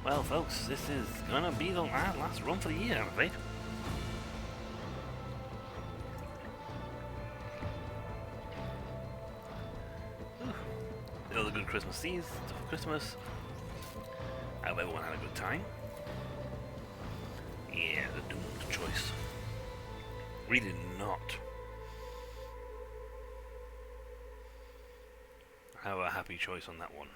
Well, folks, this is gonna be the last run for the year, I'm afraid. Another good Christmas Eve for Christmas. I hope everyone had a good time. Yeah, the doomed choice. Really not have a happy choice on that one.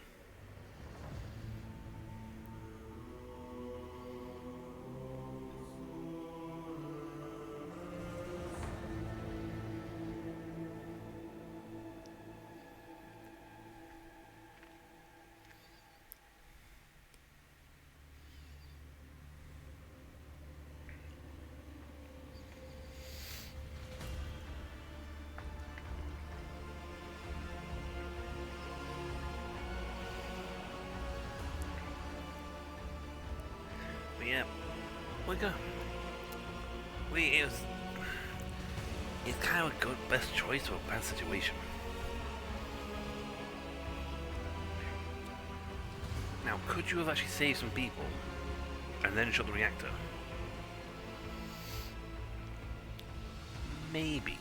But yeah, it's kind of a good best choice for a bad situation. Now, could you have actually saved some people and then shut the reactor? Maybe.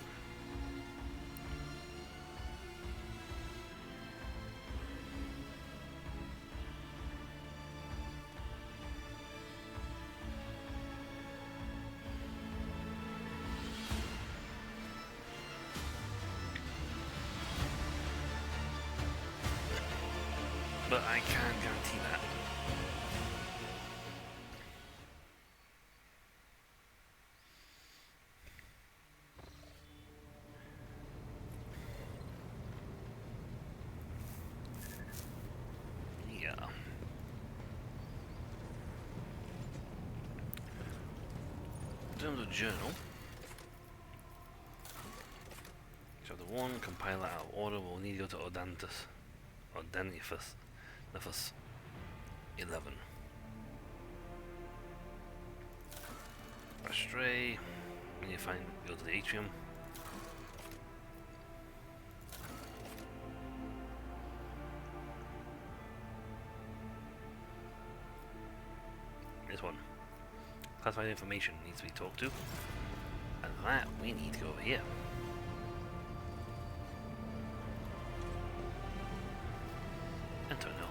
But I can't guarantee that. Yeah. In terms of journal, chapter 1, compile that out of order, we'll need to go to Odanifus, Nefus 11. Astray, when you go to the atrium. This one. Classified information needs to be talked to. And for that, we need to go over here. Enter now.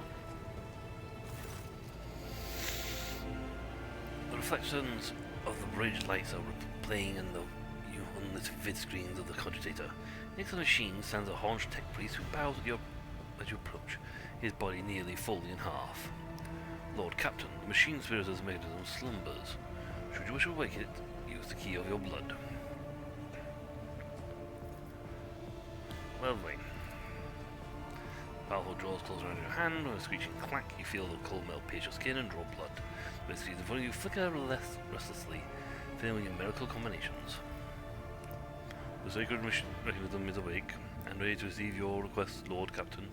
The reflections of the bridge lights are playing in the unlit vid screens of the cogitator. Next to the machine stands a haunched tech priest who bows at you approach, his body nearly fully in half. Lord Captain, the machine spirit's mechanism slumbers. Should you wish to awaken it, use the key of your blood. Lovely. Powerful draws close around your hand. With a screeching clack, you feel the cold metal pierce your skin and draw blood. The screens in front of you flicker restlessly, filling with your miracle combinations. The sacred mechanism is awake and ready to receive your request, Lord Captain.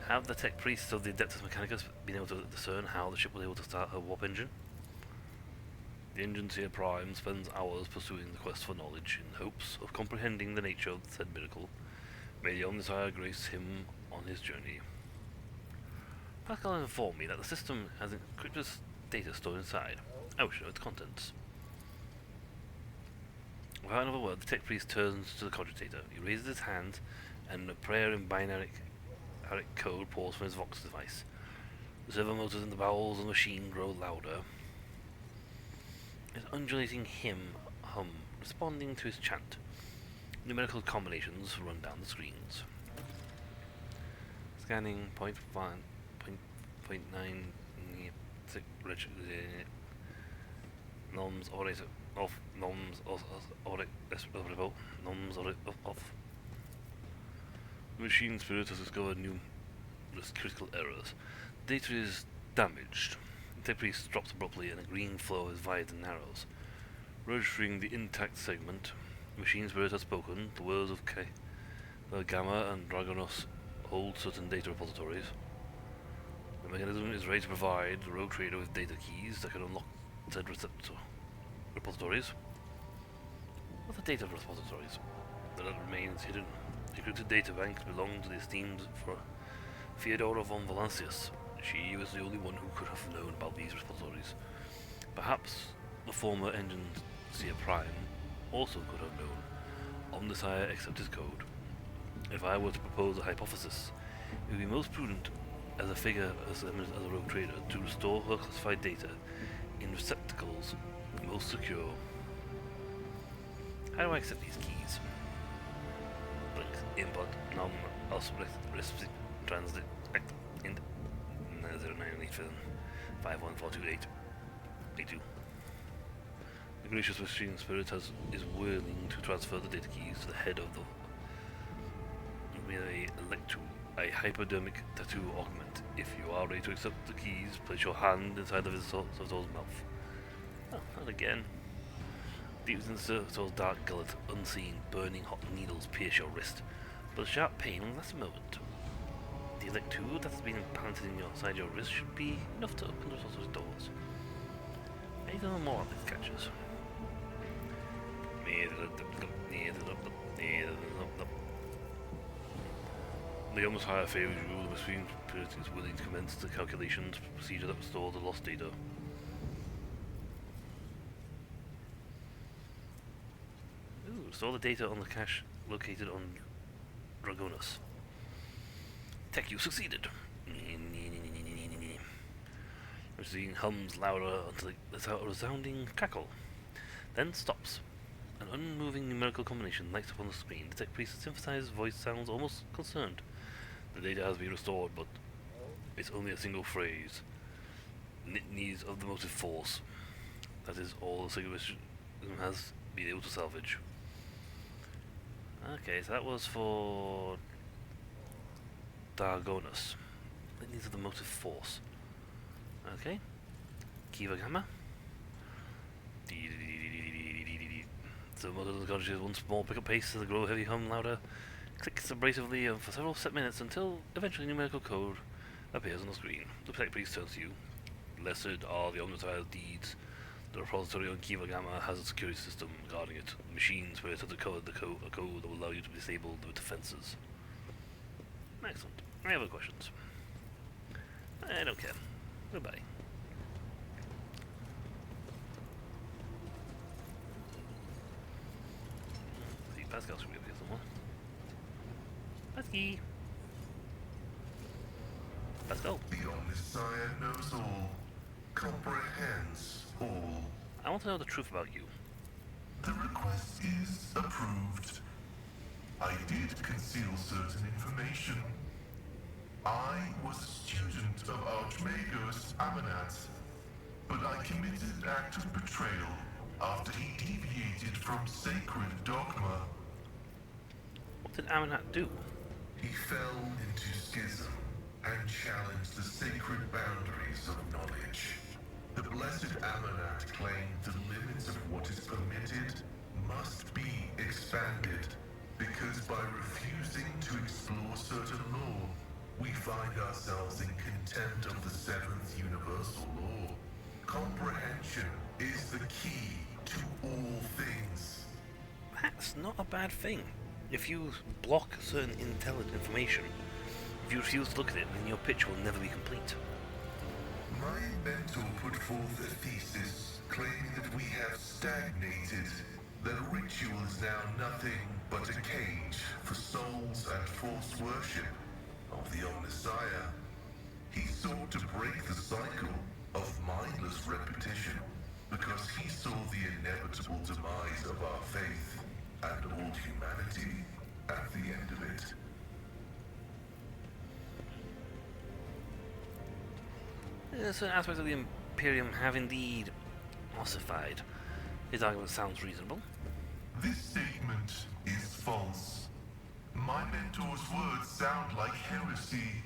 Have the tech priests of the Adeptus Mechanicus been able to discern how the ship was able to start her warp engine? The engineer Prime spends hours pursuing the quest for knowledge in hopes of comprehending the nature of said miracle. May the Omnissiah grace him on his journey. Pascal informed me that the system has encrypted data stored inside. I wish to know its contents. Without another word, the tech priest turns to the cogitator. He raises his hand, and a prayer in binary code pours from his Vox device. The servo motors in the bowels of the machine grow louder. His undulating hum, responding to his chant. Numerical combinations run down the screens. Scanning point 9 noms ores of noms of the machine spirit has discovered numerous critical errors. Data is damaged. The tech priest drops abruptly and a green flow is wide and narrows. Registering the intact segment, the machine spirit has spoken. The words of Gamma and Dragonos hold certain data repositories. The mechanism is ready to provide the rogue trader with data keys that can unlock said repositories. What are data repositories? That remains hidden. Encrypted data banks belong to the esteemed for Theodora von Valancius. She was the only one who could have known about these repositories. Perhaps the former Engineer Prime also could have known. Omnisire accepted code. If I were to propose a hypothesis, it would be most prudent as a figure as a rogue trader to restore her classified data in receptacles most secure. How do I accept these keys? Blink, input, nom, also receipt, translate, act, int, 0987, 514282. The gracious machine spirit is willing to transfer the data keys to the head of the a hypodermic tattoo augment. If you are ready to accept the keys, place your hand inside the visitor's mouth. Oh, not again. Deep within the visitor's dark gullet, unseen, burning hot needles pierce your wrist, but a sharp pain will last a moment. The electrode that has been implanted inside your wrist should be enough to open the visitor's doors. I need to know more of these catches. The almost higher favors you, the machine spirit is willing to commence the calculations procedure that restore the lost data. Ooh, restore the data on the cache located on Dragonus. Tech, you succeeded. The machine hums louder until it lets out a resounding cackle, then stops. An unmoving numerical combination lights up on the screen. The tech priest's synthesized voice sounds almost concerned. The data has been restored, but it's only a single phrase. It needs of the motive force. That is all the civilization has been able to salvage. Okay, so that was for Dargonus. It needs of the motive force. Okay. Kiva Gamma. The motor of the cottage is once more pick up pace as the grow heavy hum louder. Clicks abrasively for several set minutes until eventually numerical code appears on the screen. The tech priest turns to you. Blessed are the omnified deeds. The repository on Kiva Gamma has a security system guarding it. The machines where it has decoded a code that will allow you to disable the defenses. Excellent. Any other questions? I don't care. Goodbye. See, Pascal should be up here somewhere. Pascal. Pascal. The Omnisire knows all, comprehends all. I want to know the truth about you. The request is approved. I did conceal certain information. I was a student of Archmagos Amanat, but I committed an act of betrayal after he deviated from sacred dogma. What did Amanat do? He fell into schism and challenged the sacred boundaries of knowledge. The blessed Amanat claimed the limits of what is permitted must be expanded, because by refusing to explore certain law, we find ourselves in contempt of the seventh universal law. Comprehension is the key to all things. That's not a bad thing. If you block certain intelligent information, if you refuse to look at it, then your pitch will never be complete. My mentor put forth a thesis claiming that we have stagnated, that ritual is now nothing but a cage for souls and false worship of the Omnisire. He sought to break the cycle of mindless repetition because he saw the inevitable demise of our faith and all humanity at the end of it. Certain aspects of the Imperium have indeed ossified. His argument sounds reasonable. This statement is false. My mentor's words sound like heresy.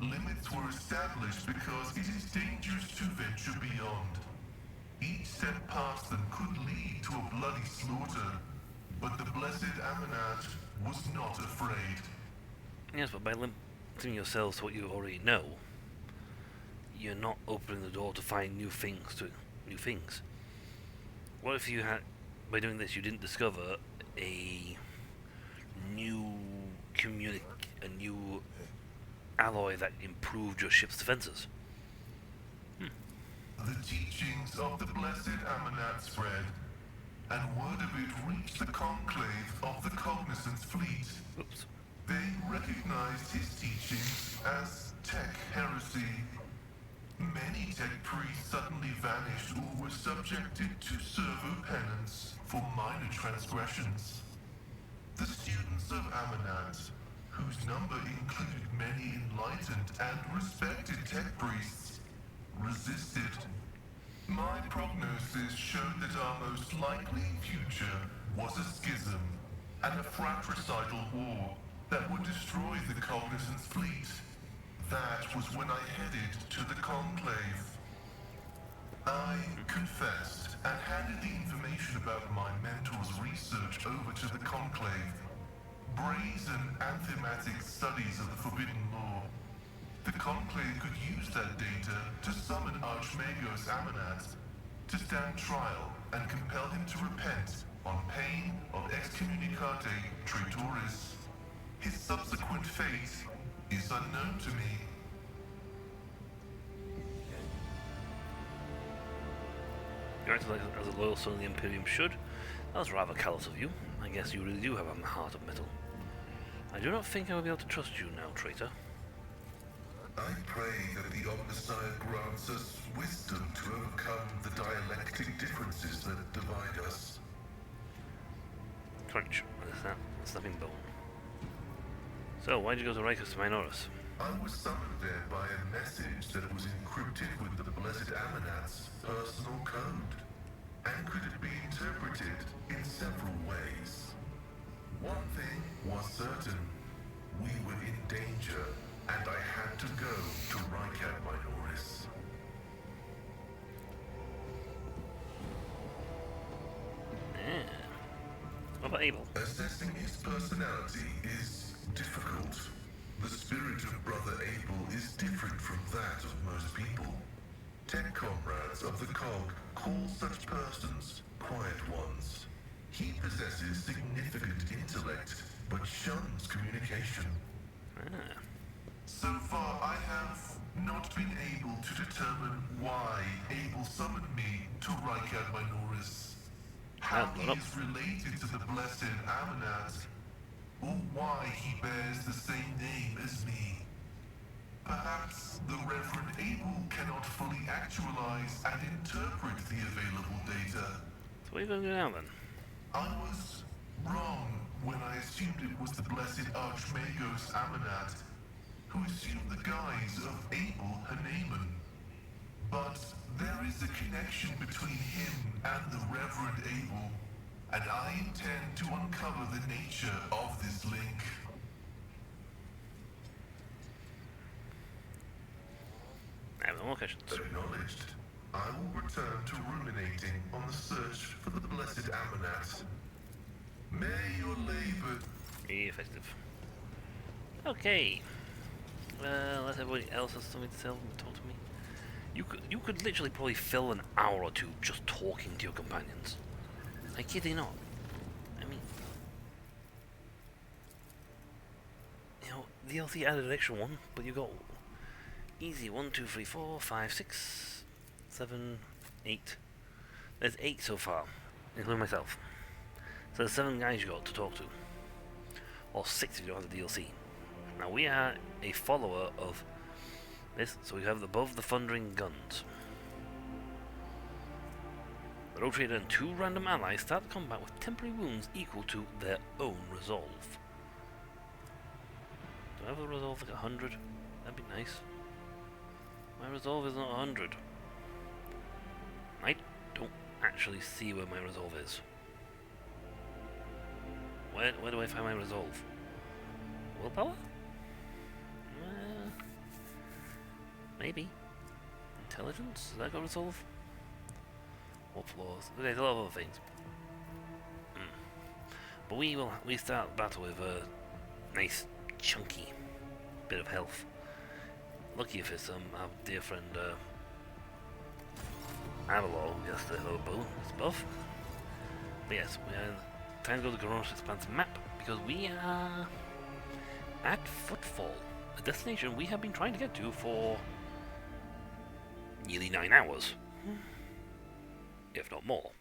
Limits were established because it is dangerous to venture beyond. Each step past them could lead to a bloody slaughter, but the blessed Amanat was not afraid. Yes, but by limiting yourselves to what you already know, you're not opening the door to find new things. What if you had by doing this, you didn't discover a new a new alloy that improved your ship's defenses. The teachings of the blessed Amanat spread, and word of it reached the conclave of the Cognizance fleet. Oops. They recognized his teachings as tech heresy. Many tech priests suddenly vanished or were subjected to servo penance for minor transgressions. The students of Amanat, whose number included many enlightened and respected tech priests, resisted. My prognosis showed that our most likely future was a schism and a fratricidal war that would destroy the Cognizance fleet. That was when I headed to the Conclave. I confessed and handed the information about my mentor's research over to the Conclave. Brazen and thematic studies of the Forbidden Law. The Conclave could use that data to summon Archmagos Amanat to stand trial and compel him to repent on pain of excommunicate traitoris. His subsequent fate is unknown to me. You acted like as a loyal son of the Imperium should. That was rather callous of you. I guess you really do have a heart of metal. I do not think I will be able to trust you now, traitor. I pray that the Omnissiah grants us wisdom to overcome the dialectic differences that divide us. Crunch. What is that? A snapping bone. So, why did you go to Ricus Minoris? I was summoned there by a message that was encrypted with the Blessed Amanat's personal code, and could it be interpreted in several ways. One thing was certain. We were in danger, and I had to go to Rycat Minoris. What about Abel? Assessing his personality is difficult. The spirit of Brother Abel is different from that of most people. Tech comrades of the Cog call such persons quiet ones. He possesses significant intellect, but shuns communication. So far, I have not been able to determine why Abel summoned me to Rycat Minoris. How he is related to the Blessed Amanat, or why he bears the same name as me. Perhaps the Reverend Abel cannot fully actualize and interpret the available data. So what are you going to do now then? I was wrong when I assumed it was the Blessed Archmagos Amanat, who assumed the guise of Abel Haneman. But there is a connection between him and the Reverend Abel, and I intend to uncover the nature of this link. I have no more questions. Acknowledged. I will return to ruminating on the search for the Blessed Amanat. May your labor... Effective. Okay. Unless everybody else has something to talk to me. You could literally probably fill an hour or two just talking to your companions. I kid you not. I mean, you know, DLC added an extra one, but you got easy 1, 2, 3, 4, 5, 6, 7, 8. There's 8 so far, including myself. So there's 7 guys you got to talk to, or 6 if you don't have the DLC. Now we are a follower of this, so we have above the thundering guns. The road trader and 2 random allies start combat with temporary wounds equal to their own resolve. Do I have a resolve like 100? That'd be nice. My resolve is not 100. I don't actually see where my resolve is. Where do I find my resolve? Willpower? Maybe. Intelligence? Does that got resolve? What flaws? There's a lot of other things. But we start the battle with a nice chunky bit of health. Lucky if it's our dear friend Avalor, yes, the hobo, it's buff. But yes, time to go to the Coronavirus Expanse map because we are at Footfall, a destination we have been trying to get to for nearly 9 hours, if not more.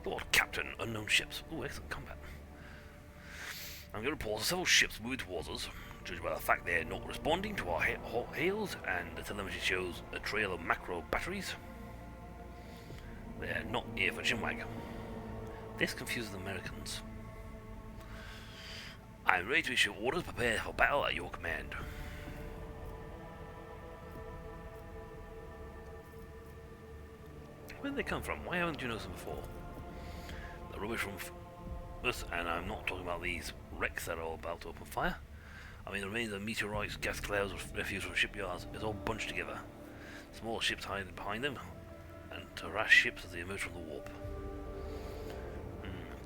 Lord Captain, unknown ships. Ooh, excellent combat. I'm going to report several ships moving towards us, judged by the fact they're not responding to our hails, and the telemetry shows a trail of macro batteries. They're not here for Chinwag. This confuses the Americans. I'm ready to issue orders. Prepare for battle at your command. Where did they come from? Why haven't you noticed them before? The rubbish from us, and I'm not talking about these wrecks that are all about to open fire. I mean the remains of meteorites, gas clouds, refuse from shipyards is all bunched together. Small ships hiding behind them, and to harass ships as they emerge from the warp.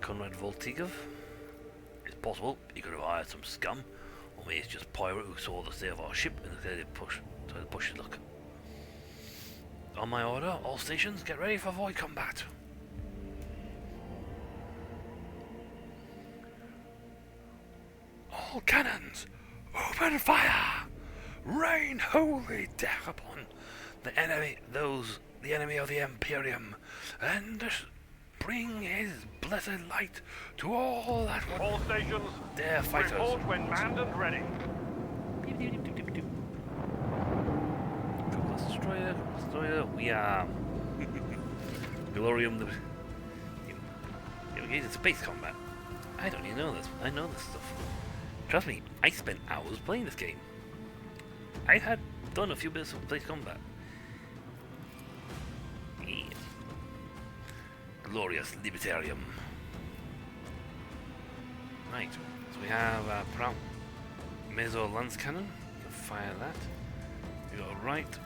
Conrad Voltigov? It's possible he could have hired some scum, or maybe it's just a pirate who saw the state of our ship and decided to push his luck. On my order, all stations get ready for void combat. All cannons, open fire! Rain holy death upon the enemy, the enemy of the Imperium, and bring his blessed light to all that would all stations dare fight us. Report when manned and ready. Destroyer, we are Glorium. Engage in space combat. I don't even know this. I know this stuff. Trust me, I spent hours playing this game. I had done a few bits of space combat. Yeah. Glorious Libertarium. Right, so we have a Prout Meso Lance Cannon. You can fire that. We got a right,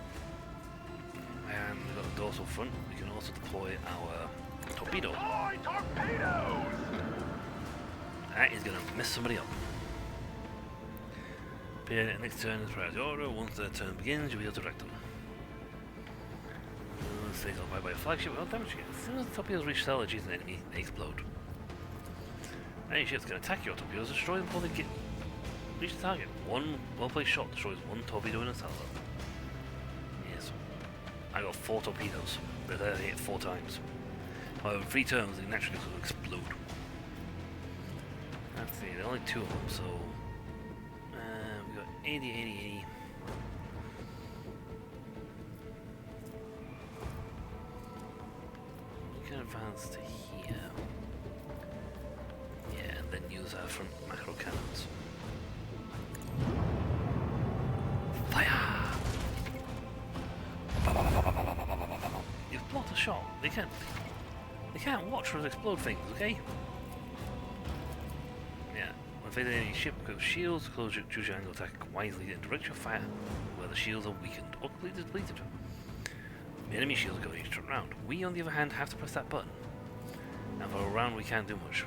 and we got a dorsal front. We can also deploy our torpedo. Deploy torpedoes! That is going to mess somebody up. Appear next turn is priority order. Once their turn begins, you'll be able to direct them. Once they got by a flagship, without damage again. As soon as the torpedoes reach cell edges an enemy, they explode. Any ship's going to attack your torpedoes, destroy them before they reach the target. One well-placed shot destroys one torpedo in a cell. Yes. I got 4 torpedoes. They're hit 4 times. However, 3 turns, they naturally going to explode. Let's see, there are only 2 of them, so... we got 80, 80, 80. We can advance to here. Yeah, and then use our front macro cannons. Fire! You've blocked a shot. They can't watch us explode things, okay? Yeah. When facing any ship with shields, choose your angle attack wisely and direct your fire where the shields are weakened or completely depleted. The enemy shields are going each turn round. We, on the other hand, have to press that button. And for a round, we can't do much.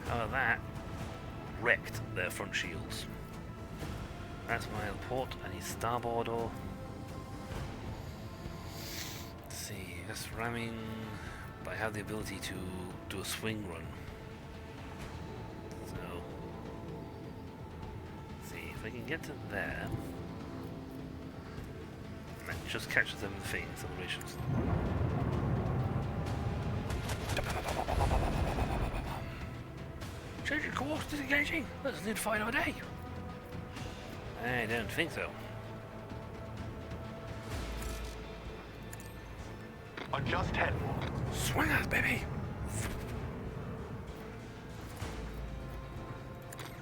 However, that wrecked their front shields. That's my port. I need starboard or... Let's see, that's ramming, but I have the ability to do a swing run. So, let's see, if I can get to there, that just catches them in the face, celebrations. Changing course, disengaging. Let's need to fight our day. I don't think so. Adjust head. Swing us, baby.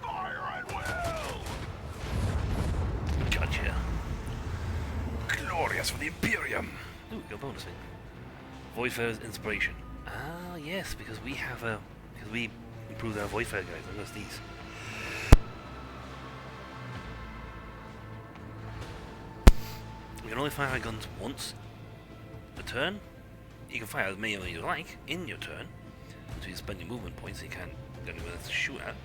Fire at will. Gotcha. Glorious for the Imperium. Ooh, we got a bonus thing. Voidfarer's inspiration. Ah, yes, because we have a we improved our Voidfarer guys. I noticed these. We can only fire our guns once. turn. You can fire as many as you like in your turn, so you spend your movement points. So you can't get anyone else to shoot at.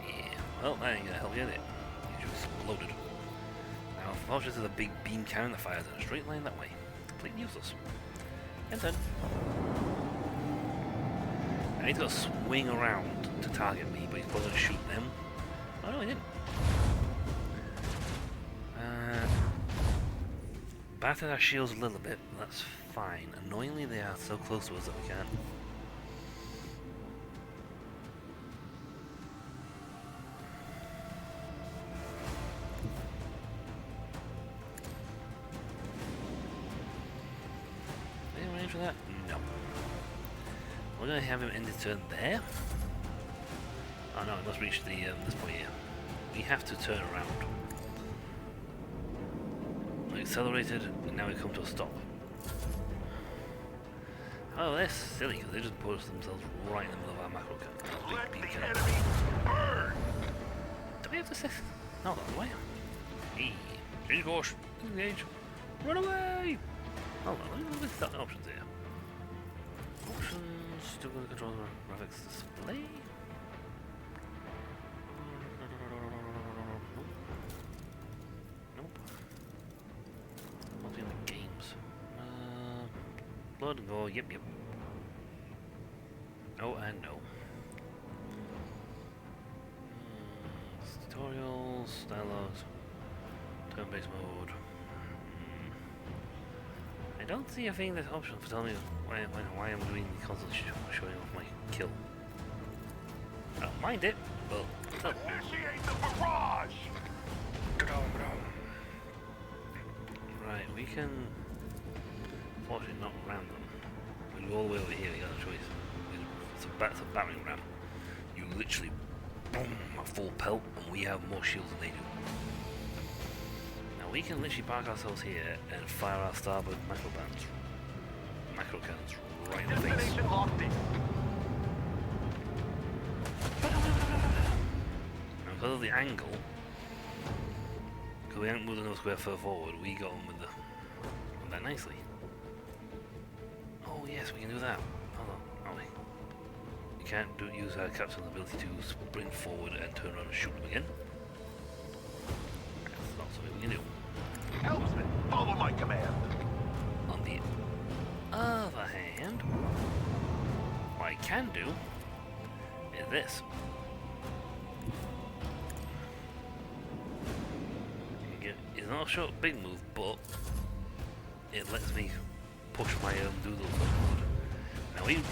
Yeah. Well, that ain't gonna help you, is it? You just exploded. Now, unfortunately, there's a big beam cannon that fires in a straight line that way. Completely useless. And then I need to go swing around to target me, but he's probably gonna shoot them. Oh no, he didn't. Battered our shields a little bit, but that's fine. Annoyingly, they are so close to us that we can't. Any range for that? No. We're gonna have him end his turn there. Oh no, it must reach the this point here. We have to turn around. We accelerated, and now we come to a stop. Oh, they're silly, because they just put themselves right in the middle of our macro cannon. Let Big the beam cannon. enemy burn! Do we have to say? No, do we? Hey, change course, engage, run away! Hold on, let me start the options here. Options, still going to control the graphics display. Nope. What's in the games? Blood and gore, yep. Oh, and no. Tutorials, dialogues, turn-based mode. I don't see a thing that's option for telling me why I'm doing the console showing off my kill. I don't mind it, but Initiate the barrage! right, we can fortunately not ram them. We go all the way over here, we got no choice. It's a battering ram. You literally boom a full pelt and we have more shields than they do. Now we can literally park ourselves here and fire our starboard macro cannons right in the face. Destination locked in. Now because of the angle, because we haven't moved enough square further forward, we got on with that nicely. Oh yes, we can do that. Hold on, are we? We can't use our captain's ability to sprint forward and turn around and shoot them again. That's not something we can do. Helmsman, follow my command. On the other hand, what I can do is this. It's not a short, big move, but it lets me push my doodle forward. Now we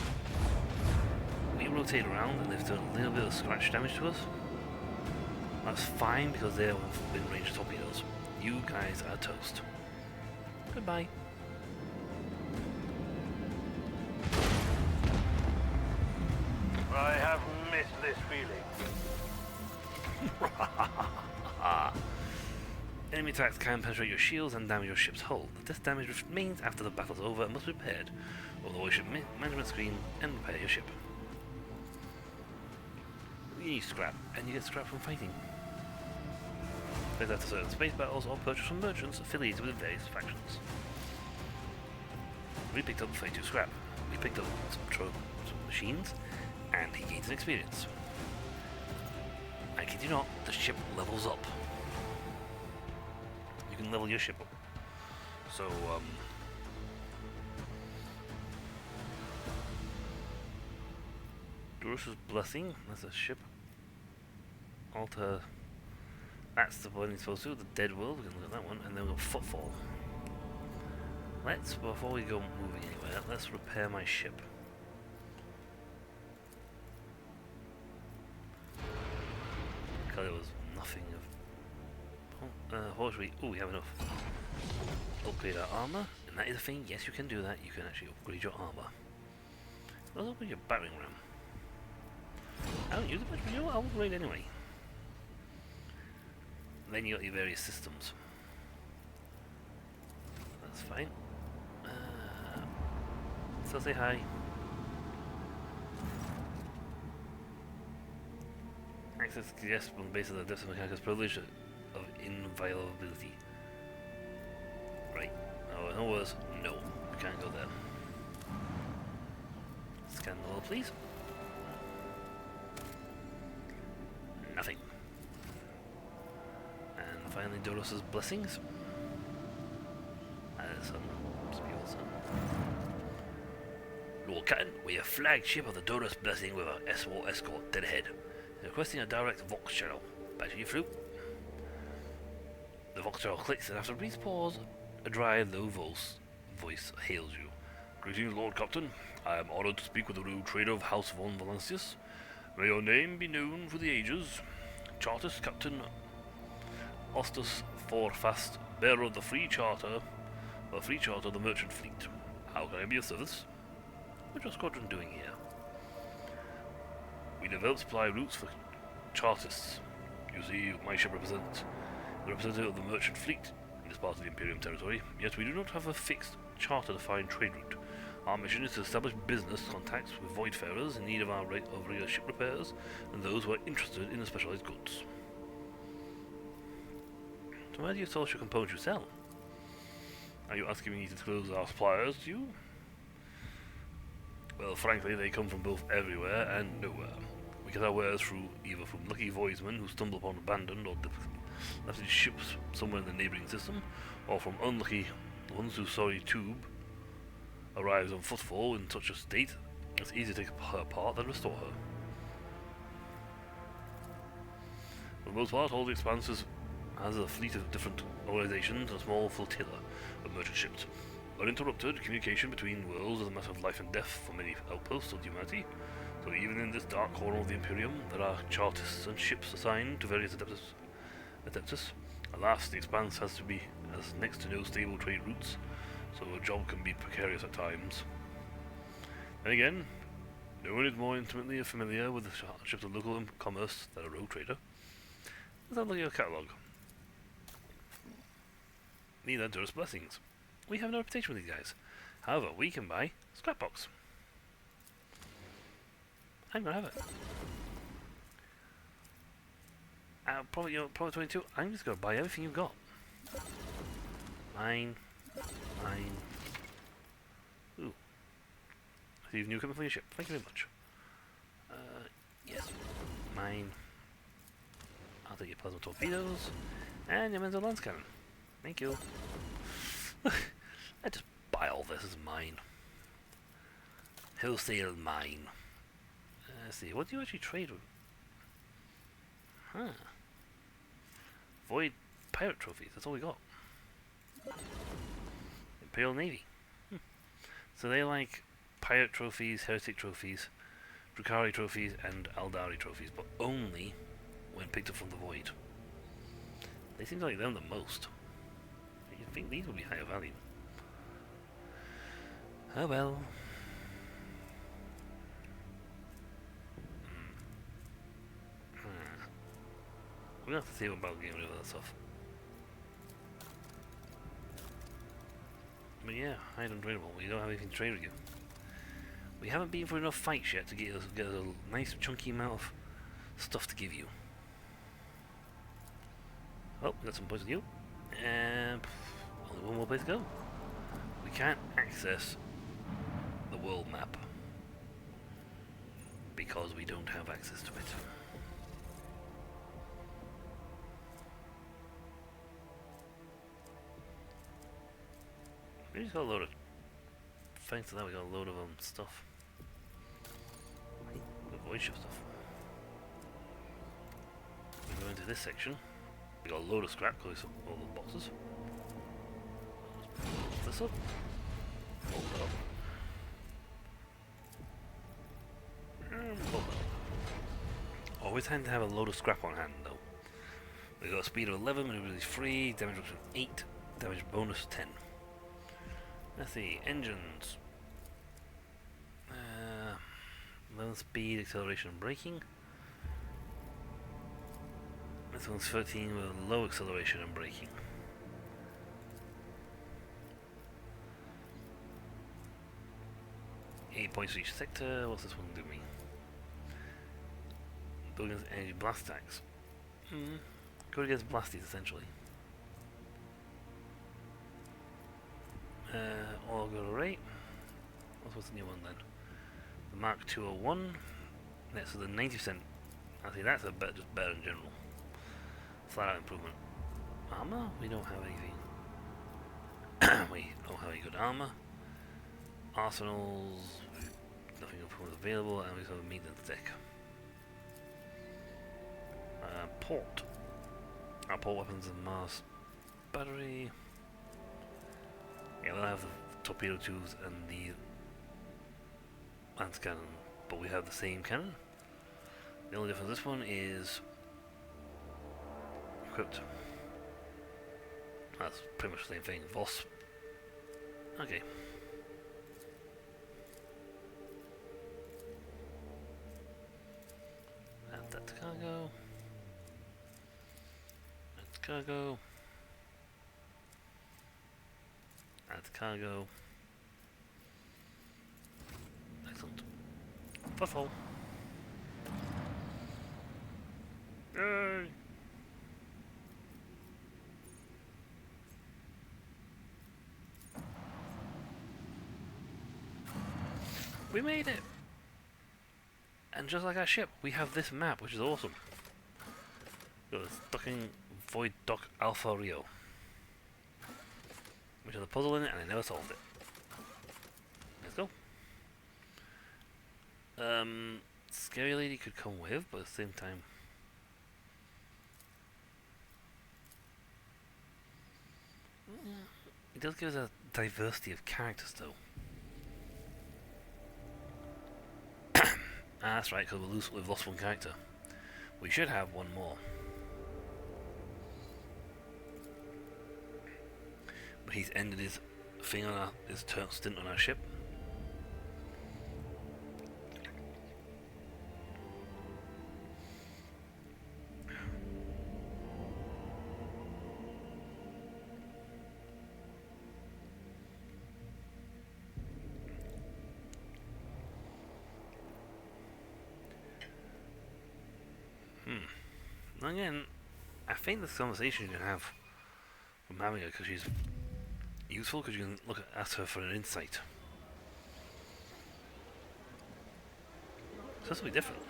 rotate around and they've done a little bit of scratch damage to us. That's fine because they're within range torpedoes. You guys are toast. Goodbye. I have missed this feeling. Enemy attacks can penetrate your shields and damage your ship's hull. This damage remains after the battle's over and must be repaired. Overhaul your ship management screen and repair your ship. You need scrap, and you get scrap from fighting. Play after certain space battles or purchase from merchants affiliated with various factions. We picked up 32 scrap. We picked up some machines, and he gains an experience. I kid you not, the ship levels up. You can level your ship up. So, Durus's Blessing, that's a ship. Alter, that's the one he's supposed to, the Dead World, we can look at that one, and then we've got Footfall. Let's, before we go moving anywhere, let's repair my ship. Because there was nothing of... fortunately, we have enough. Upgrade our armor, and that is a thing, yes you can do that, you can actually upgrade your armor. Let's upgrade your battering ram. I don't use it much, but you know what, I'll upgrade anyway. Then you got your various systems. That's fine. So say hi. Access guests on the basis of the depth of mechanical privilege of inviolability. Right. Oh, in other words, no. We can't go there. Scan the wall, please. Nothing. And finally, Doros's blessings. Some spewing sun. Lord Captain, we have flagship of the Doros Blessing with our small escort dead ahead. Requesting a direct Vox channel. Back to you, fruit. The Vox channel clicks, and after a brief pause, a dry, low voice hails you. Greetings, Lord Captain. I am honored to speak with the rogue trader of House von Valancius. May your name be known for the ages. Chartist Captain Ostus Forfast, bearer of the free charter of the merchant fleet. How can I be of service? What's your squadron doing here? We develop supply routes for chartists. You see, my ship represents the representative of the merchant fleet in this part of the Imperium territory, yet we do not have a fixed charter-defined trade route. Our mission is to establish business contacts with voidfarers in need of our regular ship repairs and those who are interested in the specialized goods. So where do you source your components you sell? Are you asking me to disclose our suppliers to you? Well, frankly, they come from both everywhere and nowhere. We get our wares either from lucky voidsmen who stumble upon abandoned or left ships somewhere in the neighbouring system, or from unlucky ones whose sorry tube arrives on footfall in such a state it's easier to take her apart than restore her. For the most part, all the Expanse has a fleet of different organizations and a small flotilla of merchant ships. Uninterrupted communication between worlds is a matter of life and death for many outposts of humanity, so even in this dark corner of the Imperium, there are chartists and ships assigned to various adeptus. Alas, the Expanse has next to no stable trade routes, so a job can be precarious at times. Then again, no one is more intimately familiar with the ships of local commerce than a rogue trader. Let's have a look at your catalogue. Neither Doros Blessings. We have no reputation with these guys. However, we can buy Scrapbox. I'm gonna have it. Probably 22. I'm just gonna buy everything you've got. Mine. Ooh. Receive new equipment for your ship. Thank you very much. Yes. Mine. I'll take your plasma torpedoes. And your mental lance cannon. Thank you. I just buy all this as mine. Wholesale mine. Let's see, what do you actually trade with? Huh. Void pirate trophies, that's all we got. Imperial Navy. So they like pirate trophies, heretic trophies, Drukhari trophies, and Aldari trophies, but only when picked up from the void. They seem to like them the most. You'd think these would be higher value. Oh well. We're gonna have to see about getting rid of that stuff. But yeah, item tradable. We don't have anything to trade with you. We haven't been for enough fights yet to get us a nice chunky amount of stuff to give you. Oh, we got some points with you. And only one more place to go. We can't access the world map because we don't have access to it. We just got a load of... Thanks to that we got a load of stuff. The void ship stuff. We go into this section. We got a load of scrap because all the boxes. Let's this up. Hold it up. And hold it up. Always hand to have a load of scrap on hand though. We got a speed of 11, maneuverability 3, damage reduction 8, damage bonus 10. Let's see, engines. 11 speed, acceleration and braking. This one's 13 with low acceleration and braking. Eight points for each sector. What's this one do me? Building against energy blast attacks. Go against blasties essentially. Auger array. What's the new one then? The Mark 201. Next to the 90%. I think that's just better in general. Flat out improvement. Armor? We don't have anything. We don't have any good armor. Arsenals. Nothing available, and we have a maintenance deck. Port. Our port weapons and Mars battery. Yeah, we'll have the torpedo tubes and the lance cannon, but we have the same cannon. The only difference this one is equipped. That's pretty much the same thing. Voss. Okay. Add that to cargo. Add to cargo. Add to cargo. Excellent. Footfall. Yay! We made it! And just like our ship, we have this map, which is awesome. Got this fucking Void Dock Alpha Rio. Which has a puzzle in it, and I never solved it. Let's go. Scary Lady could come with, but at the same time... It does give us a diversity of characters, though. That's right, because we've lost one character. We should have one more. But he's ended his thing on his stint on our ship. Again, I think this conversation you can have from having her, because she's useful, because you can ask her for an insight. So this will be different.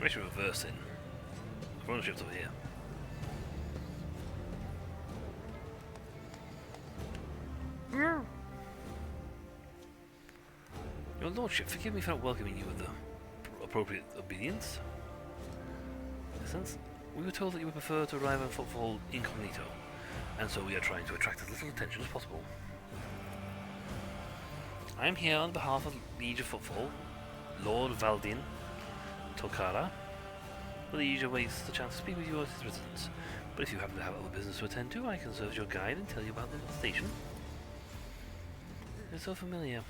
We should reverse in. Runner ship's over here. Your lordship, forgive me for not welcoming you with the appropriate obedience. Since we were told that you would prefer to arrive on footfall incognito, and so we are trying to attract as little attention as possible. I am here on behalf of Liege of Footfall, Lord Valdin Tokara. The Liege awaits the chance to speak with you as his residents, but if you happen to have other business to attend to, I can serve as your guide and tell you about the station. It's so familiar.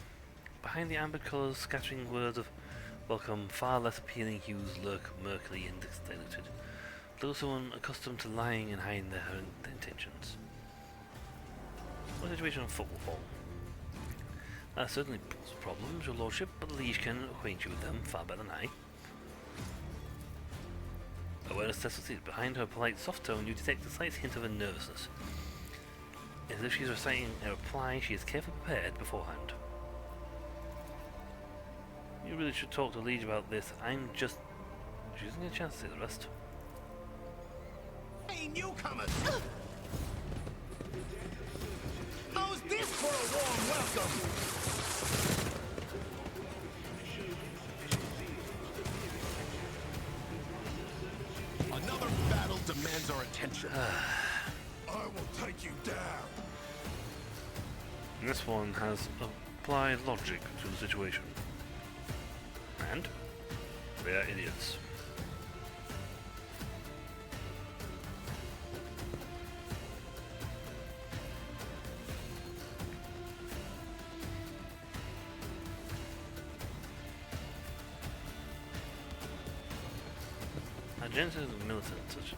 Behind the amber colours, scattering words of welcome, far less appealing hues lurk murkily and diluted. Though someone accustomed to lying and hiding their intentions. What situation on footfall? That certainly poses problems, your lordship, but the Liege can acquaint you with them far better than I. Awareness test succeeded. Behind her polite, soft tone, you detect a slight hint of a nervousness. As if she's reciting a reply she is carefully prepared beforehand. You really should talk to Liege about this. I'm just... She doesn't get a chance to say the rest. Hey, newcomers! How's this for a warm welcome? Another battle demands our attention. I will take you down. This one has applied logic to the situation. And they are idiots. Agendas of militant and such.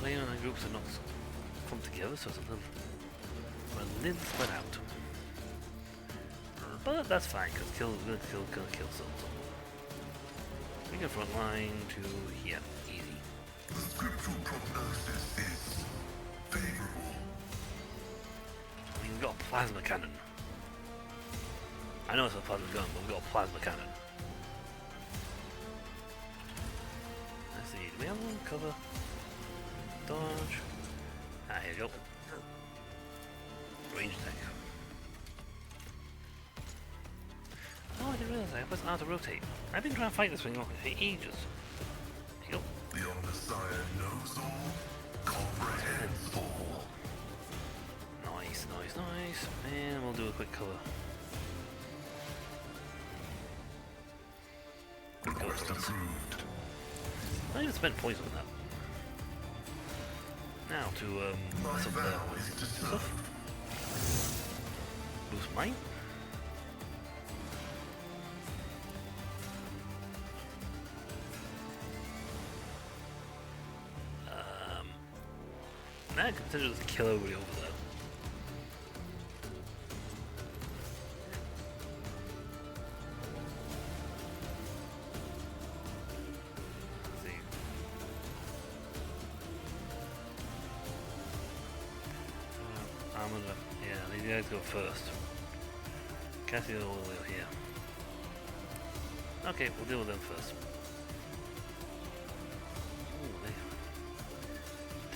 Playing on groups are not come together, so it's a little spread out. But that's fine, because gonna kill some. We go front line to here, easy. The scriptural prognosis is favorable. We've got a plasma cannon. I know it's a plasma gun, but we've got a plasma cannon. Let's see, do we have one cover? Dodge. Ah, here we go. Range attack. Oh, I didn't realize I was out to rotate. I've been trying to fight this thing for ages. Here you go. The Omnissiah knows all, comprehends all. Nice. And we'll do a quick cover. Request approved. I even spent points on that. Now to My some vow is to serve. boost mine. Now I consider this kill everybody over there. Let's see. I'm gonna, yeah, these guys go first. Cassie all the way here. Okay, we'll deal with them first. Ooh, they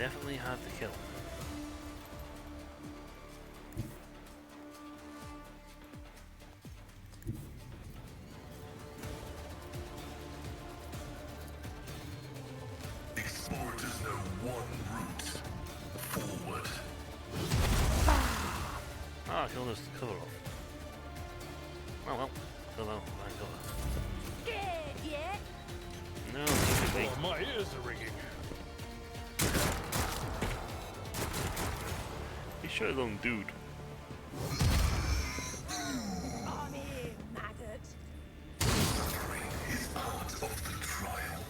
definitely hard to kill. Explorers know one route forward. Ah, I can almost cover off. Oh well. Oh well, fine cover. Scared yet? No, typically. Oh, my ears are ringing. He's sure his own dude. I'm here, maggot. Suffering is part of the trial.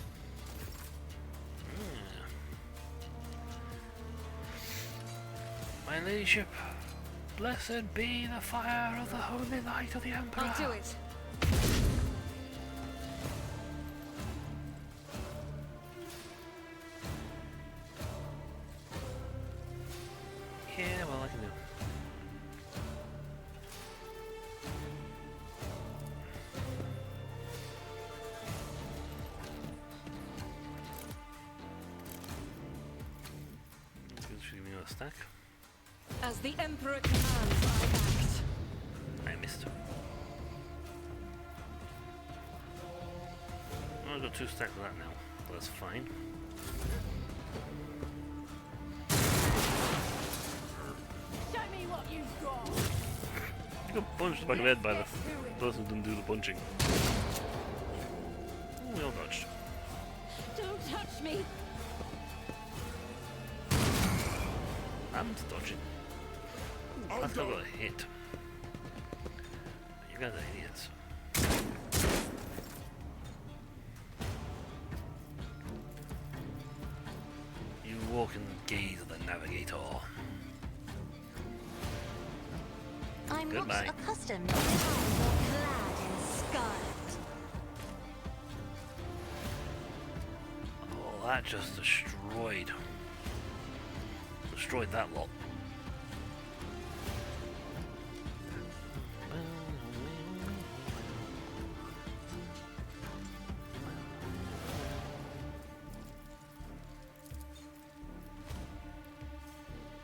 My ladyship, blessed be the fire of the holy light of the Emperor. I'll do it. Yeah, well, I can do. Should give me a stack. As the Emperor commands, I act. I missed. Well, I've got 2 stacks of that now. That's fine. Show me what you've got. I got punched back in the head by the person who didn't do the punching. Oh, we all dodged. Don't touch me. I'm dodging. I still got a hit. You guys are idiots. You walk in the gaze of the navigator. I'm Goodbye. not accustomed to times all clad in scarlet. Oh, that just destroyed that lot.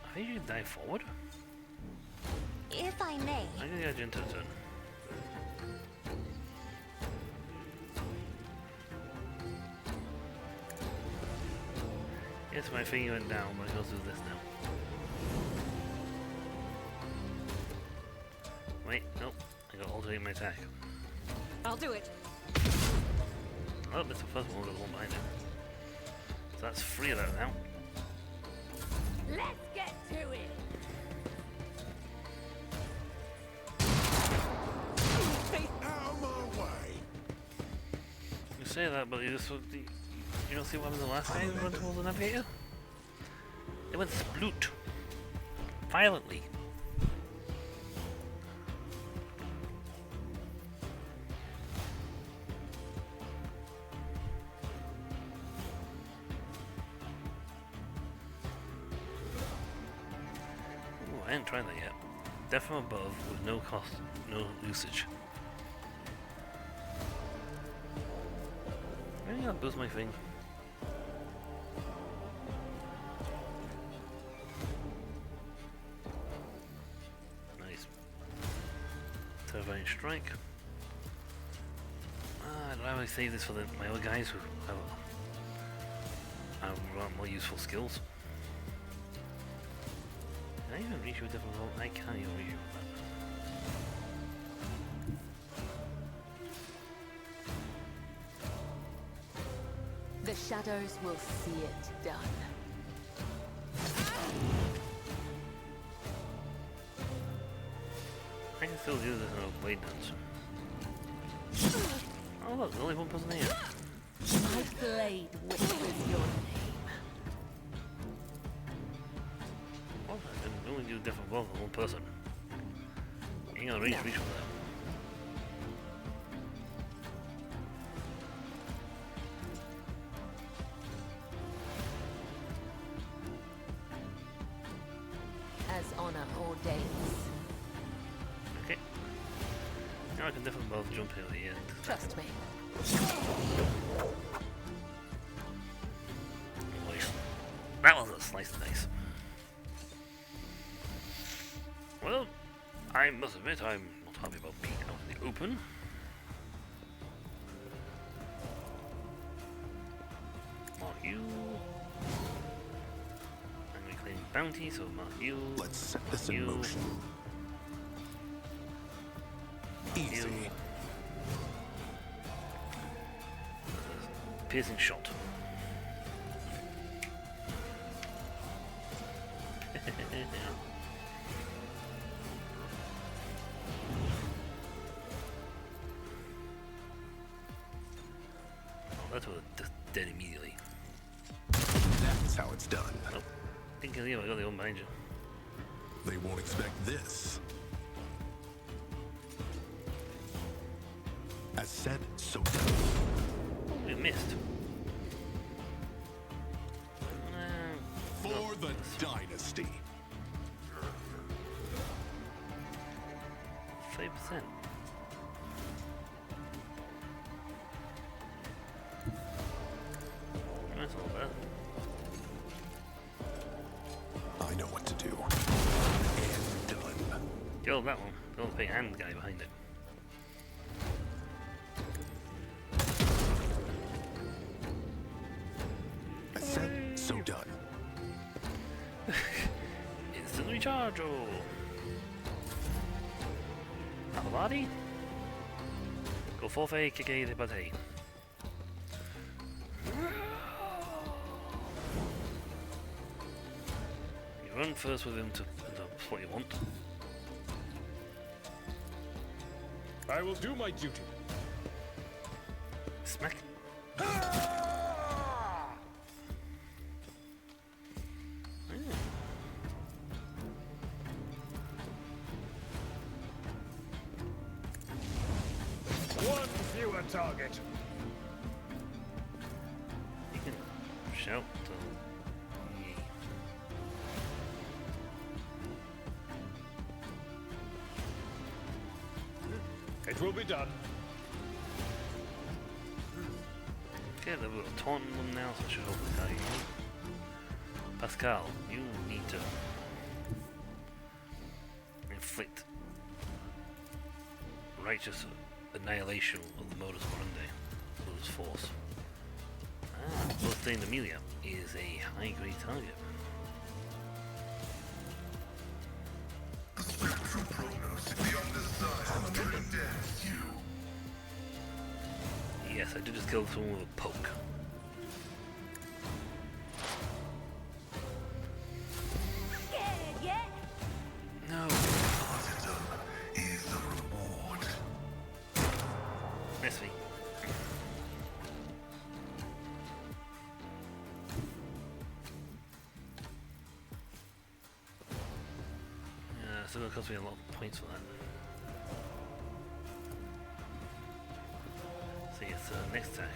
I think you can dive forward. If I may, I'm gonna get into the turn. Yes, my finger went down, but I'll do this now. Wait, nope. I gotta alternate my attack. I'll do it. Oh, that's the first one, got the one behind it. So that's 3 of that now. Let's get to it. Out of my way. say that, but you don't see what happened the last time we went towards the navigator? It went sploot. Violently. Ooh, I didn't try that yet. Death from above with no cost, no usage. Maybe I'll boost my thing. Nice. Turbine strike. I'd rather save this for my other guys who have more useful skills. Can I even reach you with different roll? I can't even reach you with that. The shadows will see it done. I can still do this in a blade dance. Oh look, there's only one person here. My blade whispers your name. Well, I can only do different rolls with one person. You ain't gonna reach with that. As honor ordains. Okay. Now I can definitely both jump here at the end. Trust me. Nice. That was a slice of nice. Well, I must admit I'm not happy about being out in the open. Mark you. And we claim bounty, so mark you. Let's set this in You. motion. Easy. You. Piercing shot. Oh, that was just dead immediately. That's how it's done. Nope. Didn't kill you, I got the one behind you. They won't expect this. As said, so done. Oh, we missed. For the dynasty. 5%. That's not bad. I know what to do. And done. Kill that one. Kill the big hand guy behind it. As said, so done. Instant recharge! Avadi? Go forfeit, kick a bate. You run first with him to what you want. I will do my duty. Smack. One fewer target. You can shout. It will be done. Okay, they've got a taunt on them now, so I should hopefully tell you. Pascal, you need to inflict righteous annihilation of the modus operandi of this force. Bloodstained Amelia is a high-grade target. The spectral prognosis beyond the sun has driven death you. Yes, I did just kill someone with a poke. Scared yet? No. Martyrdom is the reward. Miss me. It's going to cost me a lot of points for that. So yes, next attack.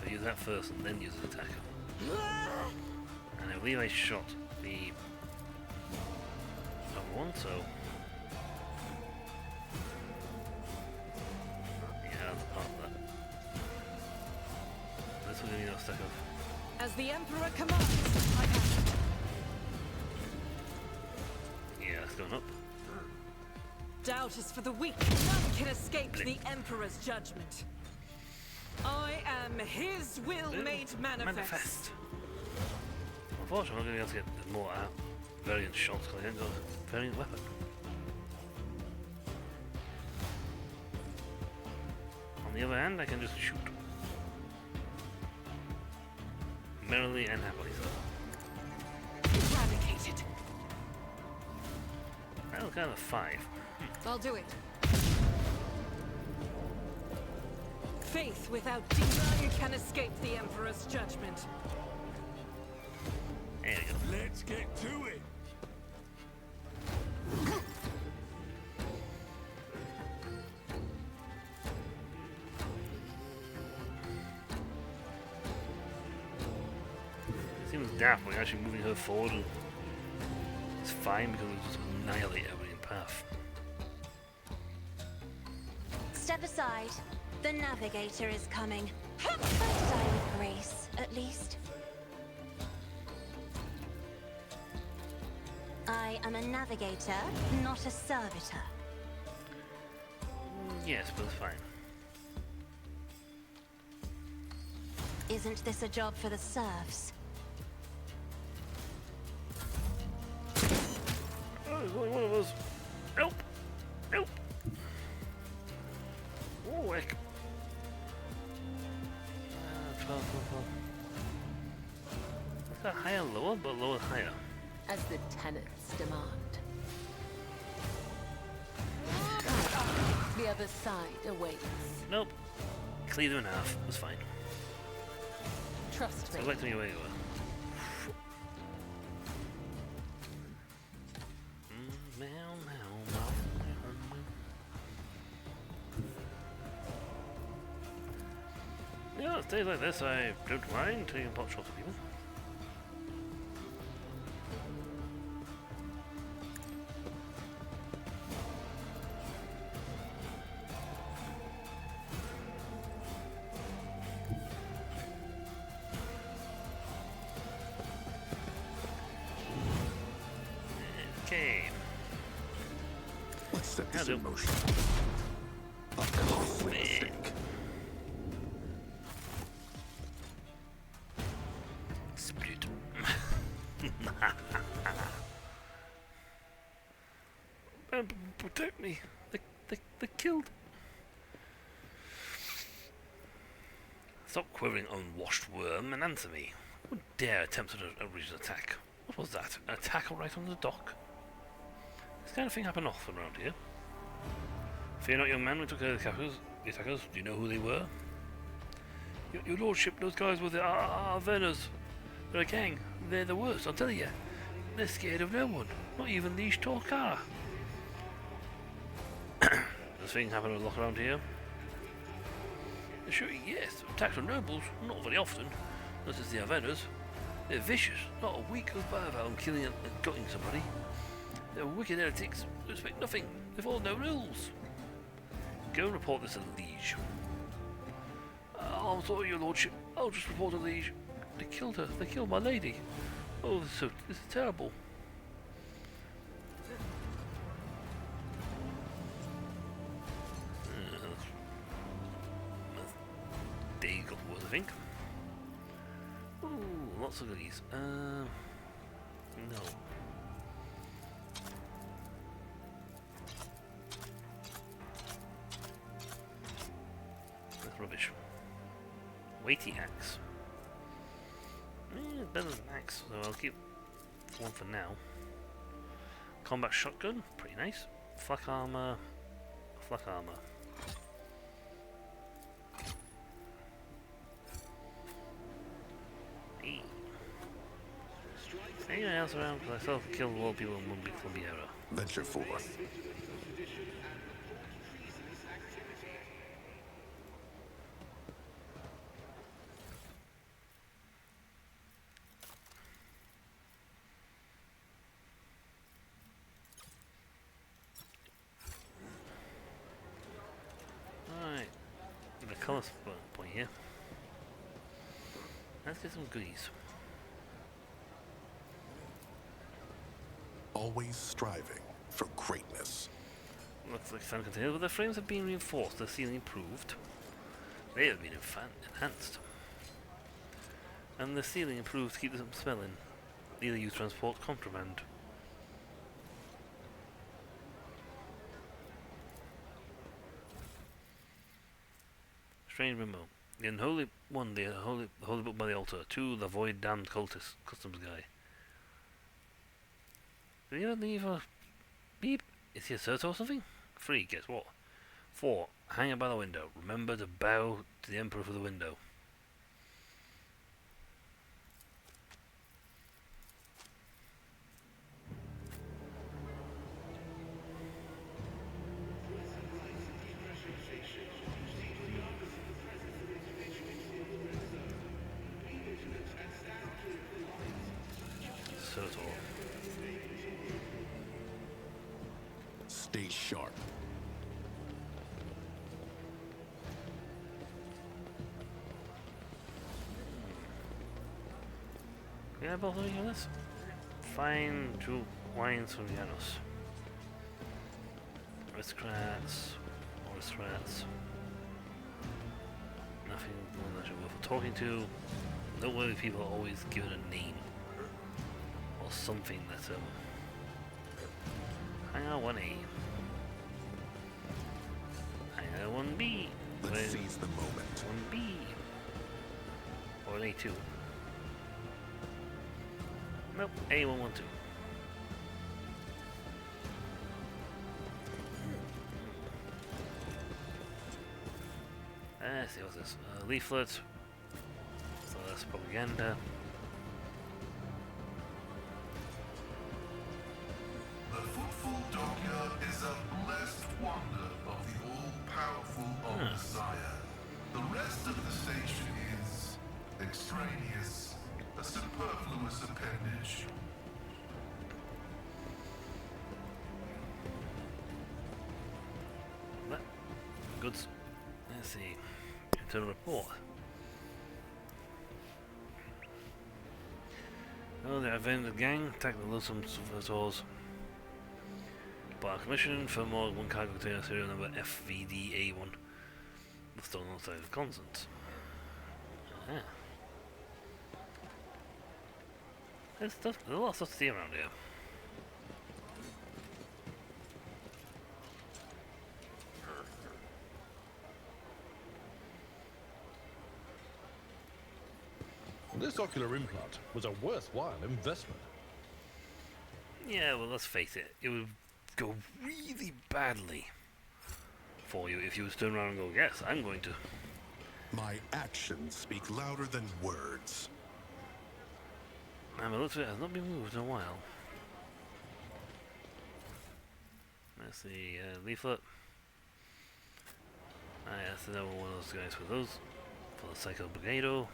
So use that first and then use an attack. And I believe I shot the other one, so yeah, that's part of that. This will give me a stack of. As the Emperor commands, I act. Yeah, it's going up. Doubt is for the weak. None can escape the Emperor's judgment. I am his will made manifest. Unfortunately, I'm not going to be able to get more variant shots because I ain't got a variant weapon. On the other hand, I can just shoot. Merrily and happily so. Eradicated. Well, kind of 5. I'll do it. Faith without none can escape the Emperor's judgment. There you go. Let's get to it. It seems daft when actually moving her forward. And it's fine because it'll just annihilate every path. Step aside. The navigator is coming. Try to die with grace, at least. I am a navigator, not a servitor. Yes, but it's fine. Isn't this a job for the serfs? Oh, there's only one of us. Help! Help! Oh, heck. 12, 12, 12. Is that higher, lower, but lower, higher? As the tenants demand. The other side awaits. Nope. Clear them in half. That's fine. Trust me. Select me away. Yeah, it stays like this. I don't mind taking pot shots at people. Okay. Let's set this Yeah, in motion. A costly mistake. Split. Protect me. They killed. Stop quivering, unwashed worm, and answer me. Who would dare attempt a recent attack? What was that? An attack right on the dock? This kind of thing happened often around here. Fear not, young man, we took care of the attackers. Do you know who they were? Your lordship, those guys were the Arveners. They're a gang. They're the worst, I'll tell you. They're scared of no one. Not even these Torkar. Does thing happen a lot around here? Sure, yes. Attacks on nobles, not very often. Not as the Arveners. They're vicious. Not a week goes by without killing and gutting somebody. They're wicked heretics who respect nothing. They follow no rules. Go and report this to the liege. I'm sorry, your lordship. I'll just report to the liege. They killed her. They killed my lady. Oh, this is terrible. Days got worse, I think. Ooh, lots of goodies. No. That's rubbish. Weighty axe. Better than axe, so I'll keep one for now. Combat shotgun, pretty nice. Flak armor. Flak armor. Hey. Anyone else around? Because I still have to kill all people in one big clumsy arrow. Venture forth. Alright. The colour point here. Let's get some goodies. Always striving for greatness. Looks like some containers, but the frames have been reinforced, the ceiling improved. They have been enhanced. And the ceiling improved to keep them smelling. Neither you transport contraband. Strange memo. The unholy one, the holy book by the altar. 2, the void damned cultist customs guy. Did you leave a beep? Is he a cert or something? 3, guess what? 4, hang it by the window. Remember to bow to the Emperor for the window. Cert or. Stay sharp. Can I both of you on this? Fine 2 wines from Janus. Aristocrats. Nothing more that you're worth talking to. Noteworthy people are always given a name. Or something that Hangar 1A. Hangar 1B. Let's seize the moment. 1B. Or an A2. Nope, A112. Let's see what's this. Leaflet. So that's propaganda. The footfall dockyard is a blessed wonder of the all-powerful Messiah. The rest of the station is extraneous, a superfluous appendage. Goods. Let's see. Internal report. Oh, the abandoned gang attacked the lonesome servitors. Bar commission for more one cargo container serial number FVDA1. The stolen outside of consent. Ah. There's a lot of stuff to see around here. This ocular implant was a worthwhile investment. Yeah, well, let's face it. It would go really badly for you if you was to turn around and go, yes, I'm going to. My actions speak louder than words. And my looks of it has not been moved in a while. That's the leaflet. That's another one of those guys for those. For the Psycho Brigado.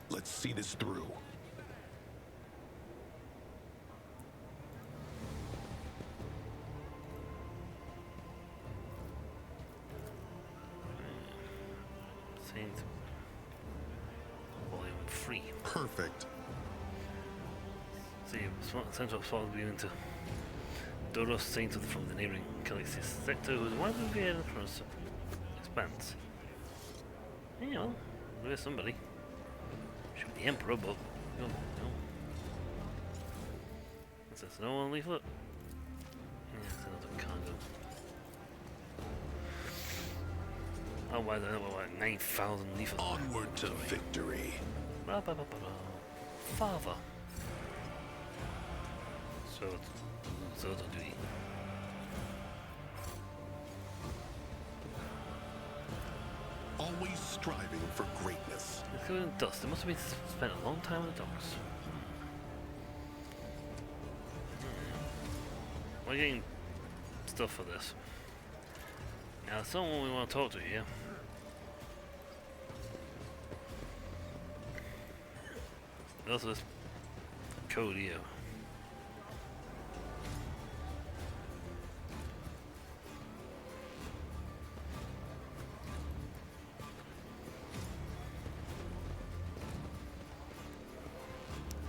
Let's see this through. Saint Volume 3. Perfect. See, Central Swallow beginning to Doros Saint from the neighboring Calixis sector, who is one of the weird across expanse. Yeah, well, there's somebody. Should be the Emperor, but no. What's this? No one leaflet? Yeah, it's another cargo. Oh, why the hell? 9,000 leaflets. Onward to victory. Father. So it's duty. always striving for greatness. It's covered in dust. It must have been spent a long time on the docks. We're getting stuff for this. Now, there's someone we want to talk to here. Also, this code here.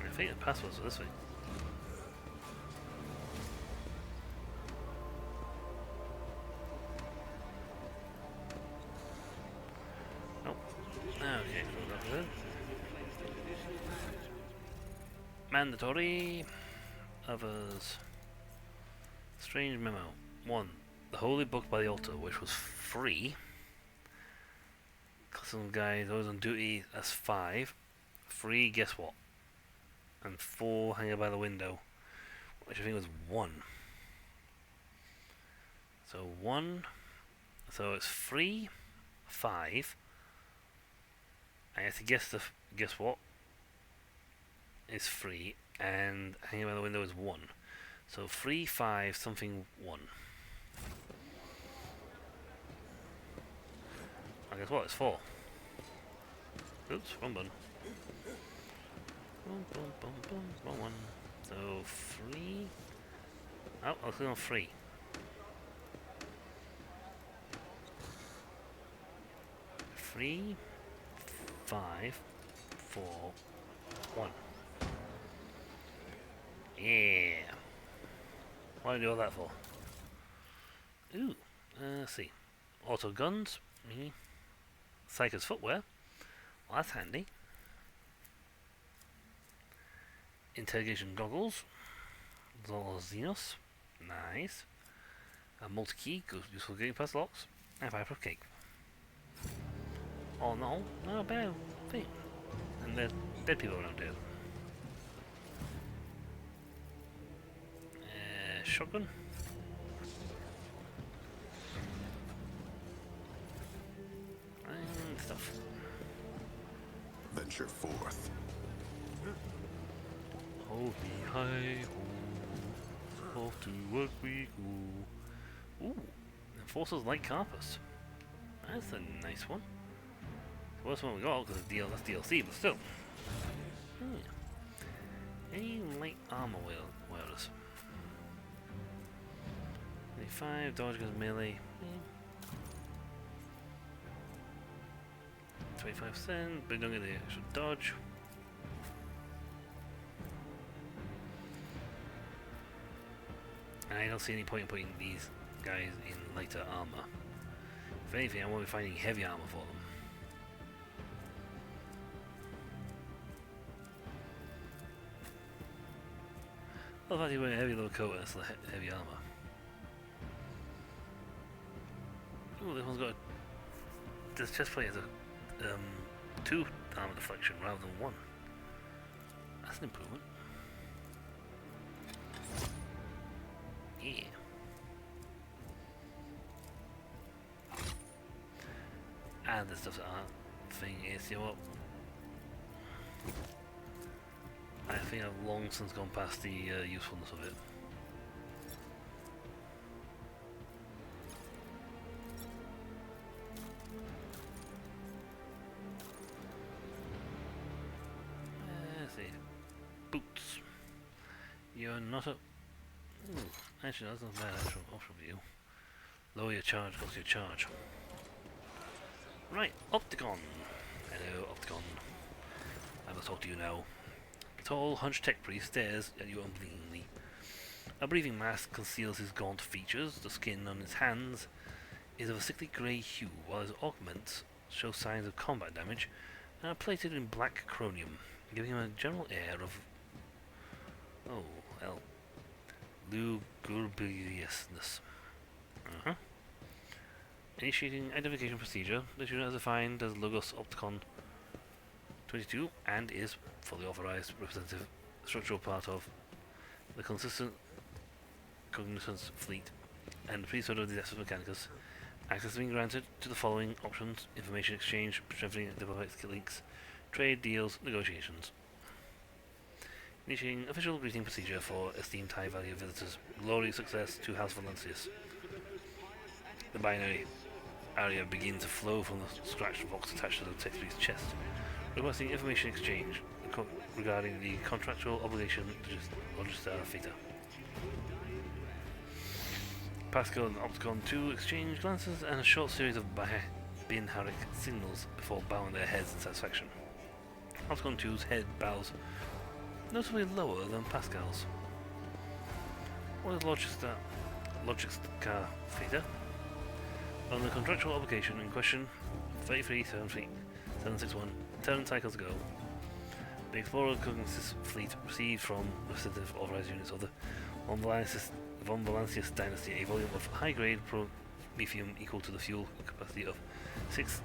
I think the passwords are this way. Oh. Okay, so that's good. Mandatory. Others. Strange memo. 1. The holy book by the altar, which was free. Custom guide, those on duty, that's 5. Free, guess what? And 4 hanging by the window, which I think was 1. So 1. So it's free, 5. I have to guess guess what is free, and hanging by the window is 1. So 3, 5, something 1. I guess what? It's 4. Oops, wrong button. Boom, boom, boom, boom, wrong one. So 3. Oh, I'll click on 3. 3, 5, 4, 1. Yeah. What do I do all that for? Ooh, let's see. Auto guns. Psycho's footwear. Well, that's handy. Interrogation goggles. Xenos. Nice. A multi-key, useful getting past locks. And 5 of cake. Oh no, not a bad thing. And there's dead people around here. Shotgun. And stuff. Venture forth. Hold me high, ho. Off to work we go. Ooh, Enforcer's Light Carpus. That's a nice one. The worst one we got, because that's DLC, but still. Any light armor wearers? 25, dodge goes melee. 25%, but don't get the extra dodge. And I don't see any point in putting these guys in lighter armor. If anything, I want to be finding heavy armor for them. Well, if I wear a heavy little coat, that's the heavy armor. Ooh, this one's got this chest plate has a 2 armor deflection rather than 1. That's an improvement. Yeah. And the stuff that thing is, you know what? I think I've long since gone past the usefulness of it. Let's see. Boots. You're not a... Ooh, actually, that's not a bad actual option for you. Lower your charge, what's your charge? Right, Opticon. Hello, Opticon. I must talk to you now. The tall, hunched tech priest stares at you unblinkingly. A breathing mask conceals his gaunt features. The skin on his hands is of a sickly grey hue, while his augments show signs of combat damage and are plated in black chromium, giving him a general air of... oh, well... lugubriousness. Initiating identification procedure. This unit is defined as Logos Opticon 22 and is fully authorized representative structural part of the consistent cognizance fleet and the priesthood of the Dessus Mechanicus Access has been granted to the following options: information exchange, strengthening diplomatic links, trade deals, negotiations. Initiating official greeting procedure for esteemed high-value visitors. Glory, success to House Valancius. The binary area begins to flow from the scratched box attached to the Secretary's chest, requesting information exchange regarding the contractual obligation to Logistar Theta. Pascal and Opticon 2 exchange glances and a short series of Bin-Harik signals before bowing their heads in satisfaction. Opticon 2's head bows notably lower than Pascal's. What is Logistar Theta? On the contractual obligation in question, 33-761 Terran cycles ago, the Explorer Cognitus fleet received from representative authorized units of the Von Valancius dynasty a volume of high-grade promethium equal to the fuel capacity of 6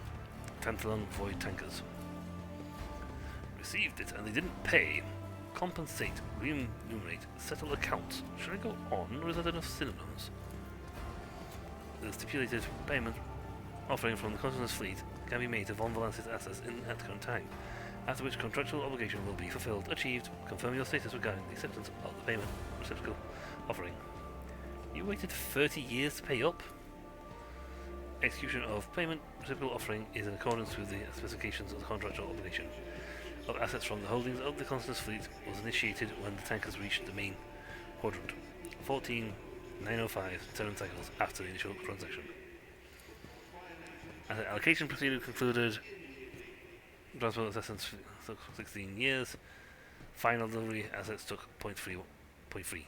Tantalon void tankers. Received it and they didn't pay. Compensate, remunerate, settle accounts. Should I go on, or is that enough synonyms? The stipulated payment offering from the Continental's fleet can be made to Von Valancius assets at current time, after which contractual obligation will be fulfilled, achieved. Confirm your status regarding the acceptance of the payment reciprocal offering. You waited 30 years to pay up? Execution of payment reciprocal offering is in accordance with the specifications of the contractual obligation of assets from the holdings of the Constance fleet was initiated when the tankers reached the main quadrant, 14,905 Terran cycles after the initial transaction. Asset allocation procedure concluded. Transport assessments took 16 years. Final delivery assets took 0.3.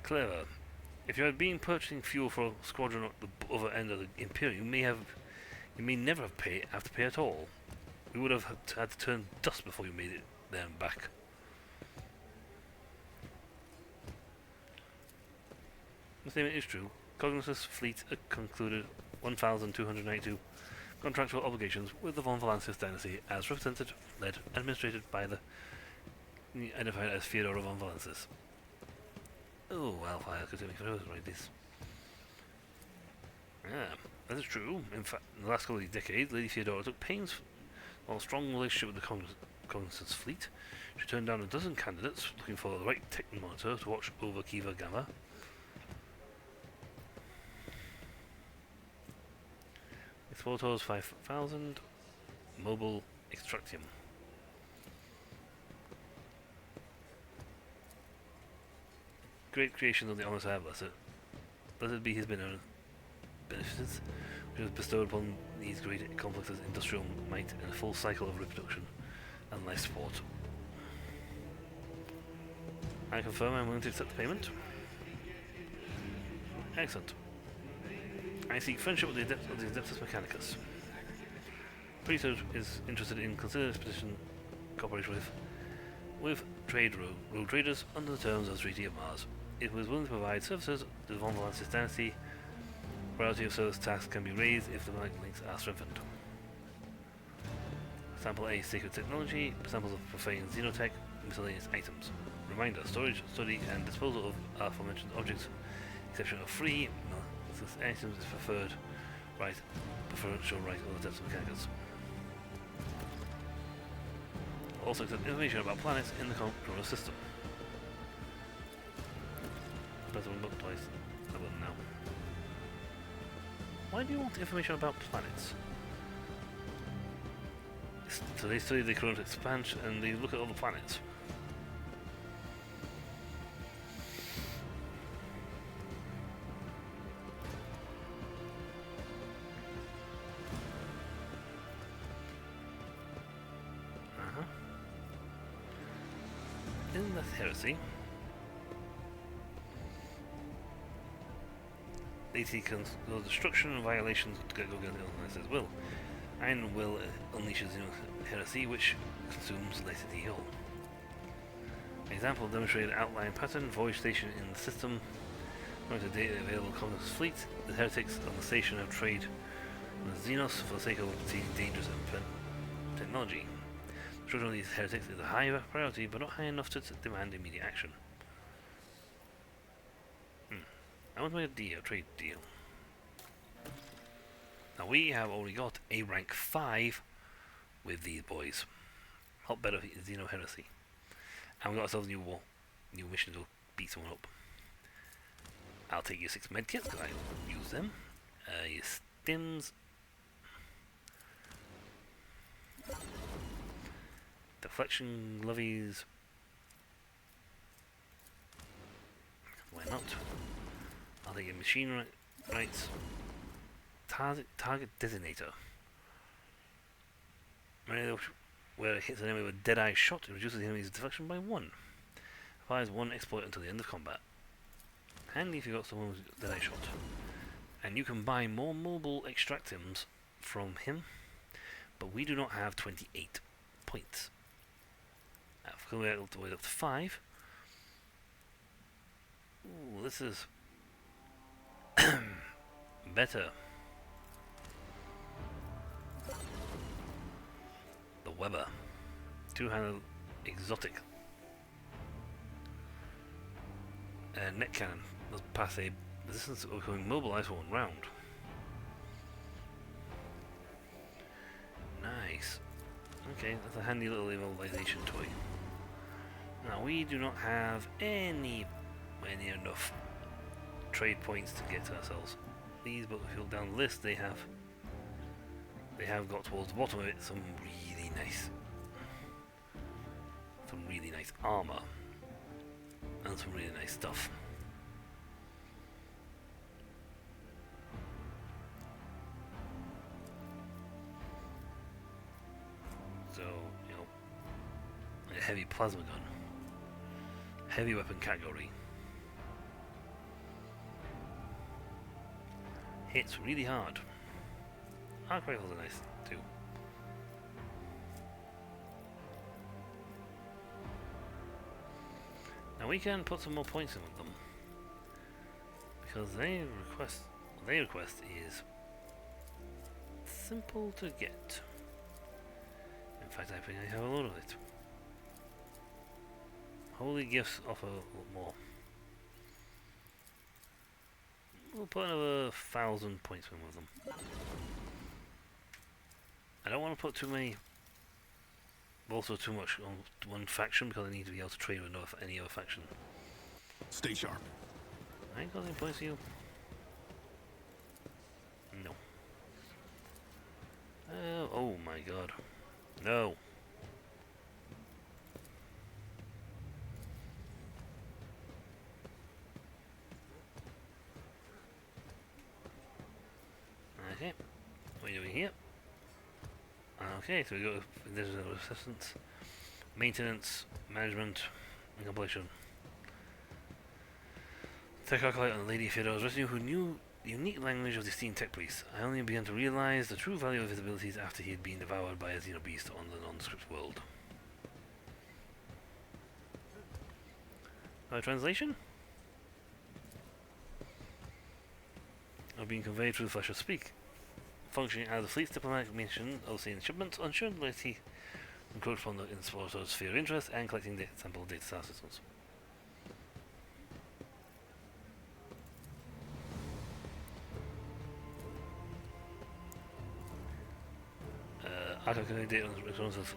Clever. If you had been purchasing fuel for a squadron at the other end of the Imperium, you may never have to pay at all. We would have had to turn dust before you made it there and back. The statement is true. Cognitus fleet concluded 1,292 contractual obligations with the Von Valancius dynasty as represented, led, and administrated by the identified as Theodora von Valancius. Oh, Wildfire could take me forever to write this. Yeah, that is true. In fact, in the last couple of decades, Lady Theodora took pains on a strong relationship with the Cognitus fleet. She turned down a dozen candidates looking for the right tech monitor to watch over Kiva Gamma. Explorators 5000, Mobile Extractium. Great creation of the honest blessed. Blessed be his beneficence, which was bestowed upon these great complexes industrial might and a full cycle of reproduction and life support. I confirm I'm willing to accept the payment. Excellent. I seek friendship with the Adeptus Mechanicus. Priesthood is interested in considering expedition cooperation with road traders under the terms of the Treaty of Mars. It was willing to provide services to the Von Valancius dynasty. Priority of service tasks can be raised if the links are strengthened. Sample A, Sacred Technology, samples of profane xenotech, miscellaneous items. Reminder, storage, study, and disposal of aforementioned objects, exception of free, since items is preferential right of the Adeptus Mechanicus. Also accept information about planets in the Corona system. Press one button twice. That button now. Why do you want information about planets? So they study the current expansion and they look at all the planets. In that heresy, they seek the destruction and violations of the organized as will. Iron Will unleashes heresy which consumes Laicity Hill. Example demonstrated outline pattern, voyage station in the system. According to data available Cognitus fleet, the heretics on the station have trade with Xenos for the sake of obtaining dangerous technology. Destruction of these heretics is a high priority, but not high enough to demand immediate action. I want to make a trade deal. Now we have already got a rank 5 with these boys. Help better Xeno Heresy. And we got ourselves new mission to beat someone up. I'll take your 6 medkits because I use them. Your stims. Deflection levies. Why not? I'll take your machine rights. Target designator. Where it hits an enemy with a dead-eye shot, it reduces the enemy's deflection by 1. Applies 1 exploit until the end of combat. Handy if you've got someone with dead-eye shot. And you can buy more mobile extractims from him, but we do not have 28 points. I've come all the way up to 5. Ooh, this is better. The Weber. 2-handed exotic. Net cannon. Does pass a resistance of becoming mobilized for 1 round. Nice. Okay, that's a handy little immobilization toy. Now we do not have anywhere near enough trade points to get to ourselves these, but if you look down the list, they have got towards the bottom of it some really nice armor and some really nice stuff. So, you know, a heavy plasma gun, heavy weapon category, hits really hard. Arc rifles are nice too. Now we can put some more points in with them because what they request is simple to get. In fact, I think I have a lot of it. Holy gifts offer a lot more. We'll put another 1,000 points in with them. I don't want to put too many, also too much on one faction because I need to be able to trade with any other faction. Stay sharp. I ain't got any points for you. No. Oh my god. No. Okay. What are you doing here? Okay, so we go there's assistance, maintenance, management, and completion. Tech Acolyte on Lady Theodore's retinue who knew the unique language of the esteemed tech priest. I only began to realize the true value of his abilities after he had been devoured by a xenobeast on the nondescript world. Translation? I've been conveyed through the flesh of speak. Functioning as the fleet's diplomatic mission, overseeing shipments, ensuring loyalty, encroach upon the importer's sphere of interest, and collecting sample data star systems. Archive data on responses of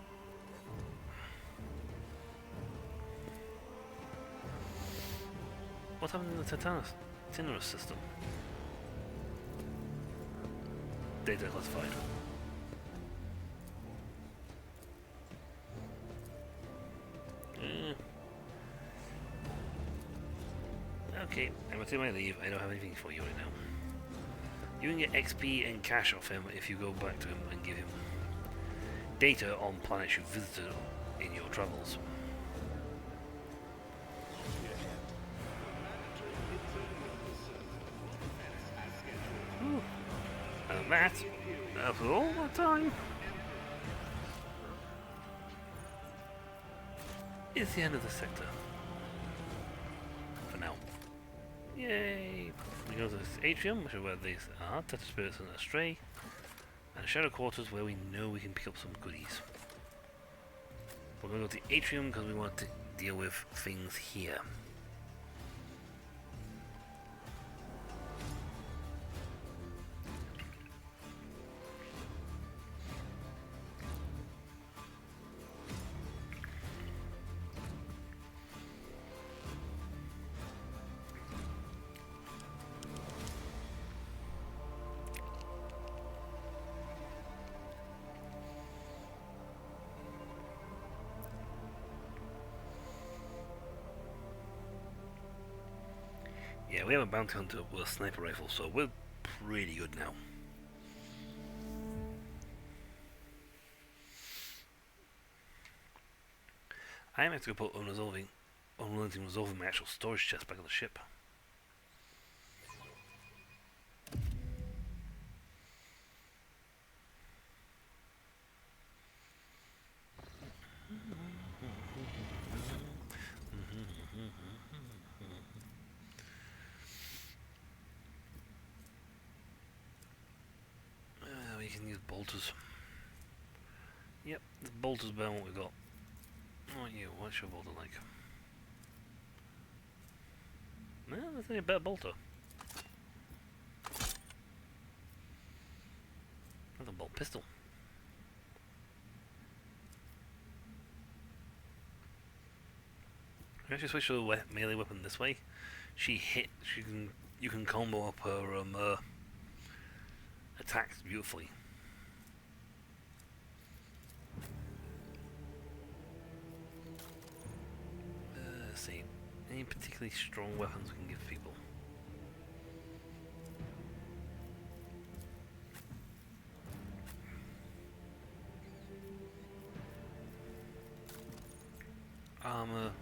what happened in the Titanus system? Data classified. Okay, I'm going to take my leave. I don't have anything for you right now. You can get XP and cash off him if you go back to him and give him data on planets you visited in your travels. Ooh. And that, after all that time, is the end of the sector. For now. Yay! We go to this atrium, which is where these are, Tetra Spirits and Astray, and Shadow Quarters where we know we can pick up some goodies. We're going to go to the atrium because we want to deal with things here. we have a bounty hunter with a sniper rifle, so we're pretty good now. I am actually going to put unrelenting resolving my actual storage chest back on the ship. We can use bolters. Yep, the bolters better than what we got. What you? What's your bolter like? No, that's a better bolter. That's a bolt pistol. If you actually switch to a melee weapon this way, you can combo up her attacks beautifully. Let's see, any particularly strong weapons we can give people? Armor.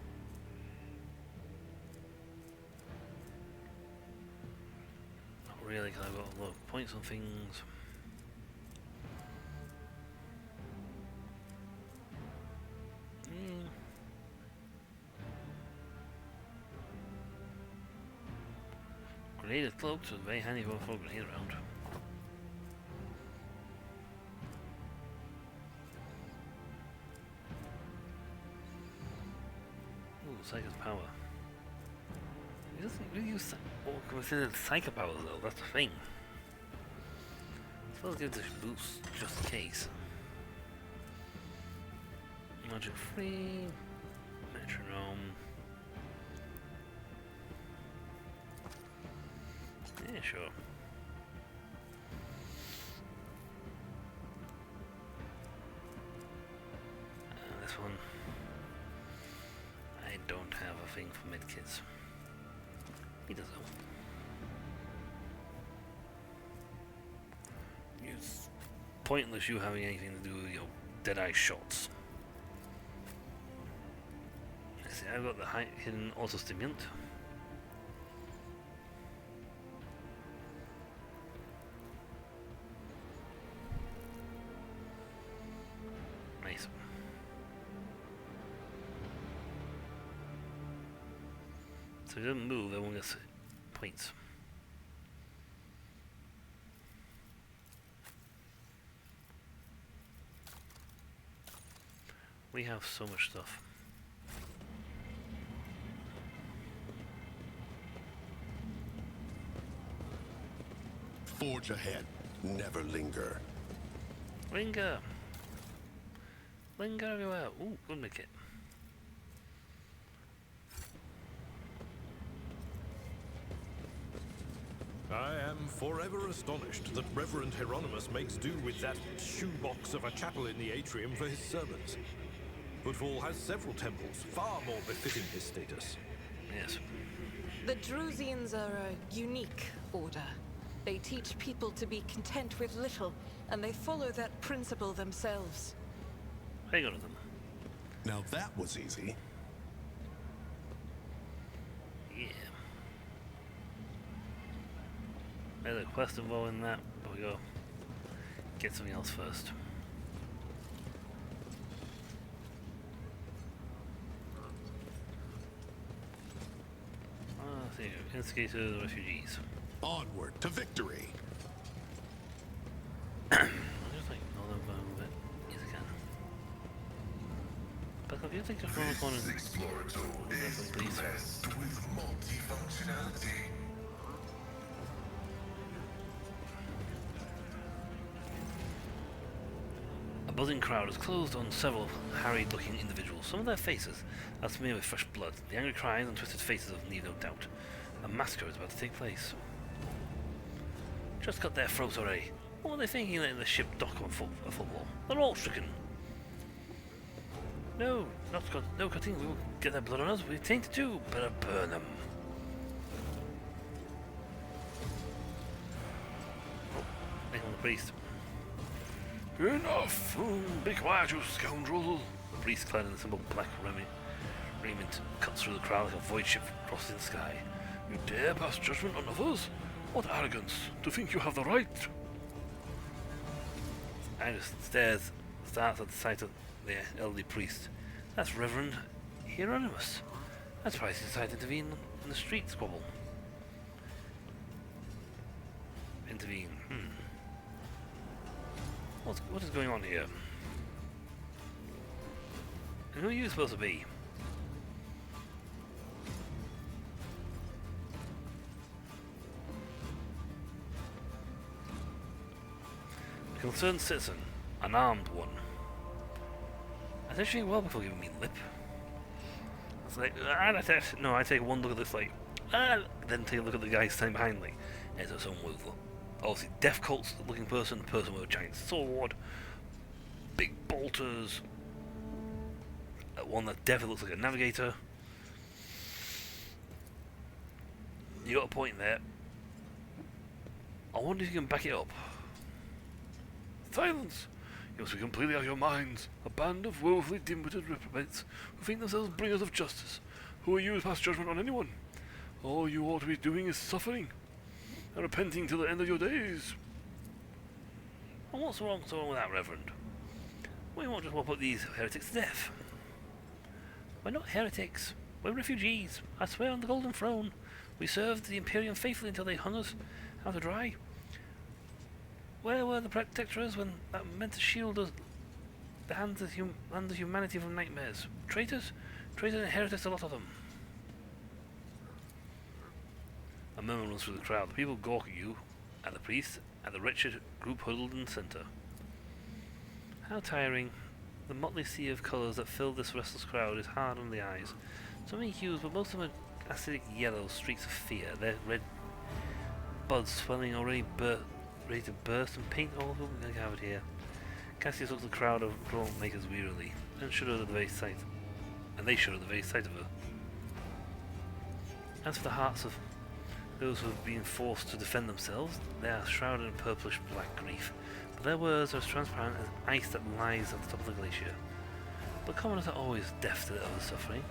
Not really, because I've got a lot of points on things. Grenaded cloaks are very handy when folk grenade around. Ooh, Psycho's power. He doesn't really use what we consider Psycho powers though, that's the thing. So let's give this a boost just in case. Magic free, metronome. Yeah, sure. This one, I don't have a thing for medkits. He does though. It's pointless you having anything to do with your dead-eye shots. Let's see, I've got the hidden auto-stimulant. Nice. So if it doesn't move, everyone gets points. We have so much stuff. Forge ahead. Never linger. Linger! Linger everywhere! Ooh, good make it. I am forever astonished that Reverend Hieronymus makes do with that shoebox of a chapel in the atrium for his sermons. Footfall has several temples, far more befitting his status. Yes. The Drusians are a unique order. They teach people to be content with little, and they follow that principle themselves. I got them. Now that was easy. Yeah. There's a quest involved in that, but we go get something else first. There you go. Instigator the refugees. Onward to victory. I'll just like ignore them for a bit. Yes, I can. But if you think just around the corner This Explorator is please. blessed with multifunctionality. A buzzing crowd is closed on several harried-looking individuals. Some of their faces are smeared with fresh blood. The angry cries and twisted faces of leave no doubt. A massacre is about to take place. Just cut their throats already. What were they thinking letting the ship dock on a football? They're all stricken. No, no cutting. We will get their blood on us. We're tainted too. Better burn them. the priest. Enough! Be quiet, you scoundrel! The priest, clad in a simple black raiment, cuts through the crowd like a void ship crossing the sky. You dare pass judgment on others? What arrogance, to think you have the right! Iris starts at the sight of the elderly priest. That's Reverend Hieronymus. I'm surprised he decided to intervene in the street squabble. Intervene. What is going on here? And who are you supposed to be? A concerned citizen, an armed one. I said well before giving me lip. It's like, I take one look at this like, then take a look at the guy standing behind me. It's a unbelievable. Obviously, death cult looking person with a giant sword, big bolters, one that definitely looks like a navigator. You got a point there. I wonder if you can back it up. Silence! You must be completely out of your minds. A band of woefully dim-witted reprobates who think themselves bringers of justice. Who are you to pass judgment on anyone? All you ought to be doing is suffering and repenting till the end of your days. And what's wrong with that, Reverend? We won't just want to put these heretics to death. We're not heretics. We're refugees. I swear on the Golden Throne. We served the Imperium faithfully until they hung us out to dry. Where were the protectors when that meant to shield us, the hands of humanity from nightmares? Traitors? Traitors and heretics, a lot of them. A murmur runs through the crowd. The people gawk at you, at the priest, at the wretched group huddled in the centre. How tiring. The motley sea of colours that fill this restless crowd is hard on the eyes. So many hues, but most of them are acidic yellow streaks of fear. Their red buds swelling already ready to burst and paint all of them gathered here. Cassius looks at the crowd of drawn makers wearily, and shuddered at the very sight. And they shudder at the very sight of her. As for the hearts of those who have been forced to defend themselves, they are shrouded in purplish black grief, but their words are as transparent as ice that lies at the top of the glacier. But commoners are always deaf to the other's suffering.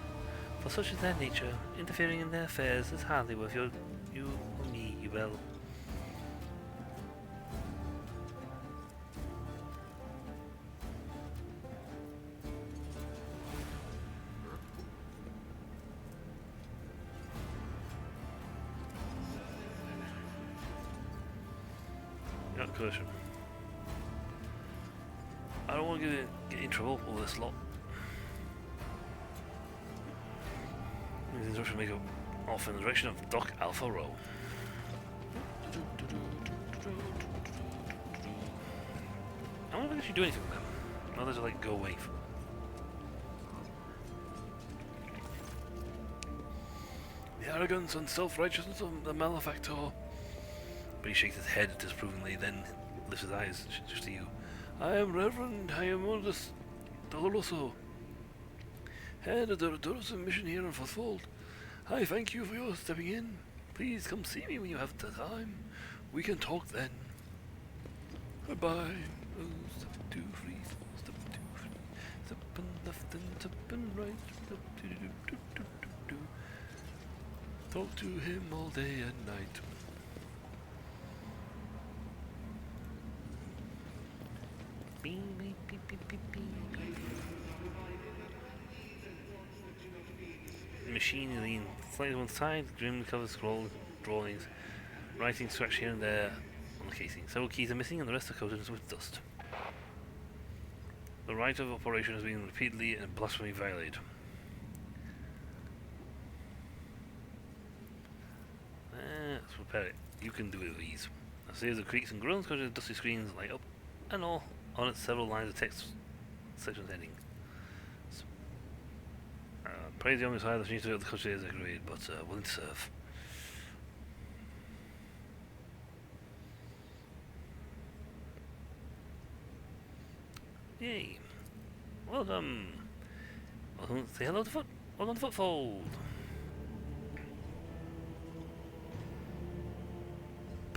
For such is their nature, interfering in their affairs is hardly worth you or me, you will. Caution. I don't want to get in trouble with this lot. The instruction make off in the direction of Dock Alpha Row. I wonder if I can actually do anything with them. Others are like, go away. The arrogance and self-righteousness of the malefactor. But he shakes his head disapprovingly, then lifts his eyes just to you. I am Reverend Hieronymus Doloroso, head of the Doloroso mission here in Footfall. I thank you for your stepping in. Please come see me when you have the time. We can talk then. Goodbye. Oh, step 2, 3, 4, step 2, 3. Step and left and step and right. Step do, do, do, do, do, do. Talk to him all day and night. The machine leans slightly to one side, grimly covers scroll drawings, writing scratched here and there on the casing. Several keys are missing and the rest are coated with dust. The right of operation has been repeatedly and blasphemy violated. Let's repair it. You can do it with ease. A series of creaks and groans cause the dusty screens light up, and all on it several lines of text sections ending. Praise the only side that needs to be able to country is agreed, but willing to serve. Yay. Well done. Welcome, say hello to welcome to Footfold.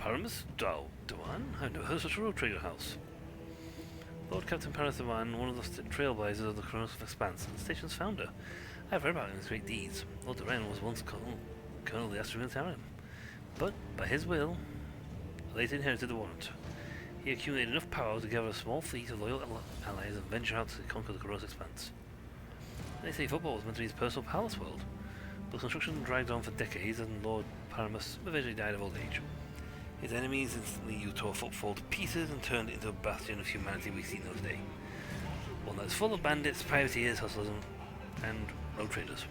Paramus Dewan? I've never heard of such a road trader house. Lord Captain Paramus Dewan, one of the trailblazers of the Chronos Expanse, and the station's founder. I've read about his great deeds. Lord Dewan was once Colonel of the Astral Militarium, but by his will, later inherited the warrant. He accumulated enough power to gather a small fleet of loyal allies and venture out to conquer the Chronos Expanse. They say football was meant to be his personal palace world, but construction dragged on for decades and Lord Paramus eventually died of old age. His enemies instantly tore footfall to pieces and turned it into a bastion of humanity we see those days. One that is full of bandits, privateers, hustlers, and road traders.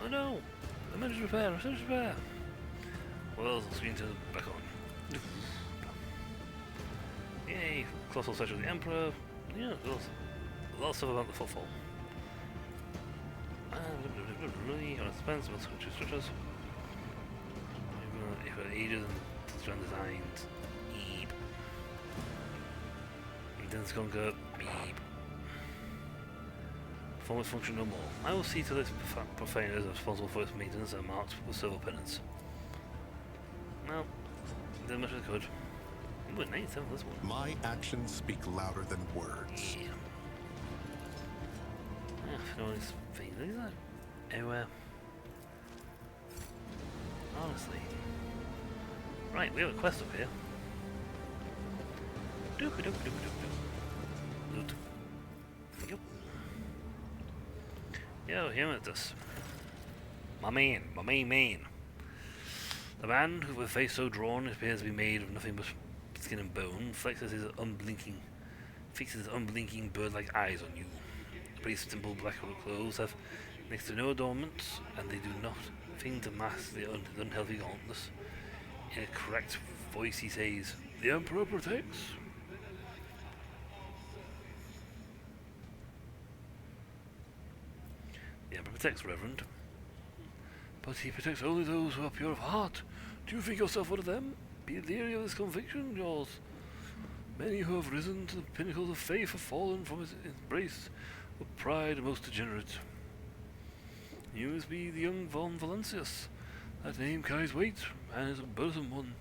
Oh no! Emergency repair! Well, the screen turns back on. Yay! Colossal statue of the Emperor. Yeah, a lot of stuff about the footfall. Expense, structures. Ages and strand designs. Beep. Intense conquer. Beep. Performance function no more. I will see to this profaners responsible for its maintenance and marked with silver pennants. Well, did much as I could. Ooh, 97 this one. My actions speak louder than words. Yeah. If no one's thinking, look at that. Everywhere. Honestly. Right, we have a quest up here. Loot. Yep. Yo, him at this. My main. The man who with face so drawn appears to be made of nothing but skin and bone fixes his unblinking bird-like eyes on you. The pretty simple black clothes have next to no adornments, and they do nothing to mask the unhealthy gauntness. In a correct voice he says, "The Emperor protects." The Emperor protects, Reverend. But he protects only those who are pure of heart. Do you think yourself one of them? Be leery of this conviction, yours. Many who have risen to the pinnacles of faith have fallen from his embrace of pride and most degenerate. You must be the young Von Valancius. That name carries weight, and is a burden one.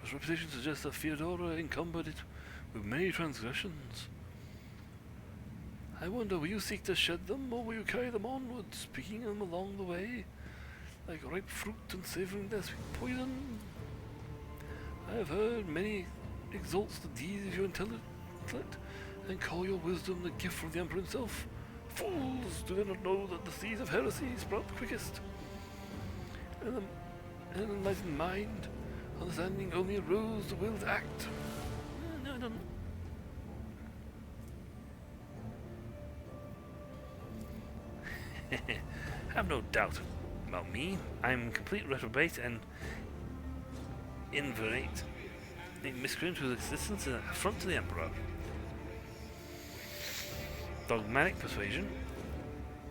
His reputation suggests that Theodora encumbered it with many transgressions. I wonder, will you seek to shed them, or will you carry them onwards, picking them along the way, like ripe fruit and savouring their sweet poison? I have heard many exalts the deeds of your intellect, and call your wisdom the gift from the Emperor himself. Fools! Do they not know that the seeds of heresy sprout quickest? And an enlightened mind, understanding only arose the will to act. No, I don't. Have no doubt about me. I'm complete reprobate and inverate. A miscreant whose existence is an affront to the Emperor. Dogmatic persuasion.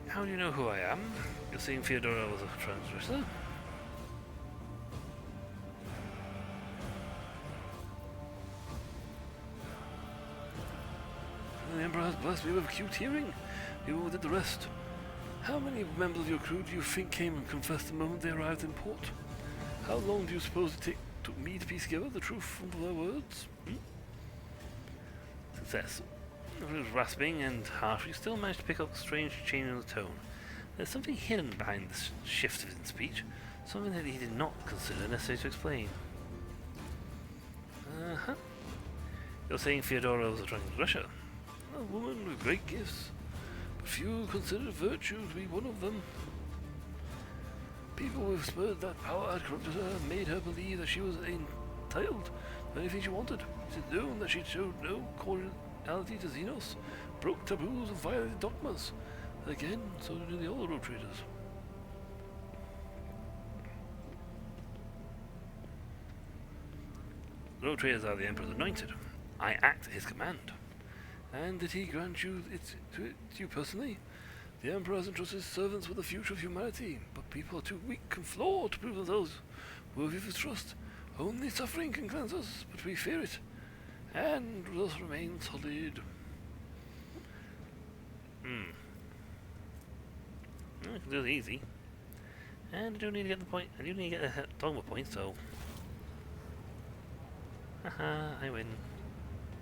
How do you know who I am? You're saying Theodora was a transgressor? The Emperor has blessed me with acute hearing. You did the rest. How many members of your crew do you think came and confessed the moment they arrived in port? How long do you suppose it took me to piece together the truth from their words? Success. It was rasping and harsh, you still managed to pick up a strange change in the tone. There's something hidden behind this shift in speech, something that he did not consider necessary to explain. You're saying Theodora was a transgressor? A woman with great gifts, but few considered virtue to be one of them. People who whispered that power had corrupted her and made her believe that she was entitled to anything she wanted. It is known that she showed no cordiality to Xenos, broke taboos and violated dogmas. Again, so did the other road traders. The road traders are the Emperor's anointed. I act at his command. And did he grant you it to you personally? The Emperor has entrusted his servants with the future of humanity, but people are too weak and flawed to prove themselves worthy of his trust. Only suffering can cleanse us, but we fear it, and will remain solid. I can do it easy. And I do need to get the point. I do need to get a dogma point, so. Haha, I win.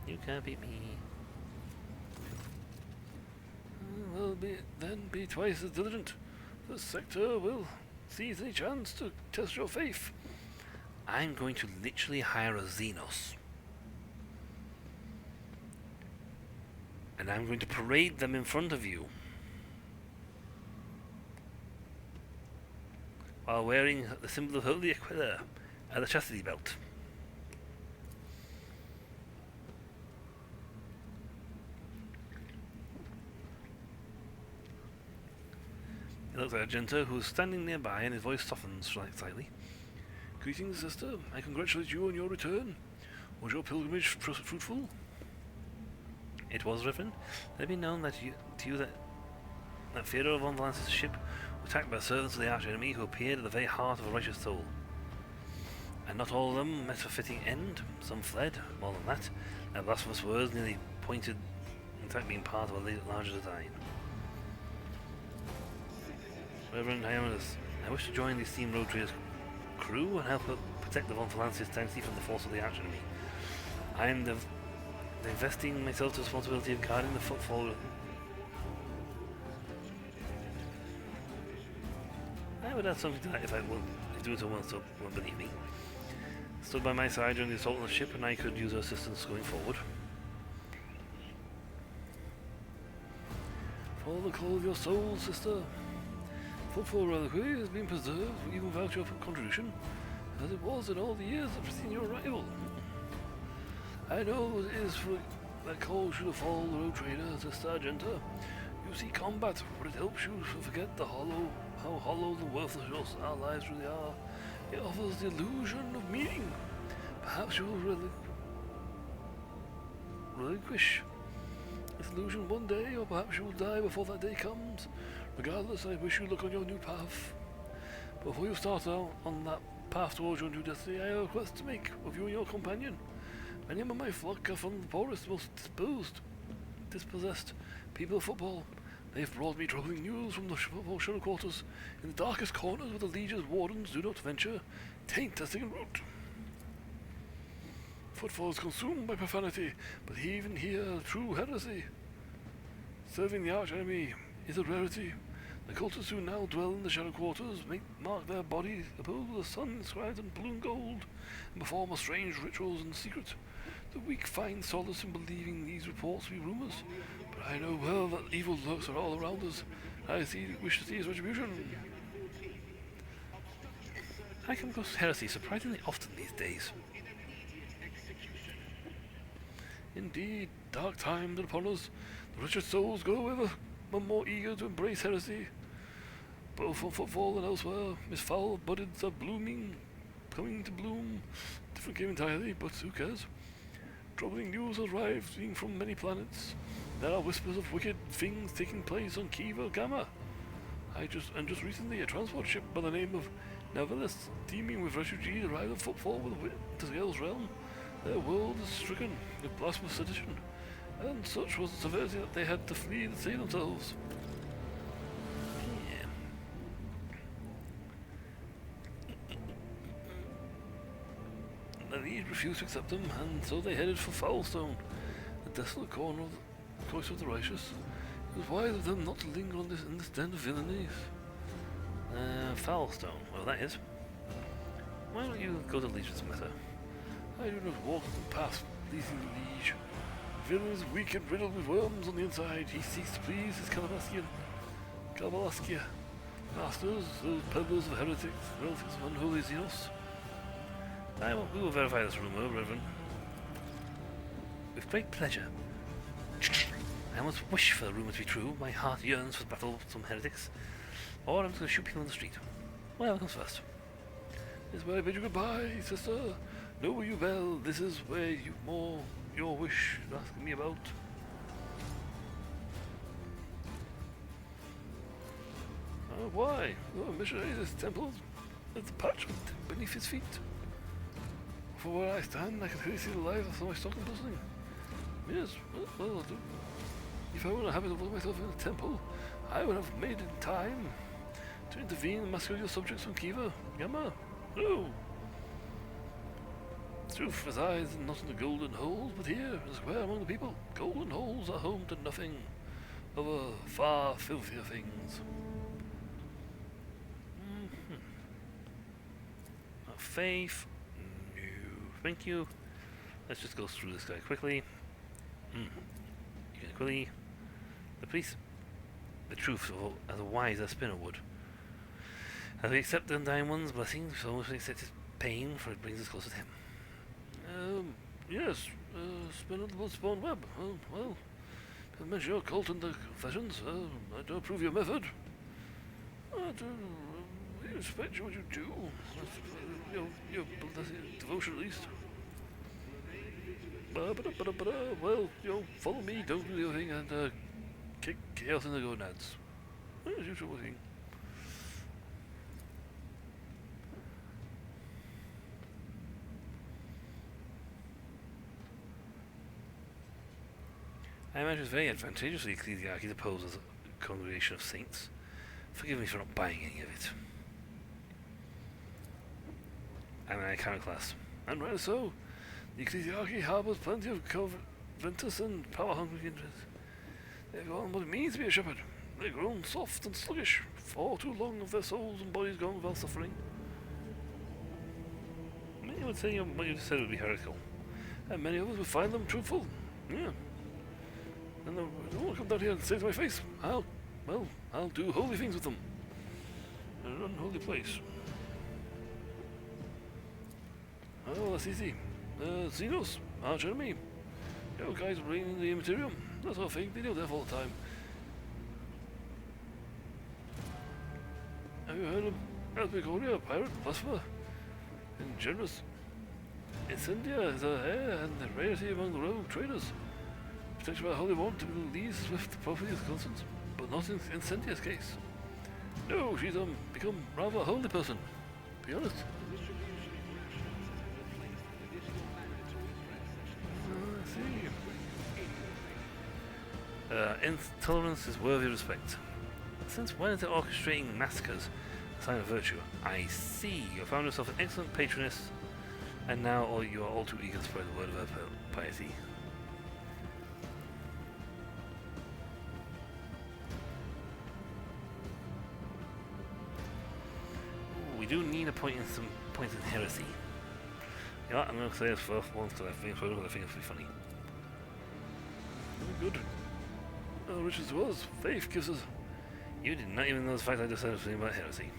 You can't beat me. Well, then be twice as diligent. The sector will seize any chance to test your faith. I'm going to literally hire a Xenos. And I'm going to parade them in front of you. While wearing the symbol of Holy Aquila and the chastity belt. He looks at Argento, who is standing nearby, and his voice softens slightly. Greetings, sister. I congratulate you on your return. Was your pilgrimage fruitful? It was, Reverend. Let it be known that that Theodore von Valance's ship was attacked by servants of the arch-enemy who appeared at the very heart of a righteous soul. And not all of them met a fitting end. Some fled. More than that, their blasphemous words nearly pointed, in fact, being part of a larger design. Reverend Hieronymus, I wish to join the esteemed road traders' crew and help protect the von Valance's dynasty from the force of the arch-enemy. I am investing myself the responsibility of guarding the footfall. I would add something to that if doing so won't believe me. Stood by my side during the assault on the ship, and I could use her assistance going forward. For the call of your soul, sister. Footfall reliquary has been preserved, even without your contribution, as it was in all the years that preceded your arrival. I know it is for that call should have fallen the road trader, Sister Argenta. You see combat, but it helps you to forget how hollow the worthless our lives really are. It offers the illusion of meaning. Perhaps you will relinquish this illusion one day, or perhaps you will die before that day comes. Regardless, I wish you luck on your new path. Before you start out on that path towards your new destiny, I have a request to make of you and your companion. Many of my flock are from the poorest, most dispossessed people of football. They've brought me troubling news from the football shadow quarters, in the darkest corners where the Legion's wardens do not venture. Taint testing en route. Footfall is consumed by profanity, but even here, true heresy. Serving the arch-enemy is a rarity. The cultists who now dwell in the shadow quarters mark their bodies above the sun inscribed in blue and gold, and perform strange rituals in secret. The weak find solace in believing these reports to be rumors, but I know well that evil lurks all around us. I wish to see his retribution. I come across heresy surprisingly often these days. Indeed, dark times are upon us. The wretched souls go ever more eager to embrace heresy. Both on Footfall and elsewhere, misfoul buds are coming to bloom. Different game entirely, but who cares? Troubling news has arrived from many planets. There are whispers of wicked things taking place on Kiva Gamma. Just recently, a transport ship by the name of Nevertheless, teeming with refugees, arrived at Footfall to Gale's realm. Their world is stricken with blasphemous sedition, and such was the severity that they had to flee to save themselves. The Lead refused to accept them, and so they headed for Foulstone, the desolate corner of the cloister of the righteous. It was wise of them not to linger in this den of villainy. Foulstone, well that is. Why don't you go to Legion's matter? I do not walk the path pleasing the Liege. The villain is weak and riddled with worms on the inside. He seeks to please his Kabbaliskia masters, those peddlers of heretics, relatives of unholy Xenos. We will verify this rumor, Reverend. With great pleasure. I almost wish for the rumor to be true. My heart yearns for the battle with some heretics. Or I'm just going to shoot people in the street. Whatever comes first. This is where I bid you goodbye, sister. Know you well. This is where your wish is asking me about. Why? Oh, missionary, this temple is the patch beneath his feet. For where I stand, I can clearly see the light of my stock and bustling. Yes, well, I'll do. If I were a habit of myself in the temple, I would have made in time to intervene and massacre your subjects from Kiva. Gamma. No. Truth resides not in the golden holes, but here, in the square among the people. Golden holes are home to nothing. Other far filthier things. Faith. No. Thank you. Let's just go through this guy quickly. Quickly. The police. The truth as a wise as spinner would. As we accept the undying one's blessings, so almost accept his pain, for it brings us closer to him. Yes, spin of the blood-spawned web. Well, mention your cult and the confessions. I don't approve your method. I respect what you do. Your devotion, at least. Well, follow me, don't do the other thing, and kick chaos in the gonads. As usual thing. I imagine it's very advantageous for the ecclesiarchy to pose as a congregation of saints. Forgive me for not buying any of it. I'm an iconoclast. And rightly so. The ecclesiarchy harbours plenty of covetous and power-hungry interests. They've forgotten what it means to be a shepherd. They've grown soft and sluggish. For too long have their souls and bodies gone without suffering. Many would say what you said would be heretical. And many of us would find them truthful. Yeah. And they won't come down here and say to my face, I'll do holy things with them. In an unholy place. Oh, that's easy. Xenos, arch enemy. You guys reign in the Immaterium. That sort of thing, they do that all the time. Have you heard of Alpiconia, pirate, blasphemer, and generous? Incendia is a heir and a rarity among the rogue traders. Protected by the Holy One to lead swift the property of conscience, but not in Incendia's case. No, she's become rather a holy person, to be honest. I see. Intolerance is worthy of respect. Since when is it orchestrating massacres a sign of virtue? I see. You found yourself an excellent patroness, and now you are all too eager to spread the word of her piety. We do need a point in heresy. You know what, I'm going to say this first once because I think it's going to be funny. Very good. Oh, riches to us, faith gives us. You did not even know the fact I just said something about heresy.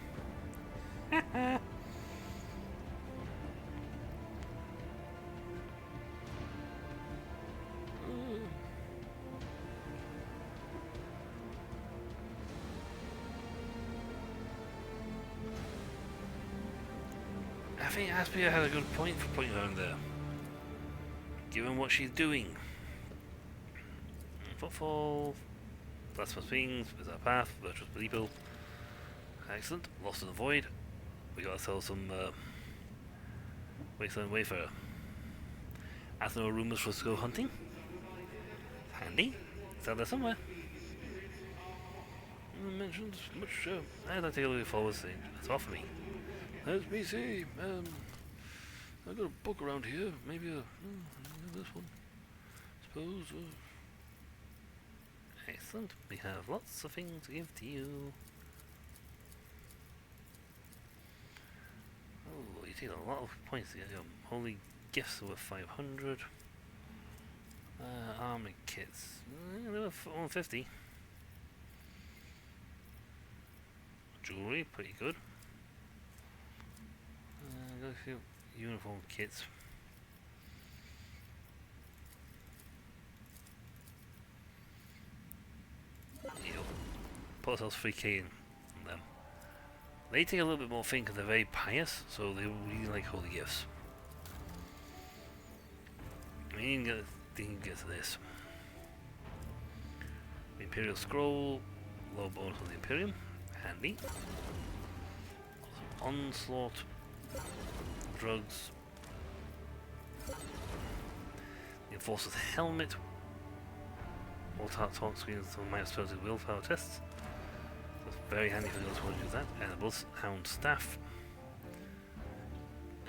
I think Aspia had a good point for putting her in there. Given what she's doing. Footfall, blasphemous things, bizarre path, virtuous people. Excellent. Lost in the void. We gotta sell some wasteland wayfarer. As there are rumours for us to go hunting. Handy. It's out there somewhere. Mentions much. I'd like to take a look at forward thing. That's all for me. Let me see. I've got a book around here. Maybe this one. Suppose. Excellent. We have lots of things to give to you. Oh, you take a lot of points to get your holy gifts worth 500. Armor kits. They're worth 150. Jewelry, pretty good. Got a few uniform kits. Put ourselves 3k in them. They take a little bit more thing because they're very pious, so they really like holy gifts. We didn't get to this. The Imperial Scroll, low bonus on the Imperium, handy. Onslaught, drugs. The Enforcer's Helmet. All talk screens on my explosive willpower tests. That's very handy for those who want to do that. And the Bloodhound staff.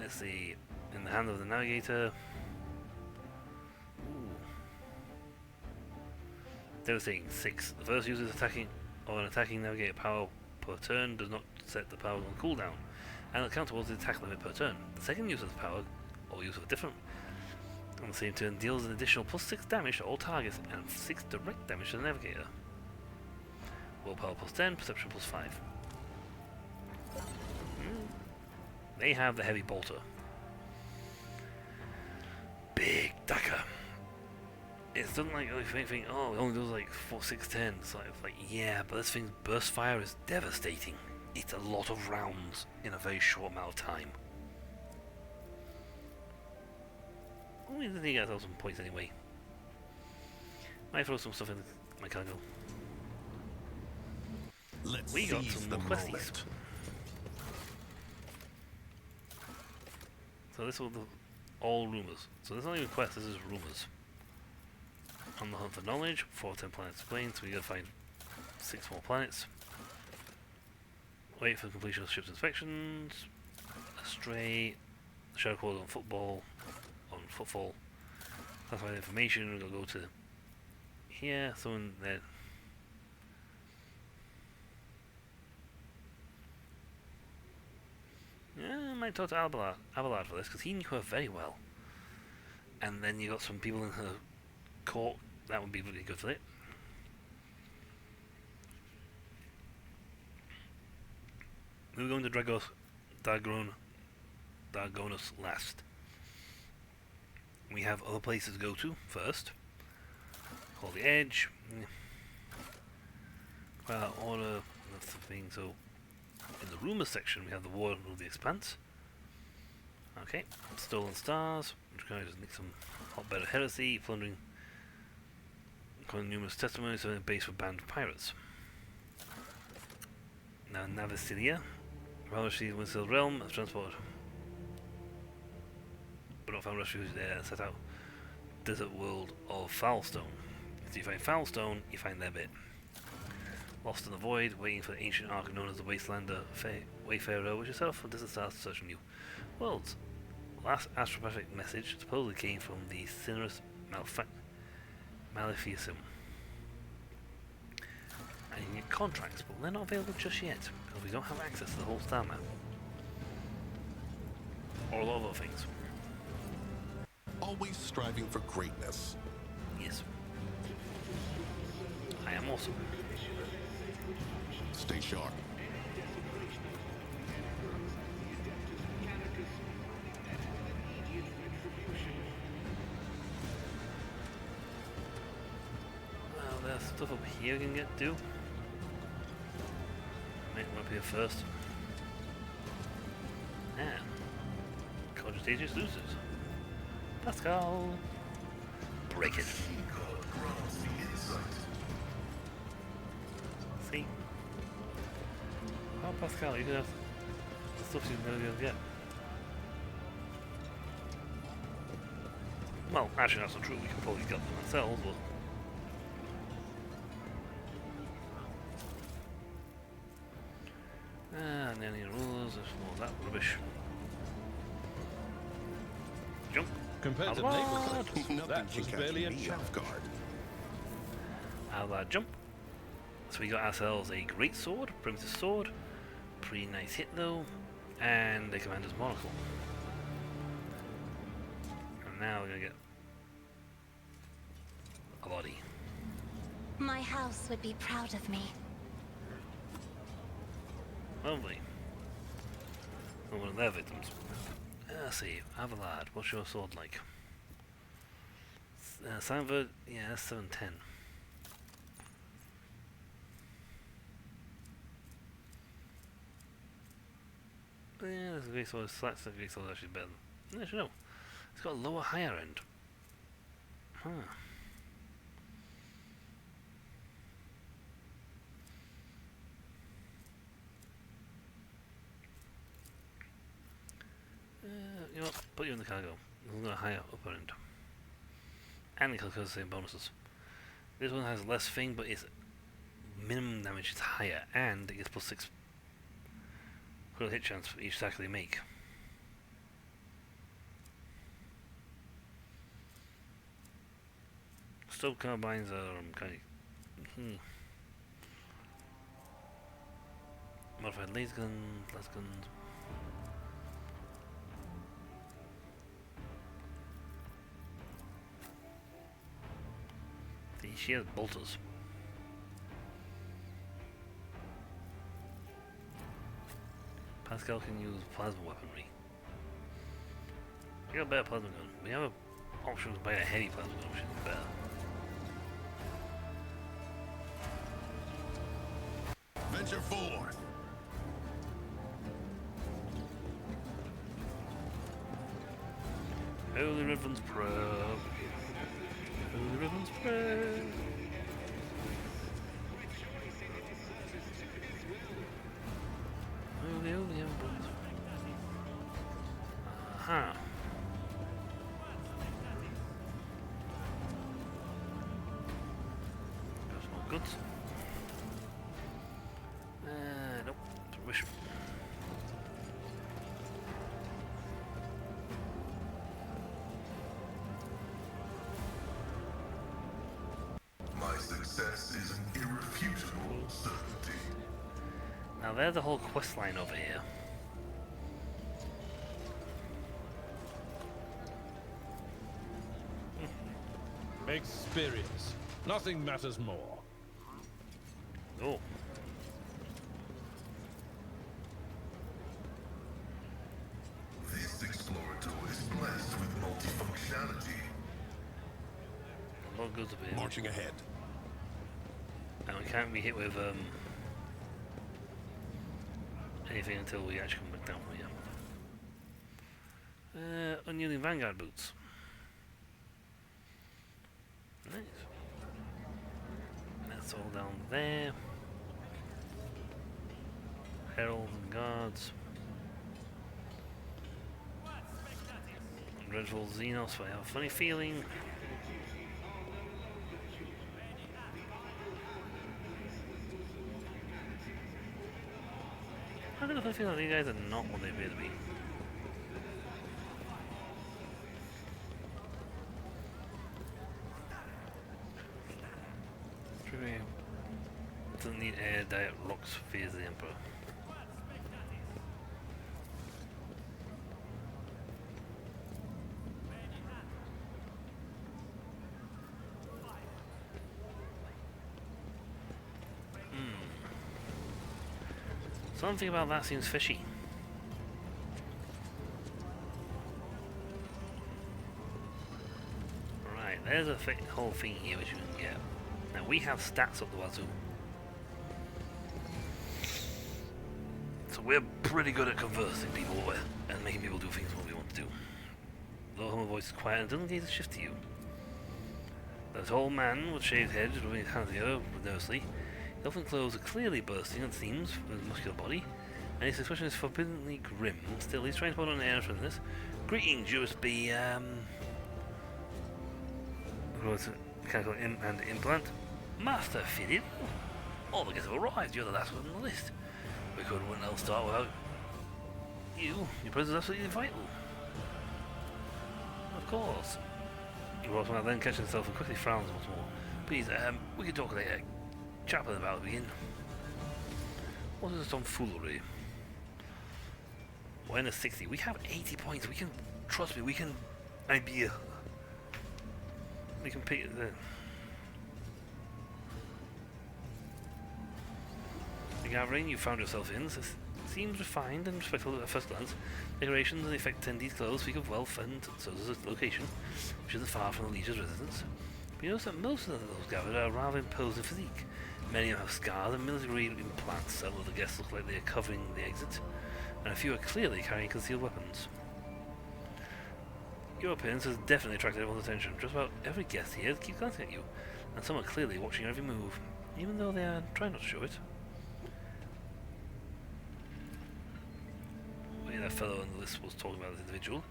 Let's see. In the hand of the navigator. Ooh. Devastating 6. The first user's attacking or an attacking navigator power per turn does not set the power on cooldown, and it counts towards the attack limit per turn. The second user's power, or use of a different on the same turn, deals an additional +6 damage to all targets and 6 direct damage to the navigator. Willpower +10, perception +5. They have the heavy bolter. Big Daka. It's done like if anything. Oh, it only does like 4, 6, 10. It's like yeah, but this thing's burst fire is devastating. It's a lot of rounds in a very short amount of time. We think I got some points anyway. Might throw some stuff in my cargo. We got some more questies. So this was all rumors. So this is not even quest, this is rumors. On the hunt for knowledge, 4 of 10 planets explained, so we gotta find 6 more planets. Wait for the completion of ship's inspections. Astray, shadow code on footfall. Classified information, we're gonna go to here, someone there. Yeah, I might talk to Abelard for this, because he knew her very well. And then you got some people in her court, that would be really good for it. We're going to Dargonus last. We have other places to go to first. Called the Edge. Order, that's the thing. So, in the rumors section, we have the War of the Expanse. Okay, Stolen Stars, which kind of just make some hotbed of heresy, plundering, calling numerous testimonies of a base for banned pirates. Now, Navicilia, Valorci Windsell Realm of Transport. But not found refuge there and set out Desert World of Foulstone. So you find Foulstone, you find their bit. Lost in the Void, waiting for the ancient ark known as the Wastelander Wayfarer, which is set off for distant stars to search new worlds. Last astropathic message supposedly came from the Cinerus Maleficum. And you can get contracts, but they're not available just yet, because we don't have access to the whole star map. Or a lot of other things. Always striving for greatness. Yes. I am awesome. Stay sharp. Well, there's stuff up here we can get to. Might run up here first. Ah. Cogitatus loses. Pascal! Break it. See? Oh, Pascal, you can have the stuff you've never going to get. Well, actually that's not true, we could probably get them ourselves, but... and then any rulers, there's more of that rubbish. Jump! Compared to Avlad. naval titles, Nothing that can was catch barely a me chance. off guard. Jump! So we got ourselves a great sword, primitive sword, pretty nice hit though, and a commander's monocle. And now we're gonna get a body. My house would be proud of me. Lovely. Not one of their victims. Let's see, Avalad, what's your sword like? Sanford, yeah, that's 710. Yeah, that's a great sword. That's a great sword actually better. Actually, no. It's got a lower, higher end. Huh. You know what? Put you in the cargo. We've got a higher upper end. And it has the same bonuses. This one has less thing, but its minimum damage is higher, and it gets plus 6 critical hit chance for each attack they make. Stub carbines are kind of modified laser guns, las guns. She has bolters. Pascal can use plasma weaponry. We got a better plasma gun. We have an option to buy a heavy plasma gun, which is better. Venture forth. Holy Ribbon's proud. Holy Ribbon's proud. Holy Ribbon's. Aha. Got some more goods. Nope. Wish. My success is an irrefutable certainty. Now there's a whole quest line over here. Experience. Nothing matters more. Oh. This explorator is blessed with multifunctionality. A lot of goods up here. Marching ahead. And we can't be hit with anything until we actually come back down from here. Unyielding Vanguard boots. Nice. That's all down there. Heralds and guards. Dreadful Xenos, I have a funny feeling. I don't know if I feel like these guys are not what they appear to be. Trivia doesn't need air, diet rocks, fears the Emperor. Something about that seems fishy. Right, there's a whole thing here which you can get. Now we have stats up the wazoo. So we're pretty good at conversing people with and making people do things what we want to do. Though her voice is quiet and doesn't gaze a shift to you. The tall man with shaved head, rubbing his hands together nervously. His often clothes are clearly bursting at the seams with his muscular body, and his expression is forbiddingly grim. Still, he's trying to put on an air of friendliness. Greetings, you must be, mechanical and implant. Master fitted. All the guests have arrived. You're the last one on the list. We couldn't else start without you. Your presence is absolutely vital. Of course. He walks around, then catches himself and quickly frowns once more. Please, we can talk later. Chapel about to begin. What is this tomfoolery? We're in a 60. We have 80 points. We can, trust me, we can idea. We can pick the gathering you found yourself in seems refined and respectful at first glance. Decorations and the effect attendees' clothes speak of wealth, and so does the location, which isn't far from the Legion's residence. But you notice that most of those gathered are rather imposing physique. Many have scars and military implants. Several of the guests look like they are covering the exit, and a few are clearly carrying concealed weapons. Your appearance has definitely attracted everyone's attention. Just about every guest here keeps glancing at you, and some are clearly watching your every move, even though they are trying not to show it. Wait, that fellow on the list was talking about this individual.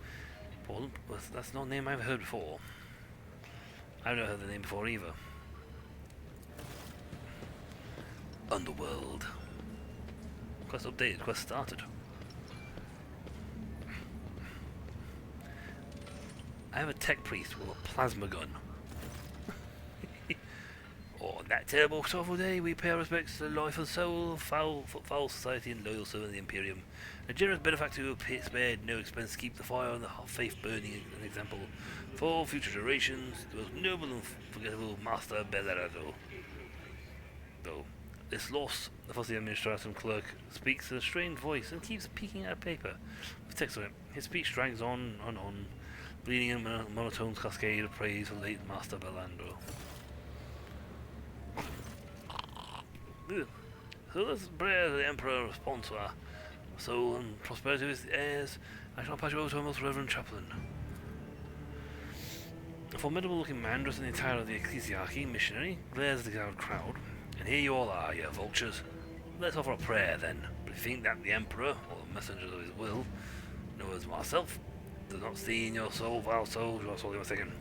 Paul, that's not a name I've heard before. I've never heard the name before either. underworld. Quest updated, quest started. I have a tech priest with a plasma gun. On that terrible, sorrowful day, we pay our respects to the life and soul of footfall society and loyal servant of the Imperium. A generous benefactor who spared no expense to keep the fire and the faith burning, an example for future generations. The most noble and forgettable Master Bellarado. Though this loss, the fussy administrator clerk speaks in a strange voice and keeps peeking at a paper with text on it. His speech drags on and on, bleeding in a monotone cascade of praise for the late Master Bellardo. So let's pray the Emperor responds to our soul and prosperity of his heirs. I shall pass you over to our most reverend chaplain. A formidable looking man dressed in the attire of the ecclesiarchy missionary glares at the crowd. And here you all are, you vultures. Let's offer a prayer then. But if you think that the Emperor, or the messengers of his will, known as myself, does not see in your soul, vile souls, you are sorely mistaken.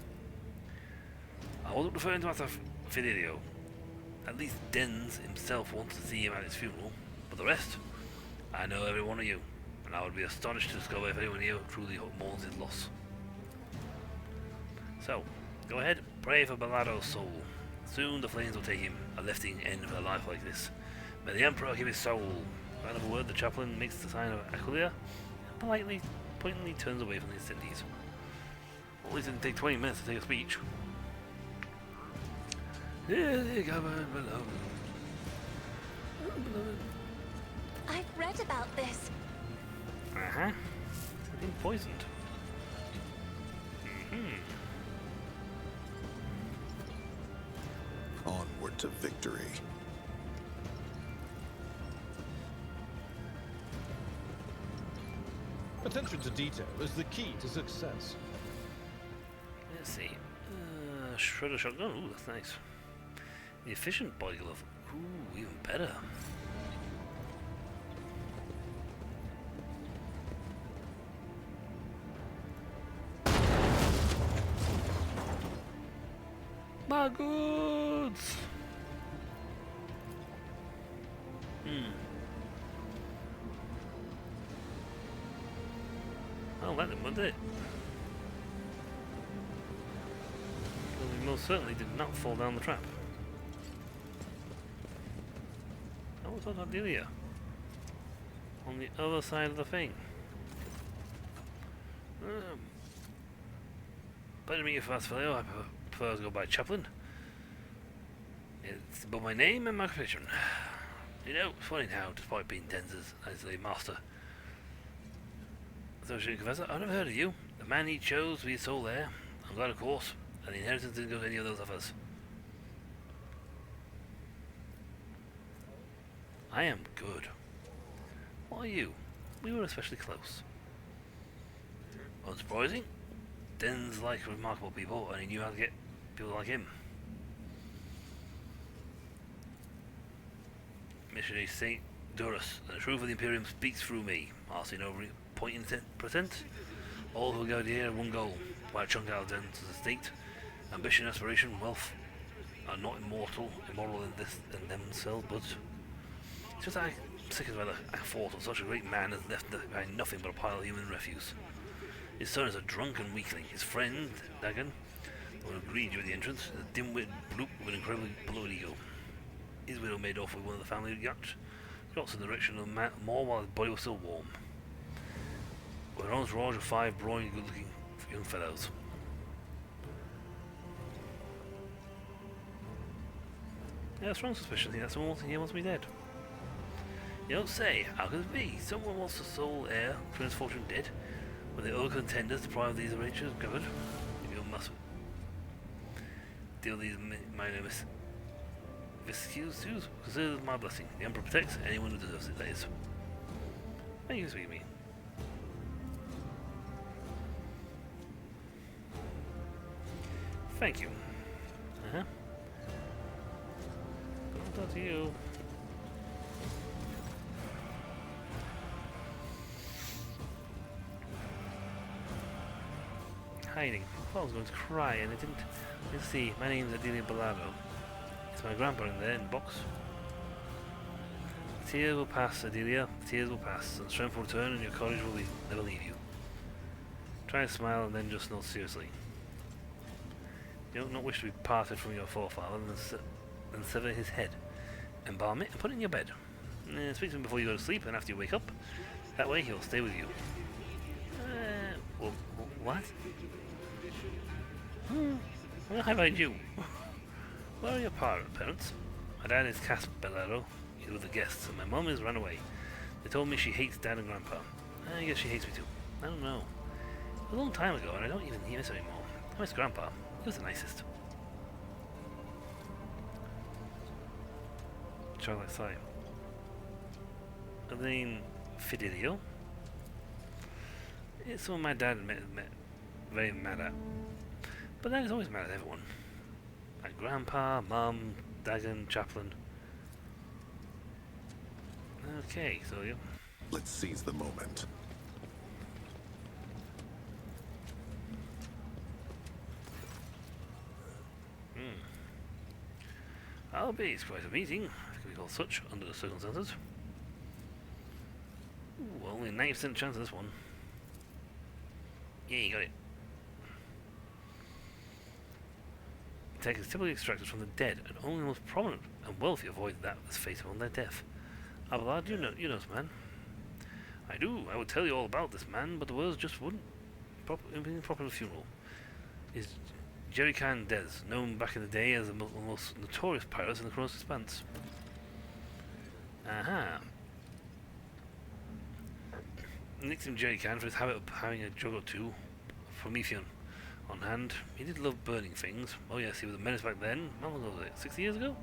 I wasn't referring to Master Fidelio. At least Dens himself wants to see him at his funeral, but the rest, I know every one of you, and I would be astonished to discover if anyone here truly mourns his loss. So, go ahead, pray for Bellado's soul. Soon the flames will take him, a lifting end of a life like this. May the Emperor give his soul. Without a word, the chaplain makes the sign of Aquilia, and pointedly turns away from the attendees. Well, at least it didn't take 20 minutes to take a speech. I've read about this. Uh-huh. Being poisoned. Onward to victory. Attention to detail is the key to success. Let's see. Shredder shotgun. Ooh, that's nice. The efficient body glove. Ooh, even better. My goods! I'll let them, would it? Well, we most certainly did not fall down the trap. What's that Adelia? On the other side of the thing. Better meet you first, fellow. I prefer to go by chaplain. It's both my name and my profession. You know, it's funny how, despite being Denz's as a master associate confessor, I've never heard of you. The man he chose to be his sole heir. I'm glad, of course, and the inheritance didn't go to any of those others. I am good. What are you? We were especially close. Unsurprising. Den's like remarkable people, and he knew how to get people like him. Missionary Saint Durus, and the truth of the Imperium speaks through me. Asking over pointing percent. All who go here have one goal: buy a chunk out of Den's estate. Ambition, aspiration, wealth are not immoral in this and themselves, but it's just I'm sick as well. I thought of such a great man has left behind nothing but a pile of human refuse. His son is a drunken weakling. His friend, Dagon, the one who greeted you at the entrance, is a dim-witted bloop with an incredibly bloated ego. His widow made off with one of the family yachts in the direction of the moor while his body was still warm. We're on his range of 5 brawny, good-looking young fellows. Yeah, strong suspicion. I think that's someone he wants me dead. You don't say. How could it be? Someone wants the sole heir for his fortune dead, with the other contenders deprived of these arrangements covered. You must deal with these minor miscues. Consider my blessing. The Emperor protects anyone who deserves it, that is. Thank you for speaking to me. Thank you. I'll talk to you. Hiding. I thought I was going to cry and I didn't. Let's see. My name's Adelia Bellado. It's my grandpa in there in the box. tears will pass, Adelia. The tears will pass, and strength will return, and your courage will never leave you. Try to smile, and then just nod seriously. You do not wish to be parted from your forefather, then sever his head, embalm it, and put it in your bed. Speak to him before you go to sleep, and after you wake up. That way, he'll stay with you. What? Well, how about you? Where are your parents? My dad is Caspellaro. He's with the guests, and my mum has run away. They told me she hates Dad and Grandpa. I guess she hates me too. I don't know. It was a long time ago, and I don't even miss him anymore. I miss Grandpa. He was the nicest. Childlike sigh. And then Fidelio. It's someone my dad met very mad at. But Dad is always mad at everyone. Like Grandpa, Mum, Dagon, Chaplain. Okay, so yeah. Let's seize the moment. I'll be. It's quite a meeting, if it can be called such, under the circumstances. Ooh, only a 90% chance of this one. Yeah, you got it. Tech is typically extracted from the dead, and only the most prominent and wealthy avoid that as fate upon their death. Abelard, you know this man. I do. I would tell you all about this man, but the words just wouldn't be proper to the funeral. Is Jerry Khan Dez, known back in the day as the most notorious pirate in the Chronos Expanse. Aha. Nicknamed Jerry Khan for his habit of having a jug or two of Promethean on hand. He did love burning things. Oh yes, he was a menace back then. How long ago was it? 60 years ago?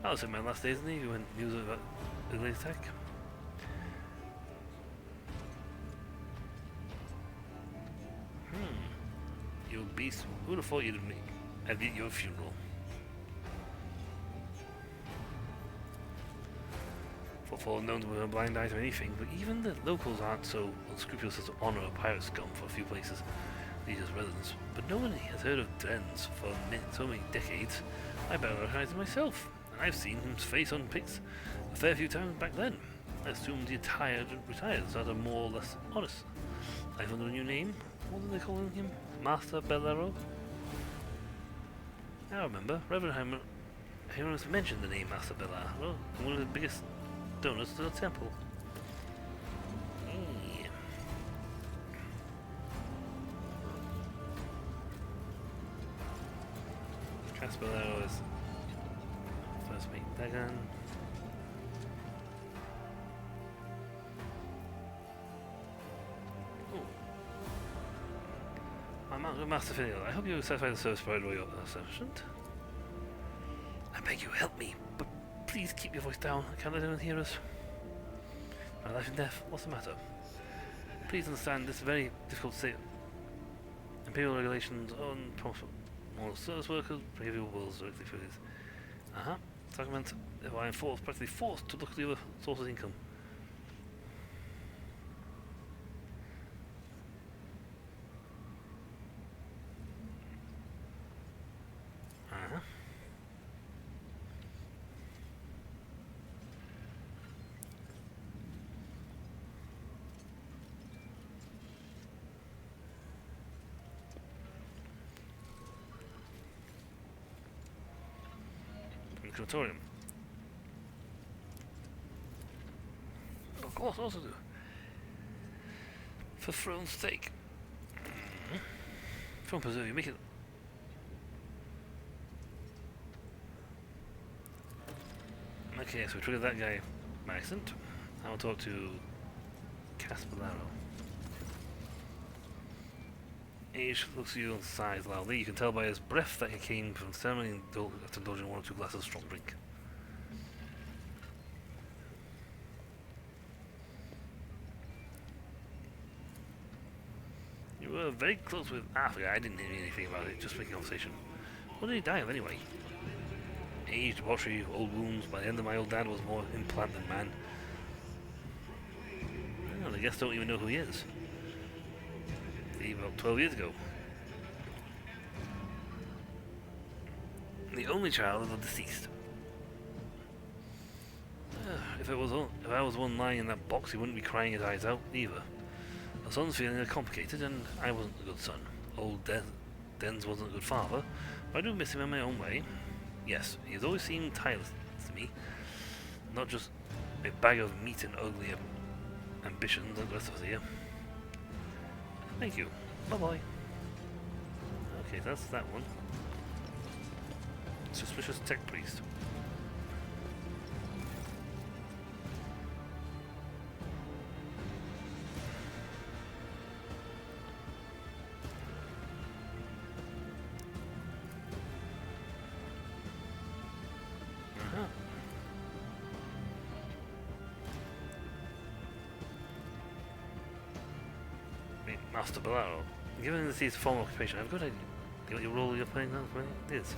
That was in my last days in the Navy when news about the latest attack. You beast. Who would have thought you'd have at your funeral? Footfall known to be a blind eye to anything, but even the locals aren't so unscrupulous as to honour a pirate scum for a few places, these as residents. But no one has heard of Drens for so many decades. I barely recognise him myself, and I've seen his face on pics a fair few times back then. I assumed he retired, so that are more or less honest. Life under a new name? What are they calling him? Master Bellaro? I remember. Reverend Hieronymus mentioned the name Master Bellaro, one of the biggest donors to the temple. Hey. Caspellaro is first meet Dagon. Master Finial, I hope you satisfy the service provided by your sergeant. I beg you, help me, but please keep your voice down. I can't let anyone hear us. My life and death, what's the matter? Please understand this very difficult state. Imperial regulations on moral service workers prohibit wills directly for this. Sacrament, if I am practically forced to look at the other sources of income. Crematorium. Of course, also do. For thrown steak. From preserve, you make it. Okay, so we triggered that guy by accident. I'll talk to Caspellaro. Age looks at you and sighs loudly. You can tell by his breath that he came from the ceremony after indulging one or two glasses of strong drink. You were very close with Africa. I didn't hear anything about it, just making conversation. What did he die of anyway? Age, debauchery, old wounds. By the end of my old dad was more implant than man. Well, I guess don't even know who he is. About 12 years ago. The only child of the deceased. if I was one lying in that box, he wouldn't be crying his eyes out either. My son's feelings are complicated, and I wasn't a good son. Old Dens wasn't a good father, but I do miss him in my own way. Yes, he has always seemed tireless to me, not just a bag of meat and ugly ambitions like the rest of us here. Thank you. Bye-bye. Okay, that's that one. Suspicious tech priest. Master Bolaro. Given this is formal occupation, I've got a what your role you're playing now is.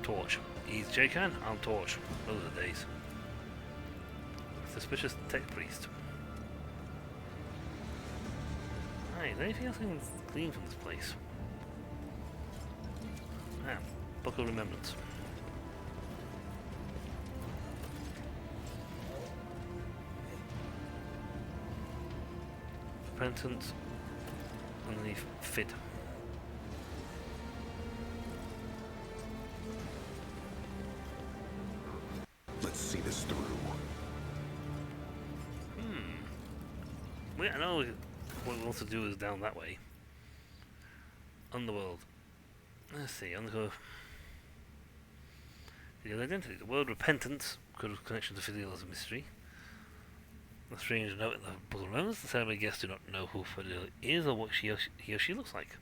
Torch. He's J-Can, I'm Torch. Those are the days. Suspicious tech priest. Right, is there anything else I can glean from this place? Ah, Book of Remembrance. Repentance. Underneath Fid. Let's see this through. Well, I know what we want to do is down that way. Underworld. Let's see, Underworld. Filial identity. The word repentance could have connection to Filial as a mystery. A strange note in the Book of Remembrance. The ceremony guests do not know who Filial is or what he or she looks like.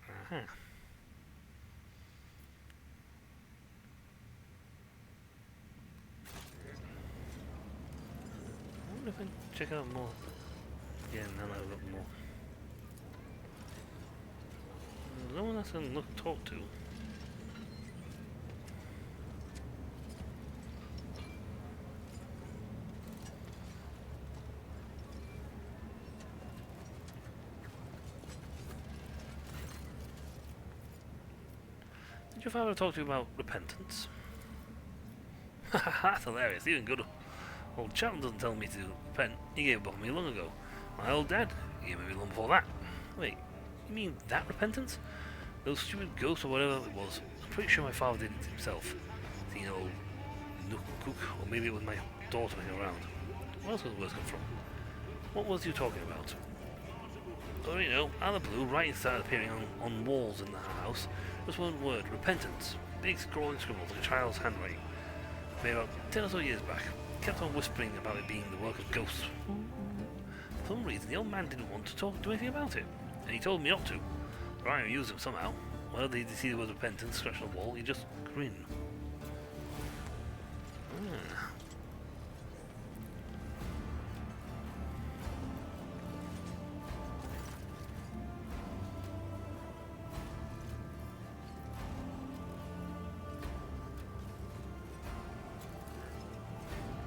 Aha. I wonder if I can check out more. Yeah, now I've got more. No one else I can talk to. Did your father talk to you about repentance? That's hilarious, even good. Old chap doesn't tell me to repent. He gave up on me long ago. My old dad gave me long before that. Wait, you mean that repentance? Those stupid ghosts or whatever it was. I'm pretty sure my father did it himself. Seeing old Nook Cook, or maybe it was my daughter hanging around. Where else could the words come from? What was you talking about? Oh, you know, out of the blue, writing started appearing on walls in the house. Just one word, repentance. Big scrawling scribbles like a child's handwriting. Made about 10 or so years back. Kept on whispering about it being the work of ghosts. For some reason, the old man didn't want to do anything about it. And he told me not to. But I used him somehow. Well, did he see the word repentance scratched on the wall? He just grinned. Ah.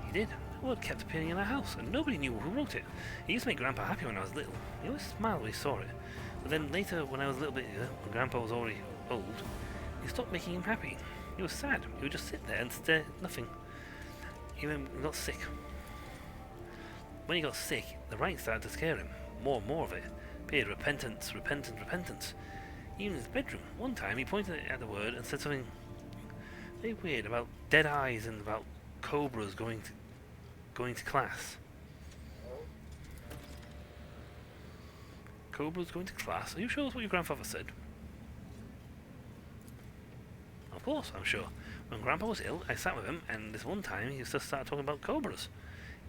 He did. The word kept appearing in our house, and nobody knew who wrote it. It used to make Grandpa happy when I was little. He always smiled when he saw it. But then later, when I was a little bit younger, when Grandpa was already old, it stopped making him happy. He was sad. He would just sit there and stare at nothing. Even when he got sick. When he got sick, the writing started to scare him. More and more of it. Appeared repentance, repentance, repentance. Even in his bedroom. One time, he pointed at the word and said something very weird about dead eyes and about cobras going to class. Cobras going to class? Are you sure that's what your grandfather said? Of course, I'm sure. When Grandpa was ill, I sat with him, and this one time he just started talking about cobras.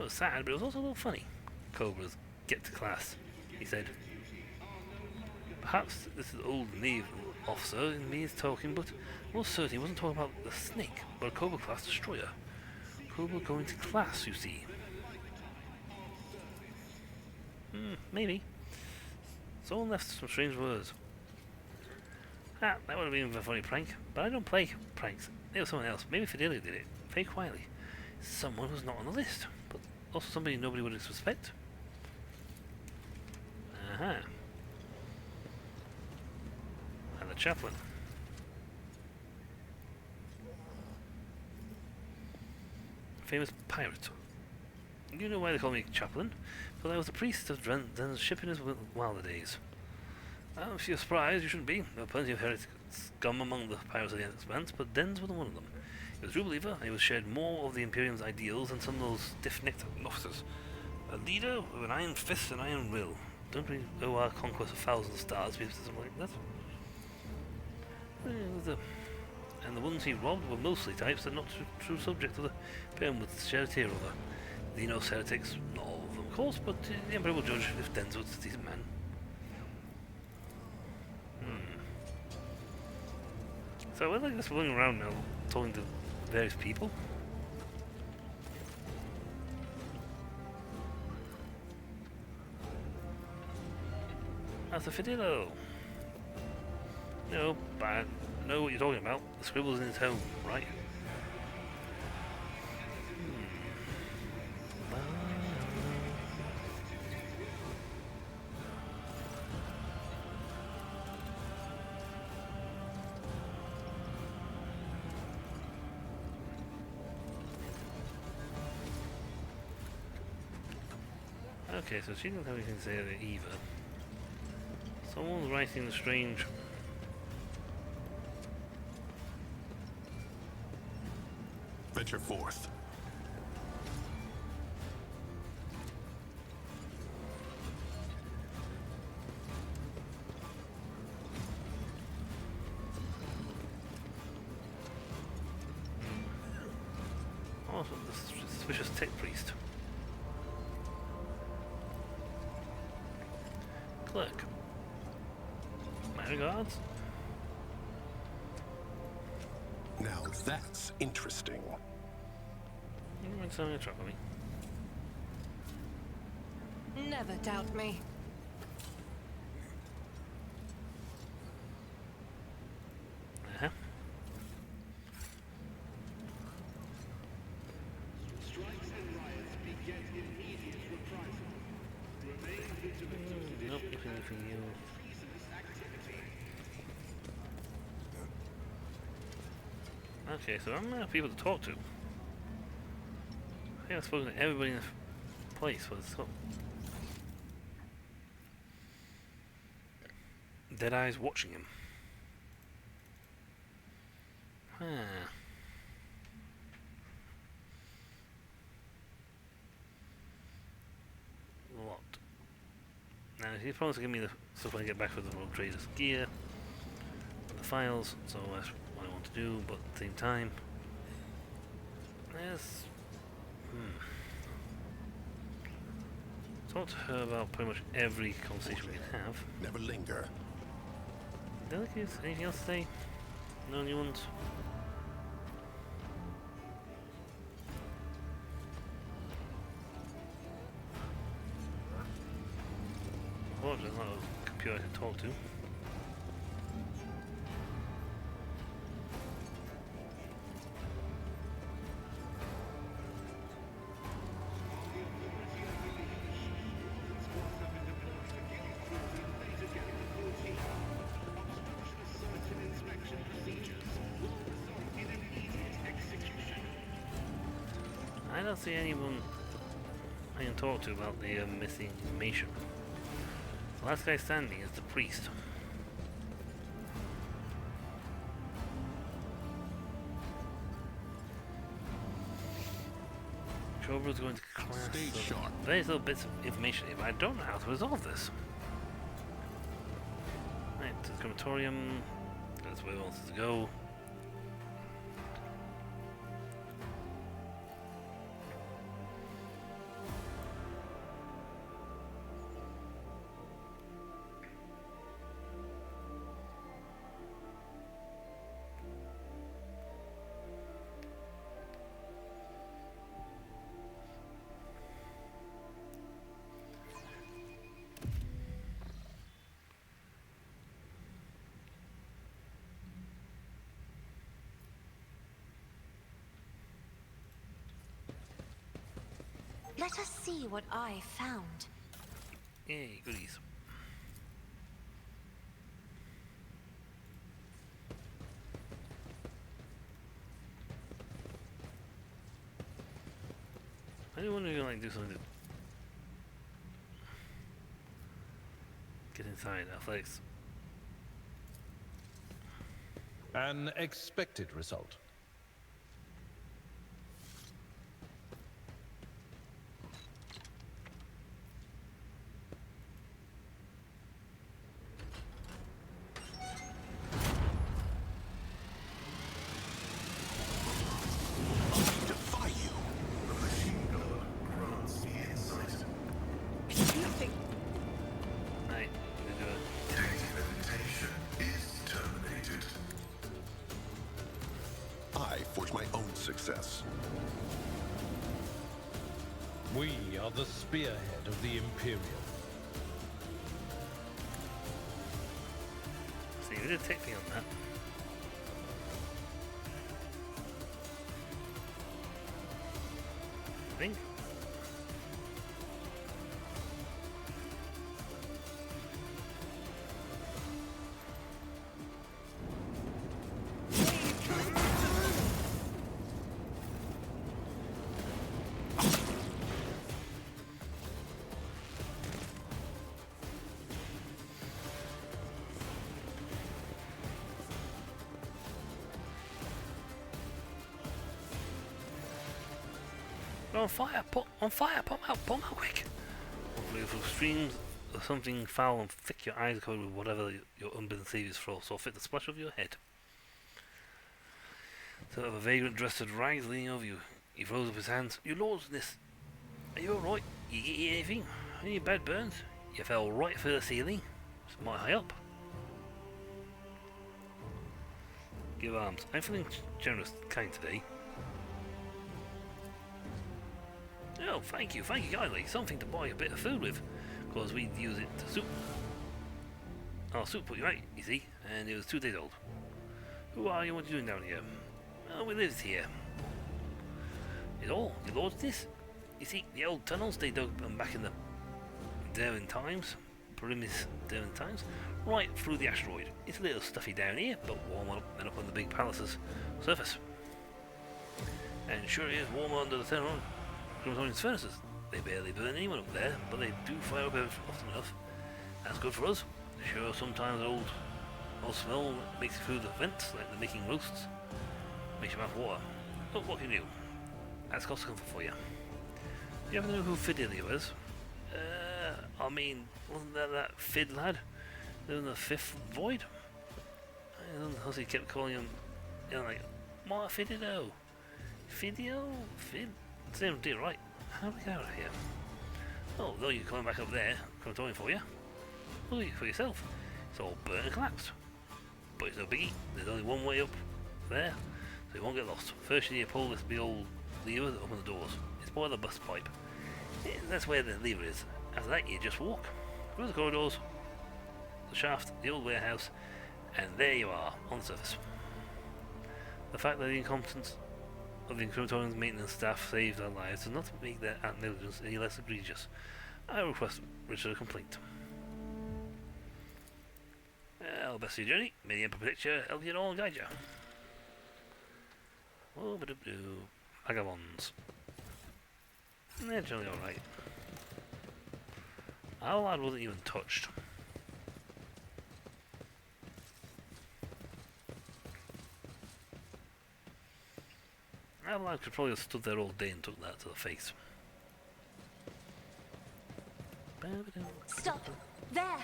It was sad, but it was also a little funny. Cobras get to class, he said. Perhaps this is old naval officer in me is talking, but most certainly he wasn't talking about the snake, but a cobra class destroyer. Cobra going to class, you see. Maybe. Someone left some strange words. Ah, that would have been a funny prank, but I don't play pranks. It was someone else. Maybe Fidelia did it, very quietly. Someone who's not on the list, but also somebody nobody would suspect. Aha. chaplain. Famous pirate. You know why they call me chaplain? Because I was a priest of Den's ship in his wilder days. If you're surprised, you shouldn't be. There were plenty of heretic scum among the pirates of the Expanse, but Den's was one of them. He was a true believer, and he was shared more of the Imperium's ideals than some of those stiff-necked officers. A leader with an iron fist and iron will. Don't we owe our conquest of thousands of stars because something like that? And the ones he robbed were mostly types that are not true subject to the Imperium with shared hero over. The Enos heretics, not all of them of course, but the Emperor will judge if Den's was a decent man. So we're like just running around now, talking to various people. That's a Fidillo. No, but I know what you're talking about. The scribbles in his home, right? Okay, so she doesn't have anything to say there either. Someone's writing strange. Venture forth. Oh, the suspicious tech priest. Clerk. My regards. Now that's interesting. You want something to trouble me? Never doubt me. Uh-huh. Nope, nothing for you. Okay, so I'm out of people to talk to. I think I've spoken to everybody in this place, but it's got Deadeye's watching him. Huh. What? Now he's promised to give me the stuff when I get back with the Rogue Trader's gear, the files, so that's what I want to do, but at the same time, there's talk to her about pretty much every conversation we can have. Never linger. Delicate, anything else to say? No new ones? Oh, there's not a computer I can talk to. I don't see anyone I can talk to about the missing information. The last guy standing is the priest. Jobra's going to class Stay sharp. various little bits of information here, but I don't know how to resolve this. Right, to the crematorium. That's where he wants to go. Let us see what I found. Yay, goodies. do wonder if you like do something to get inside athletics. An expected result. Defy you. The machine god grants me insight. Nothing. Right, we do it. Data meditation is terminated. I forge my own success. We are the spearhead of the Imperium. See, we did take me on that. I think. On fire, pop out quick! Hopefully if it streams or something foul and thick your eyes covered with whatever your unbidden saviors throw, so fit the splash of your head. So of a vagrant dressed in rags leaning over you. He throws up his hands. You lords, this. Are you alright? You get anything? Any bad burns? You fell right through the ceiling? It's mighty high up. Give arms. I'm feeling generous, kind today. Oh, thank you kindly. Something to buy a bit of food with, because we'd use it to soup. Our soup put you right, you see, and it was 2 days old. Who are you? What are you doing down here? Oh, we lived here. Is all? You lords this? You see, the old tunnels they dug back in the Daring times, Primus Daring times, right through the asteroid. It's a little stuffy down here, but warmer than up on the big palace's surface. And sure it is warmer under the Crematorium's furnaces. They barely burn anyone up there, but they do fire up often enough. That's good for us. Sure, sometimes old smell makes it through the vents, like they're making roasts. Makes your mouth water. But what can you do? That's cost comfort for you. You ever know who Fidelia was? I mean, wasn't that Fid lad? In the 5th void? I don't know, he kept calling him, like, Mark Fidido. Fidio? Fid? Same deal, right? How do we get out of here? Oh, though you're coming back up there, crematorium for you. Look at it for yourself. It's all burnt and collapsed. But it's no biggie. There's only one way up there, so you won't get lost. First you need to pull this big old lever to open the doors. It's by the bus pipe. Yeah, that's where the lever is. After that you just walk through the corridors, the shaft, the old warehouse, and there you are, on the surface. The fact that the incompetence of the crematorium's maintenance staff saved our lives does not make their negligence any less egregious. I request Richard a complaint. Well, best of your journey. May the Emperor protect you, help you, and all guide you. Oh, but vagabonds. They're generally alright. Our lad wasn't even touched. Our lad could probably have stood there all day and took that to the face. Stop! There! I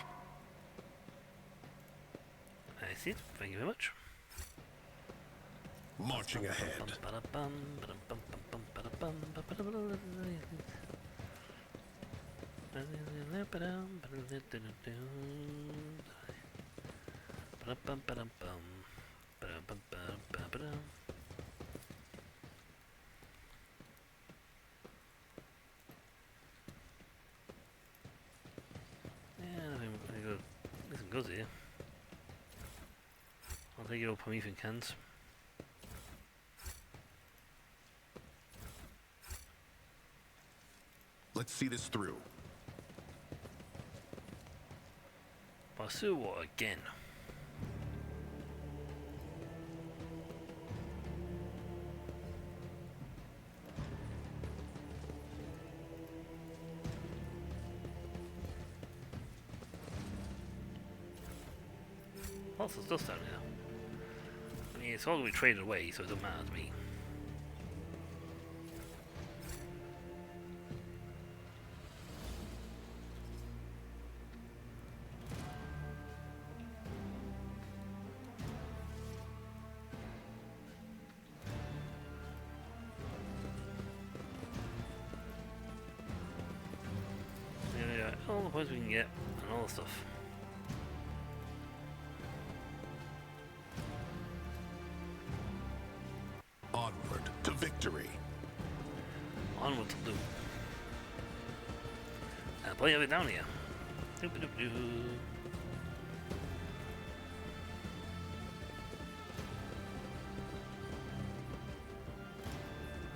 see it. Thank you very much. Marching ahead. Listen, goes here. I'll take your Promethean cans. Let's see this through. Pursue what again? lots of stuff down here. I mean, it's all going to be traded away, so it doesn't matter to me. Yeah, all the points we can get, and all the stuff. Onward to victory. Onward to loot. And plenty of it down here. Doop-a-doop-doo.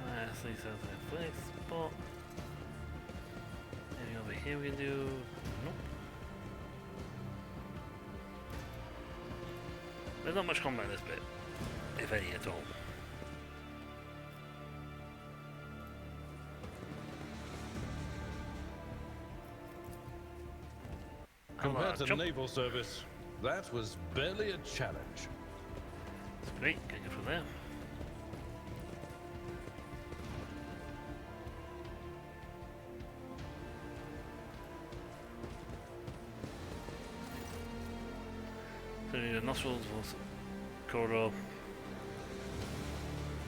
Let's see something. Place spot. Anything over here we can do? Nope. There's not much combat in this bit, if any at all. Compared to Jump. naval service, that was barely a challenge. That's great, can get from there. So you need a nostrils, corridor.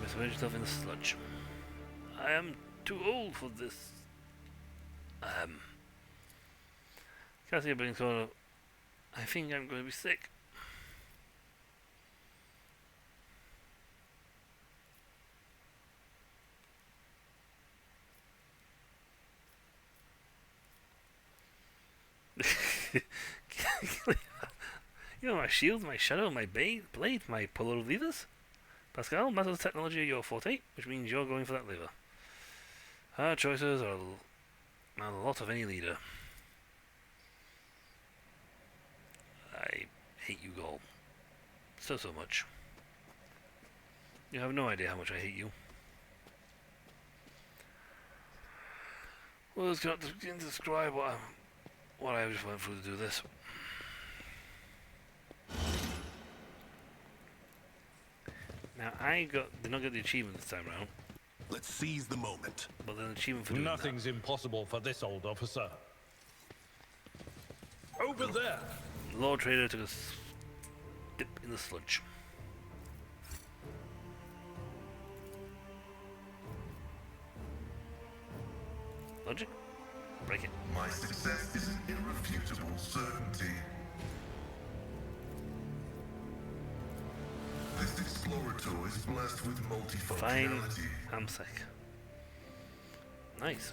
Submerge yourself in the sludge. I am too old for this. Can't see a building corner. I think I'm going to be sick. You know, my shield, my shadow, my blade, my polar levers. Pascal, matters of technology are your forte, which means you're going for that lever. Hard choices are a lot of any leader. I hate you all. So much. You have no idea how much I hate you. Well, it's got to begin to describe what I just went through to do this. Now did not get the achievement this time around. Let's seize the moment. But then achievement for doing Nothing's impossible for this old officer. Over there! that. Lord Trader took a dip in the sludge. Logic? Break it. My success is an irrefutable certainty. This explorator is blessed with Fine. multifunctionality. I'm sick. Nice.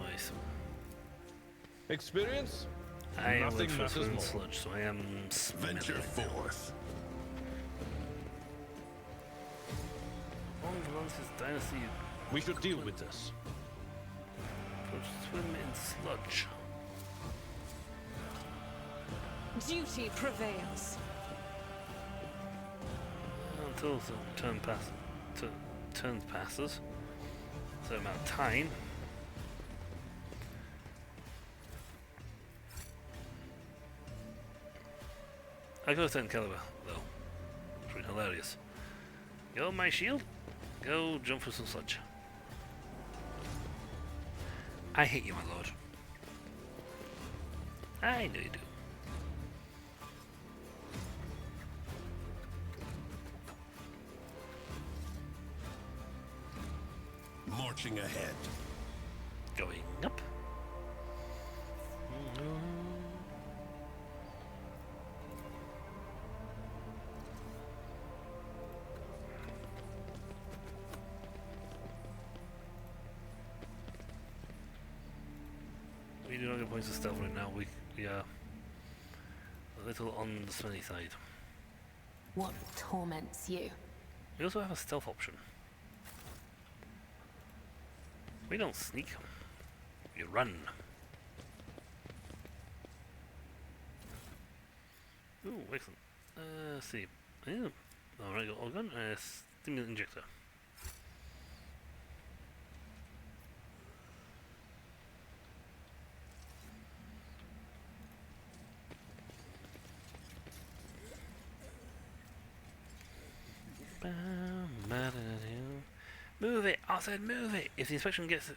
Nice. Experience? I am Nothing with matters in more. sludge, so I am Venture smelling. forth. Long Lance's dynasty We should deal with this. could swim in sludge. Duty prevails. Until the turn passes. So amount of time. I go 10 caliber though. It's really hilarious. Go my shield. Go jump for some sludge. I hate you, my lord. I know you do. Marching ahead. Going up. We do not get points of stealth right now. We are a little on the smelly side. What torments you? We also have a stealth option. We don't sneak. We run. Ooh, excellent. Let's see. Yeah. Alright, got organ. Stimulant injector. Move it! I said move it! If the inspection gets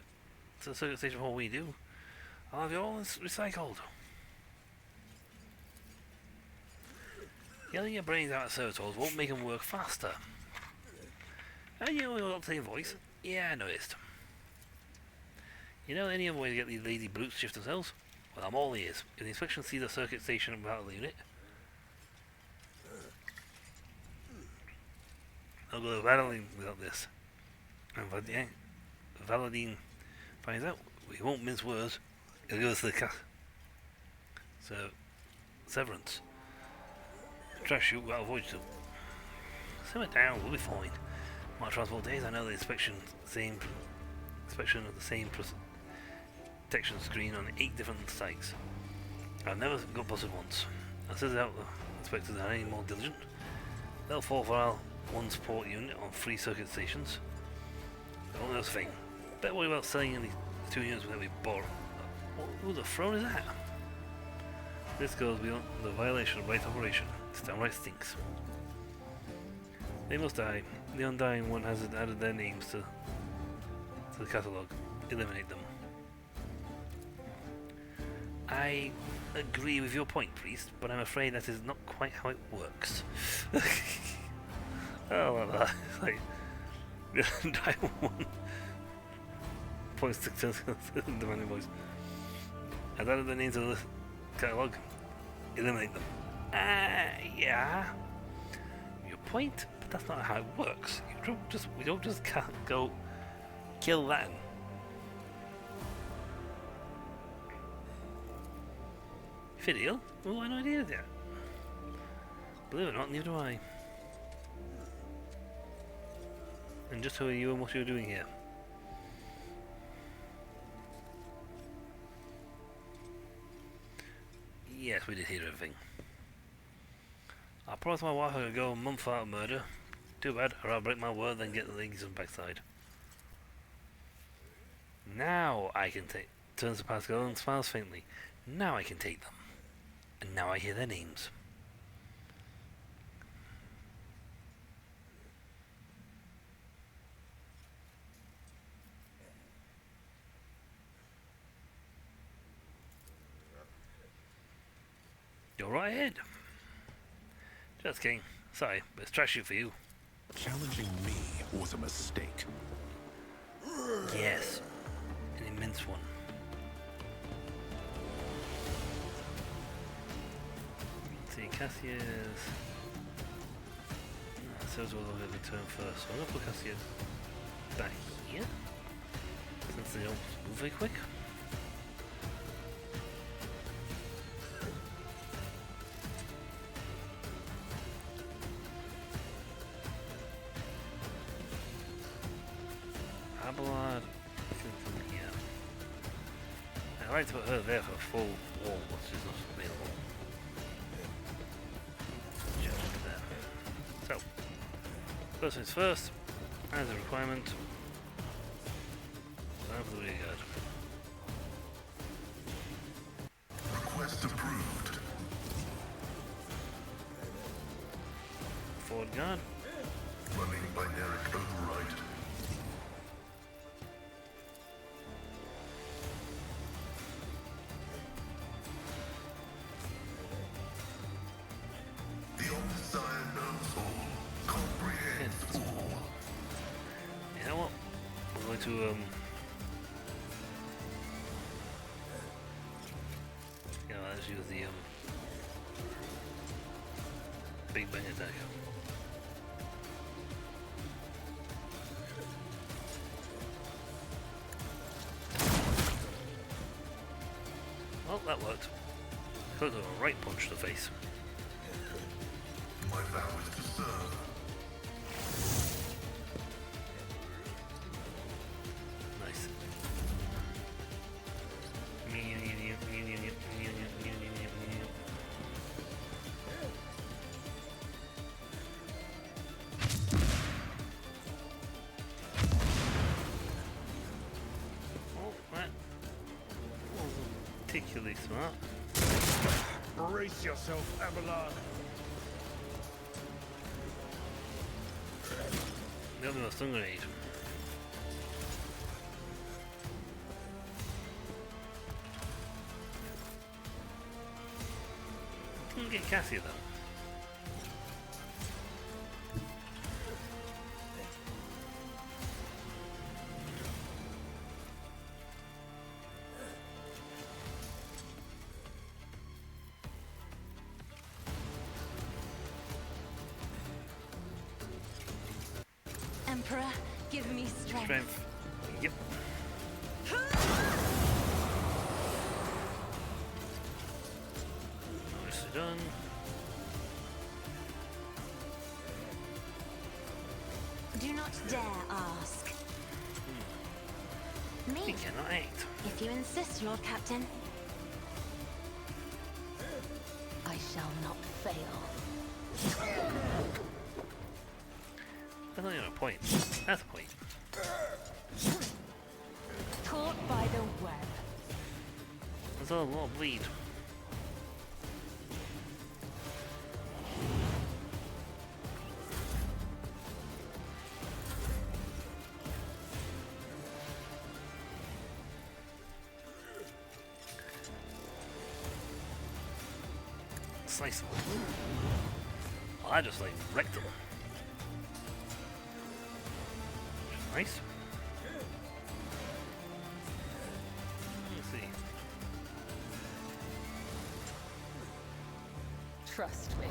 to the circuit station before we do, I'll have it all recycled. Yelling your brains out at servitors won't make them work faster. And you know we all got the same voice? Yeah, I noticed. You know any other way to get these lazy brutes to shift themselves? Well, I'm all ears. If the inspection sees a circuit station without the unit, I'll go to Valadine without this. And Valadine finds out, we won't mince words. He'll go to the So, Severance. Try to shoot without avoid them. Simmer down, we'll be fine. My transport days, I know the inspection of the same protection screen on 8 different sites. I've never got busted once. I said out the inspectors are any more diligent. They'll fall for our one support unit on 3 circuit stations. Only other thing. Better worry about selling any 2 units without we borrow. Who the throne is that? This goes beyond the violation of right operation. This downright stinks. They must die. The Undying One has added their names to the catalogue. Eliminate them. I agree with your point, Priest, but I'm afraid that is not quite how it works. Oh, well, that. Like, the Undying One points to the demanding voice. I've added their names to the catalogue. Eliminate them. Yeah. Your point, but that's not how it works. We don't just go kill that. Fidel? Oh, I had no idea that. Believe it or not, neither do I. And just who are you and what are you doing here? Yes, we did hear everything. I promised my wife I could go a month without murder. Too bad, or I'll break my word then get the legs on backside. Now I can take... Turns to Pascal and smiles faintly. Now I can take them. And now I hear their names. You're right ahead. Just kidding. Sorry, but it's trashy for you. Challenging me was a mistake. Yes. An immense one. Let's see, Cassius. Says we'll have a turn first. So I'm gonna put Cassius back here. Since they don't move very quick. Abelard can come here. I'd like to put her there for a full wall, but she's not available. Just there. So, first things first, as a requirement, time for the rear guard. Request approved. Forward guard. Running binaric override. The Omnissiah knows all, comprehends all. You know what? I'm going to yeah, let's use the big bang attack. Well, that worked. Got a right punch to the face. My vow is to serve. Nice. Oh, that wasn't particularly smart. Brace yourself, Abelard. Got me a stun grenade. Didn't get Cassia though. Emperor, give me strength. Strength. Yep. Nicely done. Do not dare ask. He Me, cannot act. if you insist, Lord Captain. I shall not fail. That's not even a point. That's a point. Caught by the web. There's a lot of bleed. Slice them. I just like wrecked them. Nice. Let's see. Trust me.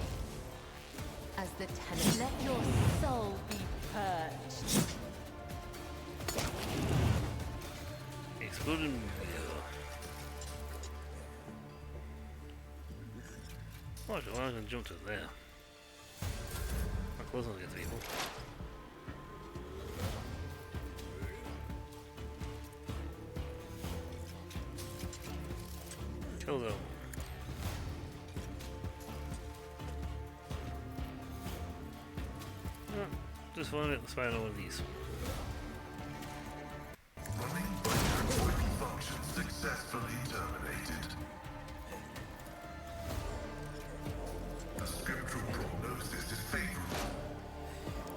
As the tenant, let your soul be purged. Exploding. Watch it, I'm gonna jump to there. How close am I get to people? Kill them. Just one minute, let's find out one of these. Running vital functions successfully terminated. The scriptural prognosis is favorable.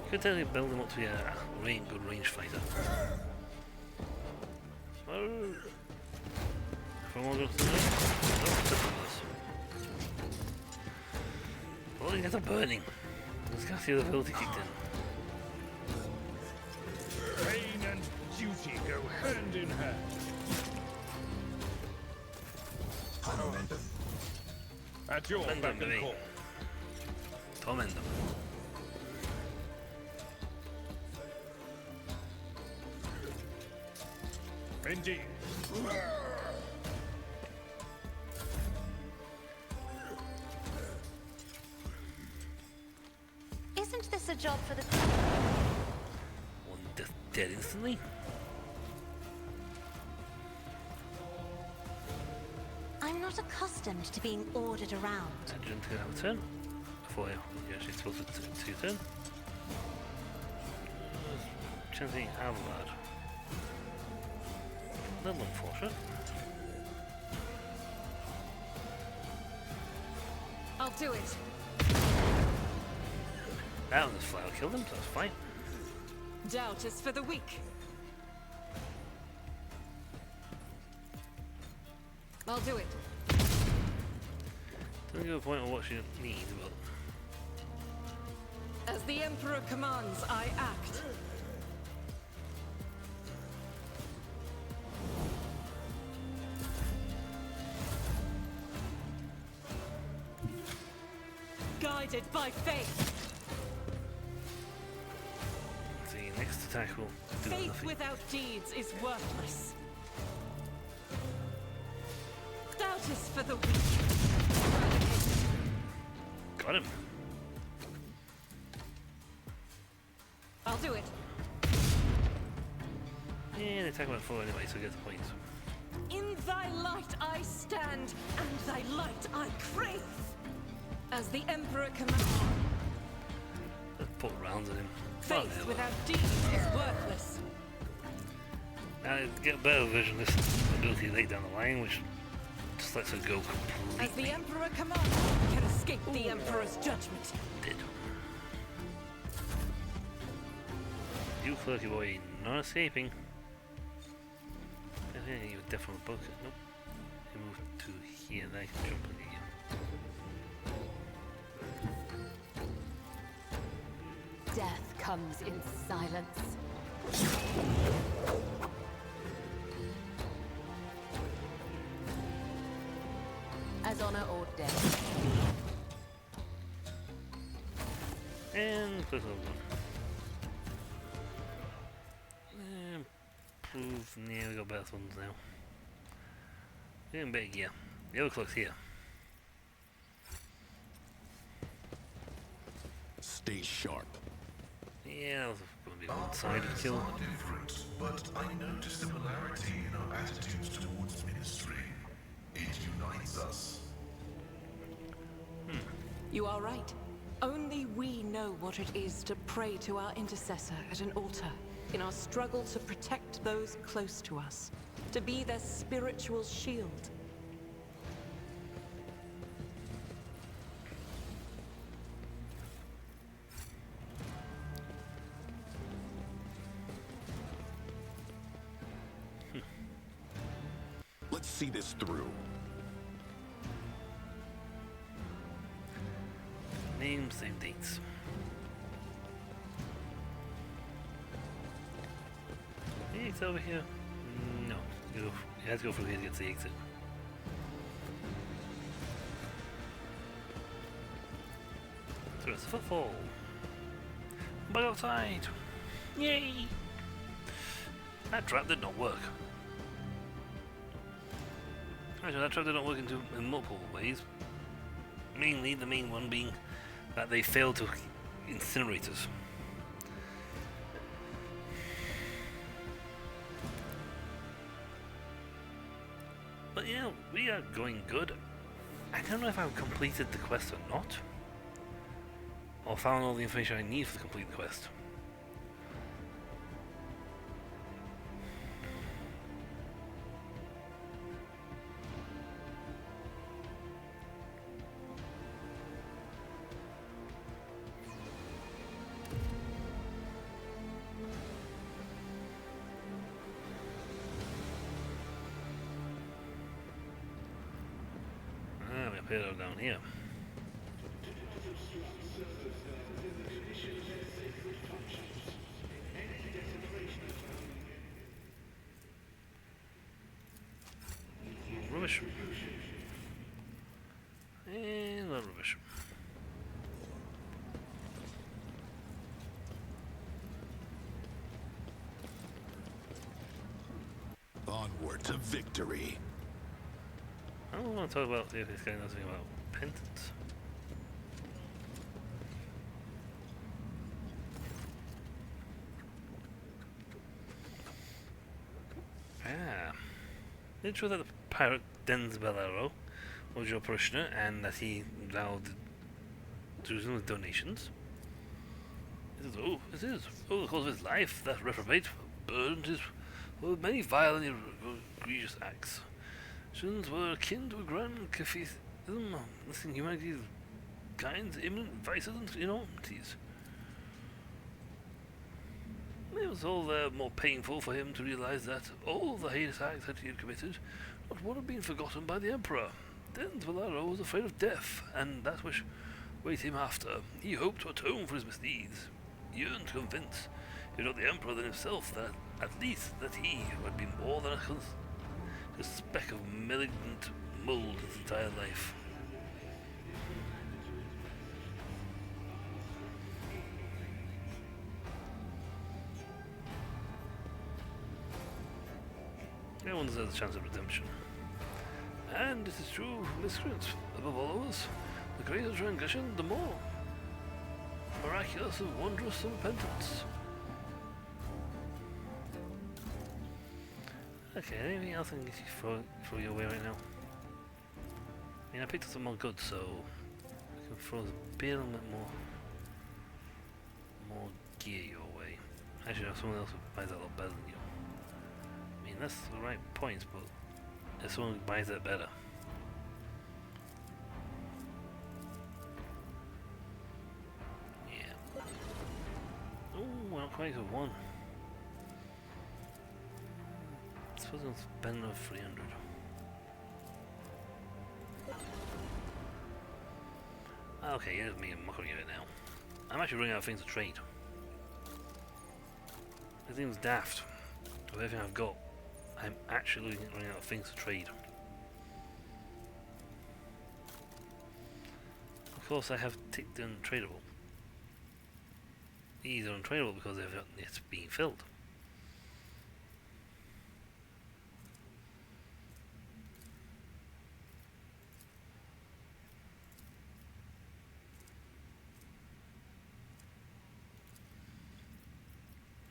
You could tell you build them up to be a good range fighter. Oh. From all goes to the oh, you guys are burning. Let's go see the ability kicked in. Pain and duty go hand in hand. At your Torment beck them, and baby. call. Torment them. Indeed. Isn't this a job for the... One death dead instantly. I'm not accustomed to being ordered around. Agent can have a turn. Before you actually supposed to your turn. Chancing Avlad. Little unfortunate. I'll do it. That one, this flower killed him, so that's fine. Doubt is for the weak. I'll do it. Doesn't give a point on what she needs, but As the Emperor commands, I act. Guided by faith. the next attack will do Faith nothing. without deeds is worthless. Doubt is for the weak. Got him. I'll do it. Yeah, the attack went full anyway, so get the points. In thy light I stand, and thy light I crave. As the Emperor commands, Let's put rounds at him. faith without deeds is worthless. Now, get a better version of this ability late down the line, which just lets her go completely. As the Emperor commands, you can escape the Emperor's judgment. Did. You flirty boy, not escaping. I think you definitely book it. Nope. You move to here, then I can jump on you. Death comes in silence. As honor or death. And close over. Improve. Yeah, we got better ones now. We're getting better gear. The other clock's here. Stay sharp. Yeah, that's going to be Our one sided prayers kill. are different, but I notice similarity in our attitudes towards ministry. It unites us. You are right. Only we know what it is to pray to our intercessor at an altar in our struggle to protect those close to us, to be their spiritual shield. Let's see this through. Names, same dates. Any exit over here? No. You have to go through here to get to the exit. So it's a footfall. But outside! Yay! That trap did not work. Actually, that trap did not work in multiple ways. Mainly, the main one being that they failed to incinerate us. But yeah, we are going good. I don't know if I've completed the quest or not. Or found all the information I need to complete the quest. We appear down here. Rubbish. And a lot of rubbish. Onward to victory. I don't want to talk about if this guy knows anything about penance. Ah. It's true that the pirate Denz Bellaro was your parishioner and that he vowed to resume with donations. It is. Oh, the cause of his life, that reprobate burned his with many vile and egregious acts. Sins were akin to a grand catechism, listing humanity's kinds, imminent vices and enormities. It was all the more painful for him to realize that all the heinous acts that he had committed, not one had been forgotten by the Emperor. Then Valaro was afraid of death, and that which waited him after. He hoped to atone for his misdeeds. He yearned to convince, if not the Emperor, then himself, that at least that he, who had been more than a speck of malignant mold his entire life. Everyone deserves a chance of redemption. And it is true, miscreants, above all others, the greater transgression, the more miraculous and wondrous the repentance. Okay, anything else I can get you throw your way right now? I mean, I picked up some more goods, so I can throw a bit more gear your way. Actually, I have someone else who buys that a lot better than you. I mean, that's the right points, but there's someone who buys it better. Yeah. Oh, we're not quite at one. suppose I'll spend another 300. Okay, here's me mucking it now. I'm actually running out of things to trade. It seems daft. With everything I've got, I'm actually running out of things to trade. Of course, I have ticked untradeable. These are untradeable because it's being filled.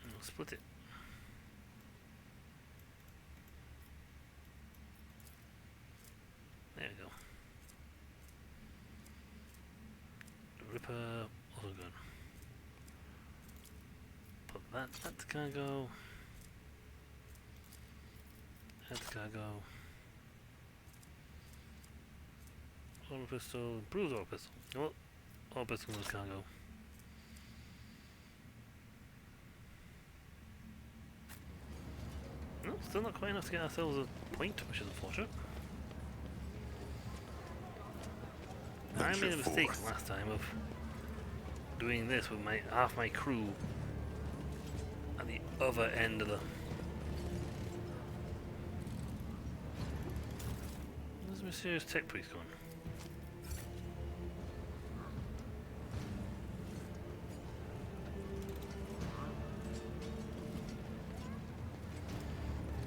I'll split it. There we go. Ripper, auto gun. Put that cargo. That cargo. Auto pistol, improved auto pistol. Oh, auto pistol with cargo. No, still not quite enough to get ourselves a point, which is unfortunate. I made a mistake last time of doing this with half my crew at the other end of the... Where's the mysterious tech priest gone?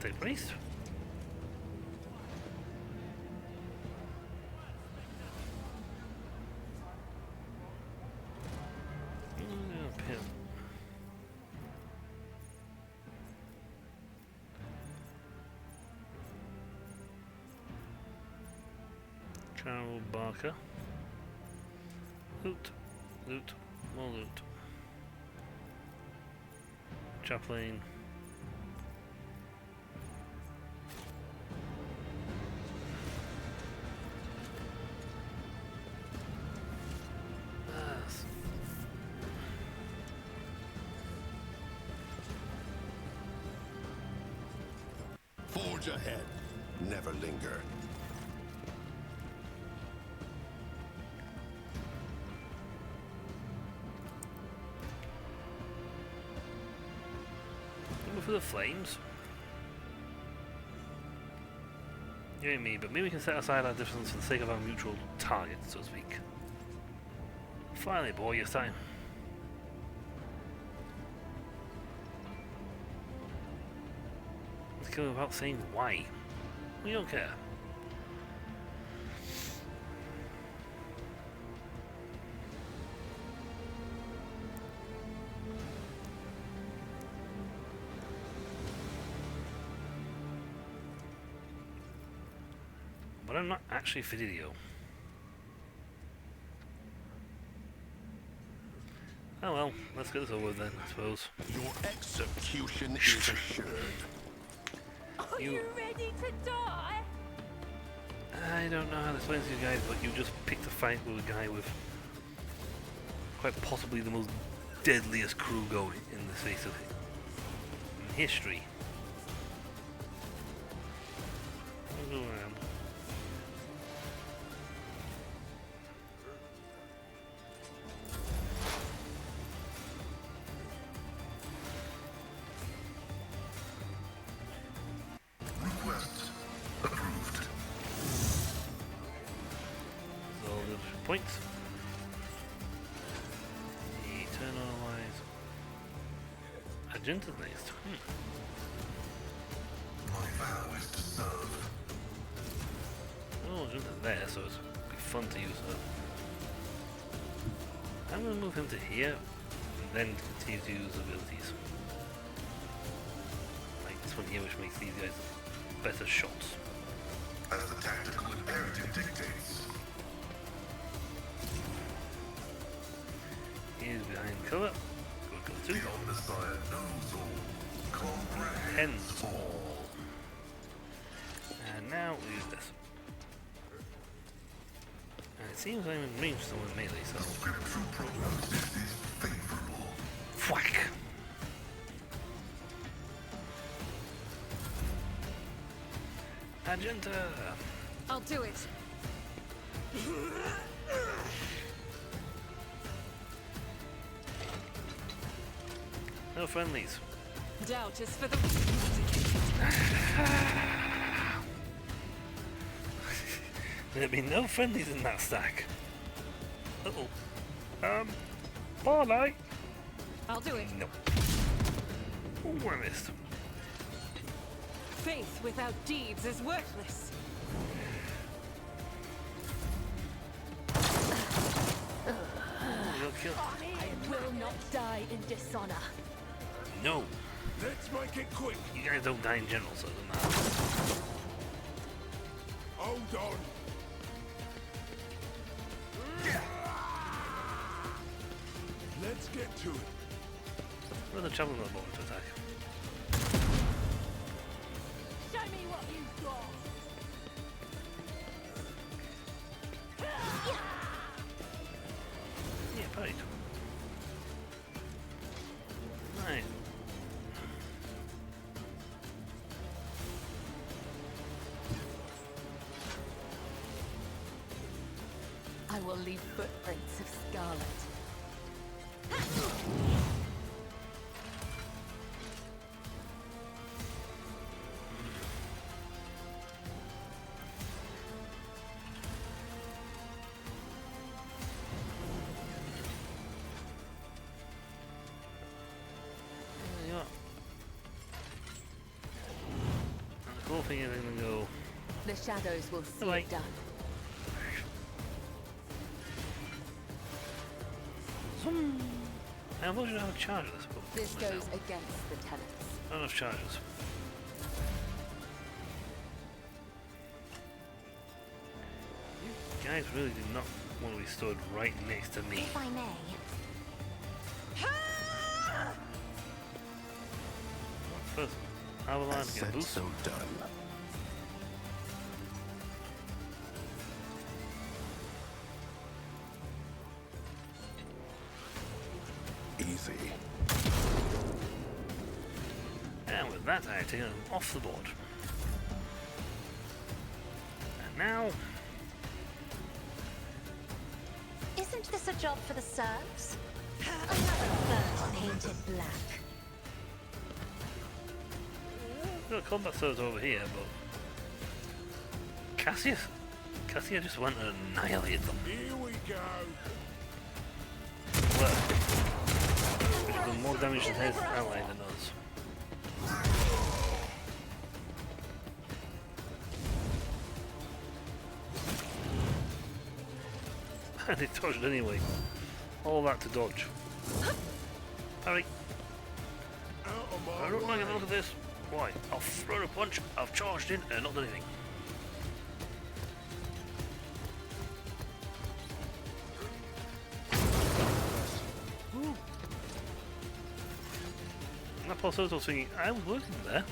Tech priest? Carol Barker. Loot. Loot. More loot. Chaplain. Forge ahead. Never linger. For the flames. You ain't me, but maybe we can set aside our difference for the sake of our mutual target, so to speak. Finally, boy, it's time. Let's kill without saying why. We don't care. But I'm not actually Fidelio. Oh well, let's get this over with then, I suppose. Your execution is assured. Are you ready to die? I don't know how to explain this to you guys, but you just picked a fight with a guy with quite possibly the most deadliest crew going in the face of history. I'll go around. Request approved. So the points. Eternalize. Agent is next. My vow is to serve. Oh, Agent is there, so it's be fun to use her. I'm gonna move him to here, and then continue to use abilities. Like this one here, which makes these guys better shots. As the tactical imperative dictates. He's behind cover. Good go The too. Omnissiah knows all. Comprehends Ends all. all. And now we use this. And it seems I'm in range still with melee, so. Scriptural prognosis is favorable. Whack! Magenta! I'll do it. No friendlies. Doubt is for the... There'll be no friendlies in that stack. Uh-oh. Barley? I'll do it. No. Oh, I missed. Faith without deeds is worthless. You'll kill. I will not die in dishonor. No. Let's make it quick. You guys don't die in general, so it doesn't matter. Hold on. Let's get to it. Where are the chapel not bothered to attack? Show me what you've got. Yeah, right. Right. I will leave footprints of scarlet. There you are. And the cool thing is I'm gonna go. The shadows will see Bye-bye. it done. I thought you have charges. This goes against the tenets. Not enough charges. You guys really do not want to be stood right next to me. If I may. First, Avalon As get said, boost. so done. Easy. And with that, I take them off the board. And now, Isn't this a job for the serfs? Another bird painted black. the combat serves over here, but Cassia just went and annihilated them. Here we go. Well, which has done more damage to his ally than us. And it dodged anyway. All that to dodge. Parry. Out of I my don't like way. a look at this. Why? I've thrown a punch, I've charged in, and not done anything. Ooh. And that poor Soto's thinking, I was working there.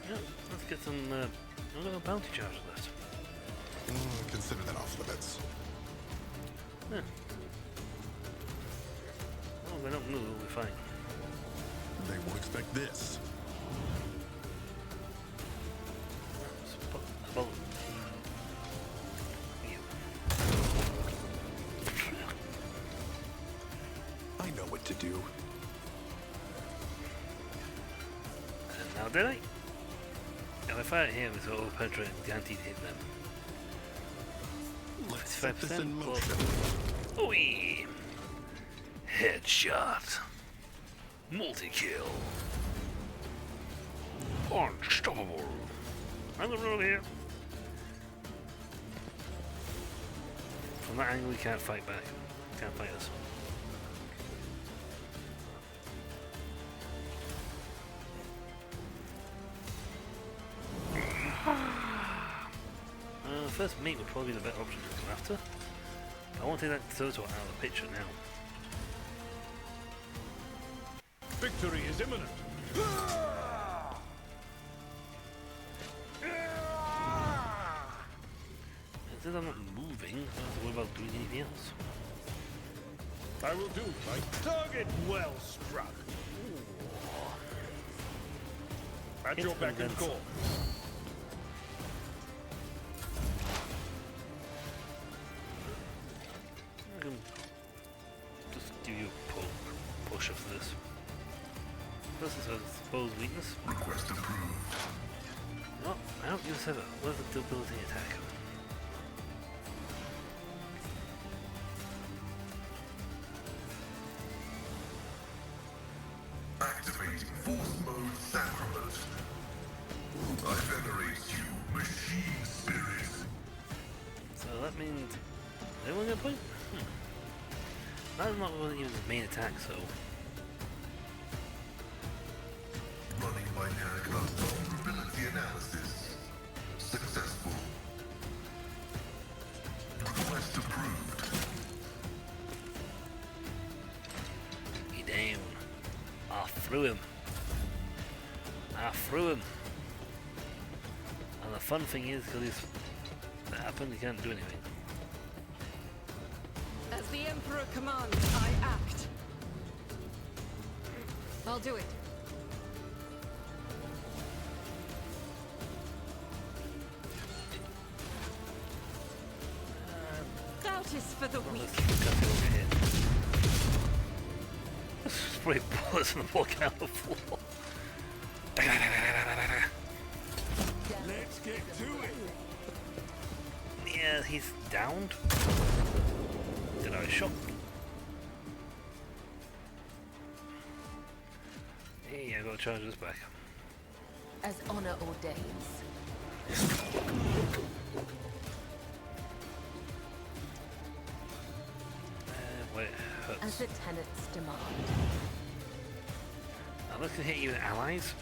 Yeah, let's get some bounty charges left. Consider that off limits. Yeah. Oh, they don't move, we'll be fine. They won't expect this. Well, I know what to do. and now did I? If I fire here with auto penetrate, guaranteed to hit them. Let's set this in 55% motion. Oi! Headshot. Multi-kill. Unstoppable. I'm gonna run over here. From that angle, he can't fight back. Can't fight us. First mate would probably be the better option to go after. I want to take that Toto out of the picture now. Victory is imminent. Since I'm not moving, I don't have to worry about doing anything else. I will do, right? Target well struck. At your beck and call. I can just give you a push of this. This is a supposed weakness. Request approved. Oh, I don't use it. What is the ability attack? Activating force mode sacrament. I venerate you, machine spirit. So that means anyone get a point? That's not really even his main attack, so Running my character vulnerability analysis. Successful. Request approved. he down. I threw him. And the fun thing is, because that happened, he can't do anything. As the Emperor commands, I act. I'll do it. Doubt is for the weak. Spray bullets in the walk out the floor. Let's get to it. Yeah, he's downed. Did I shot? Hey, I gotta charge this back. As honor ordains. Wait, hurts. As the tenets demand. I'm looking to hit you with allies.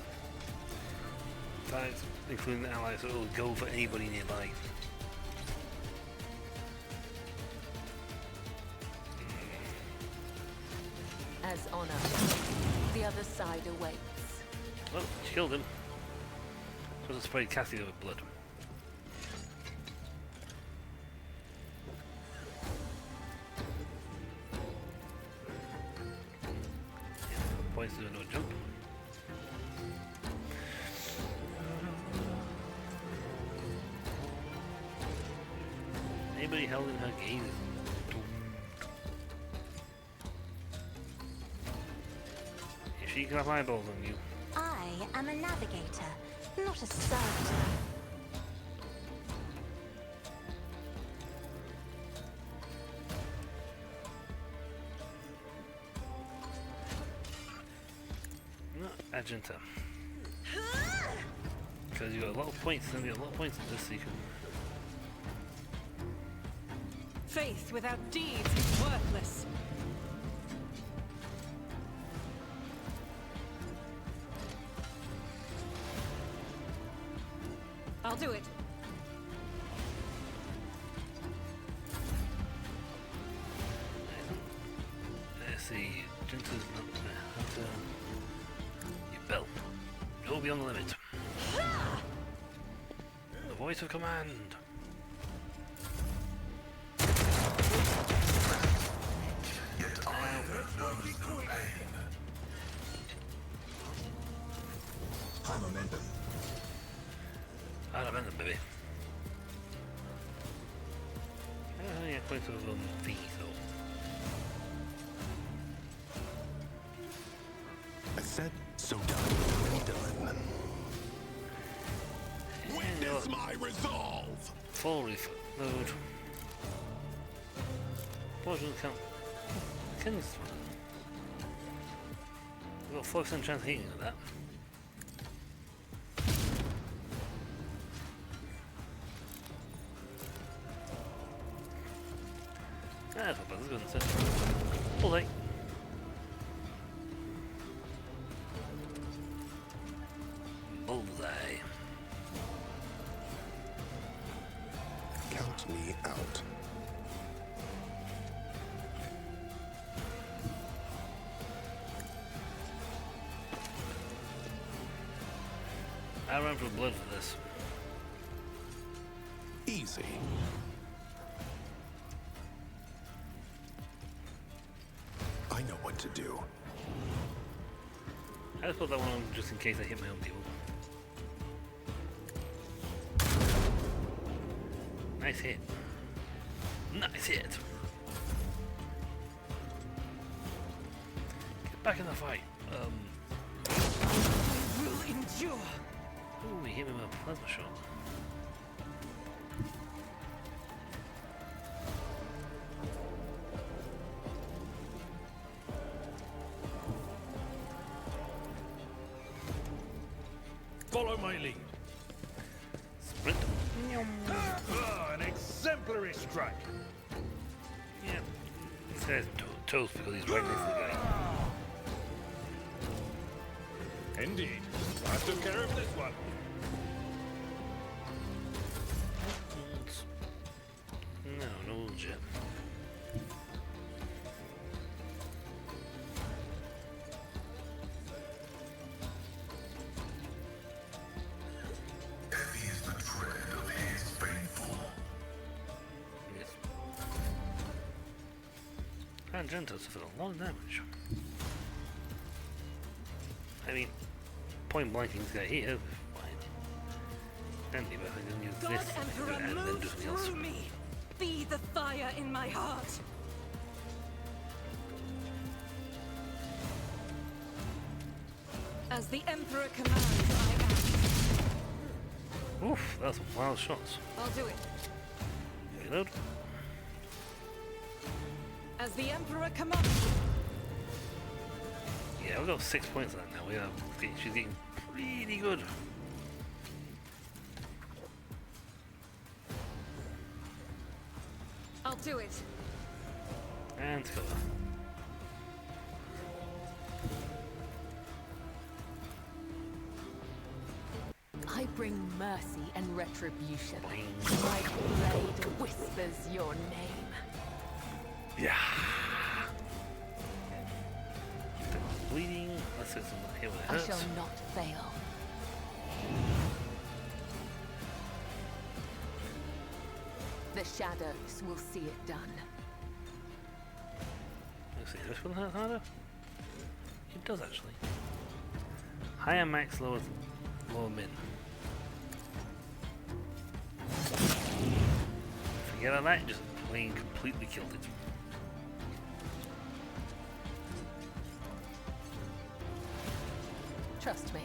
That's including the allies that will go for anybody nearby. As honor, the other side awaits. Well, she killed him. So I sprayed Cassie with blood. Points to do no jump. Anybody held in her gaze is doomed. If she can have eyeballs on you, I am a navigator, not a servitor. no, Agenta. Because you got a lot of points, and you got a lot of points in this, so you can. Faith without deeds is worthless. I'll do it. Let's see, Agenta's not there. You bell. Go beyond the limit. The voice of command. Yet either knows no pain. High momentum. I don't know, baby. Yeah, quite sort of thingy, so. I said, so done. Done. Witness my resolve. Full reload. Fortunately, count. Can this one? We've got 4% chance of hitting with that. That's not bad, this is good. Bullseye. Bullseye. Count me out. I ran for blood for this. Easy. to do. I just put that one on just in case I hit my own people. Nice hit. Nice hit. Get back in the fight. I will endure. Ooh, he hit me with a plasma shot. Follow my lead. Sprint. An exemplary strike. Yeah. This guy's toast because he's right next to the guy. Indeed. I took care of this one. No, no gem. Heavy is the tread of his faithful. Yes. And Gento suffered a lot of damage. I mean, point blanking this guy here, fine. Handy, but I can use God this Emperor, and then do move something else. through me. Be the fire in my heart. As the Emperor commands, I act. Oof, that's some wild shots. I'll do it. Reload. As the Emperor commands. Yeah, we've got 6 points on that now. She's getting pretty good. I'll do it. And cover. I bring mercy and retribution. Boing. My blade whispers your name. Yeah. Bleeding. Let's hit some here when it I hurts. shall not fail. The shadows will see it done. Let's see, this one hurt harder? It does actually. Higher max, lower min. Forget about that, just plain completely killed it. Trust me.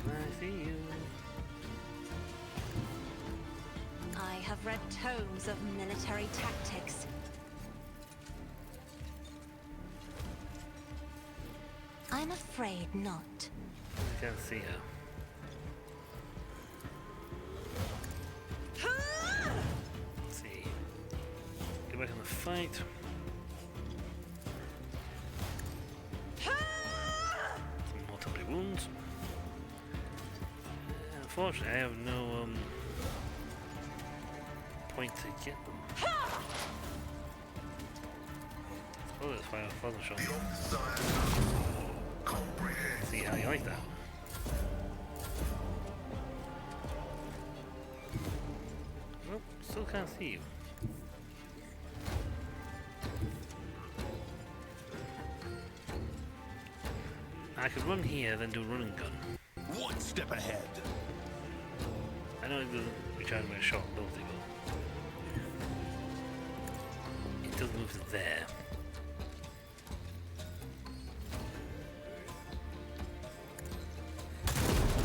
I see you. I have read tomes of military tactics. I'm afraid not. I can't see her. Let's see. Get back in the fight. Some more temporary wounds. Unfortunately, I have no point to get them. Oh, that's why I father shot. The undesired comprehend. See how you like that. Nope, still can't see you. I could run here, then do run and gun. One step ahead. I know it doesn't recharge my shot ability, but it does move to there.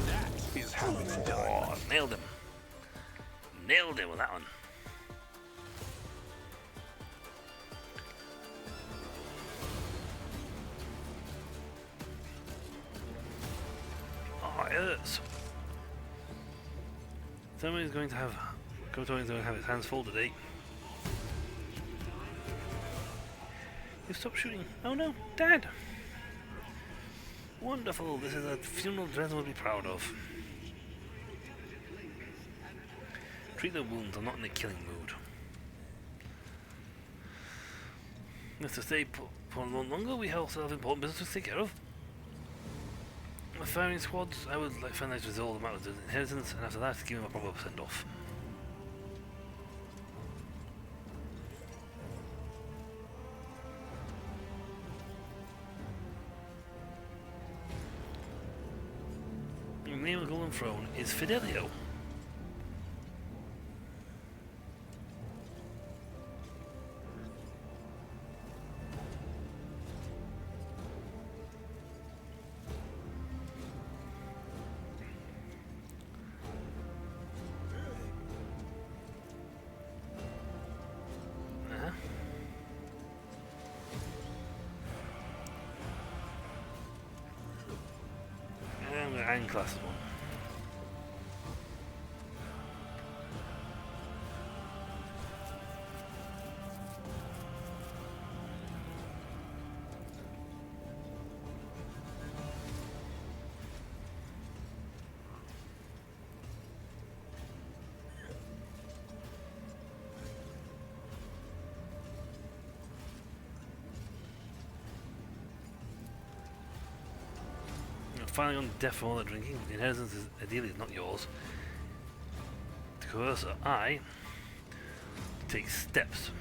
That is how it's done. Oh, nailed him. Nailed him with that one. Oh, it hurts. Somebody's going to have... Kotori's going to have his hands full today. You stopped shooting. Oh no, Dad! Wonderful, this is a funeral Dresden would be proud of. Treat the wounds, I'm not in a killing mood. If to stay for a lot longer, we also have important business to take care of. The firing squads, I would like finalize resolve the matter of inheritance, and after that, give him a proper send-off. name of the Golden Throne is Fidelio. And class one. Finally on death from all that drinking, the inheritance is ideally not yours. To coerce I take steps.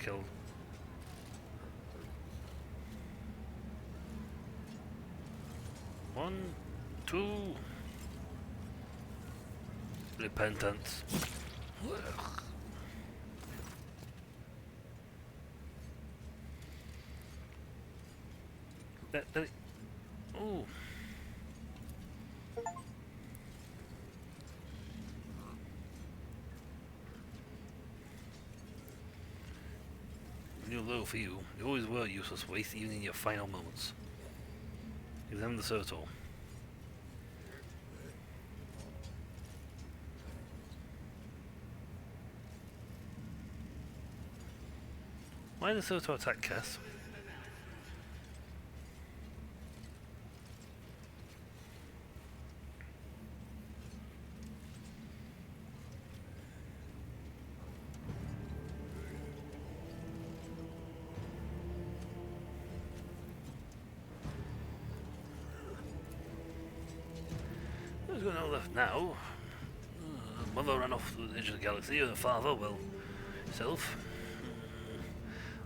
Killed. One, two. Repentance. Oh. New low for you. You always were useless waste, even in your final moments. Examine the servitor. Why did the servitor attack Cass? Who's going on left now? Mother ran off to the edge of the galaxy, and the father, well, himself.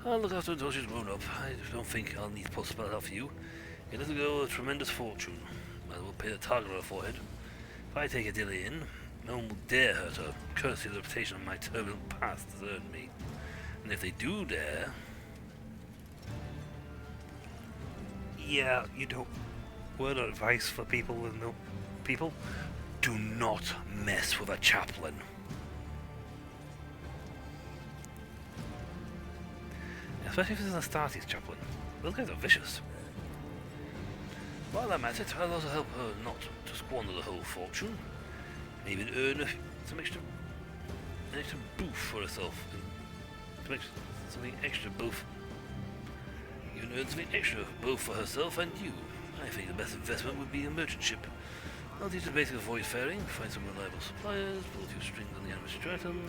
I'll look after her until she's grown up. I don't think I'll need to spell it out for you. It doesn't go a tremendous fortune. I will pay the target on her forehead. If I take Adelia in, no one will dare hurt her, courtesy of the reputation of my turbulent past has earned me. And if they do dare... Yeah, you don't... Word of advice for people with no... People? Do not mess with a chaplain. Especially if it's an Astartes chaplain. Those guys are vicious. While I'm at it, I'll also help her not to squander the whole fortune. Maybe earn some extra boof for herself. Something extra boof. You can earn something extra both for herself and you. I think the best investment would be a merchant ship. I'll teach her the basics of voyage faring, find some reliable suppliers, pull a few strings on the ambush stratum.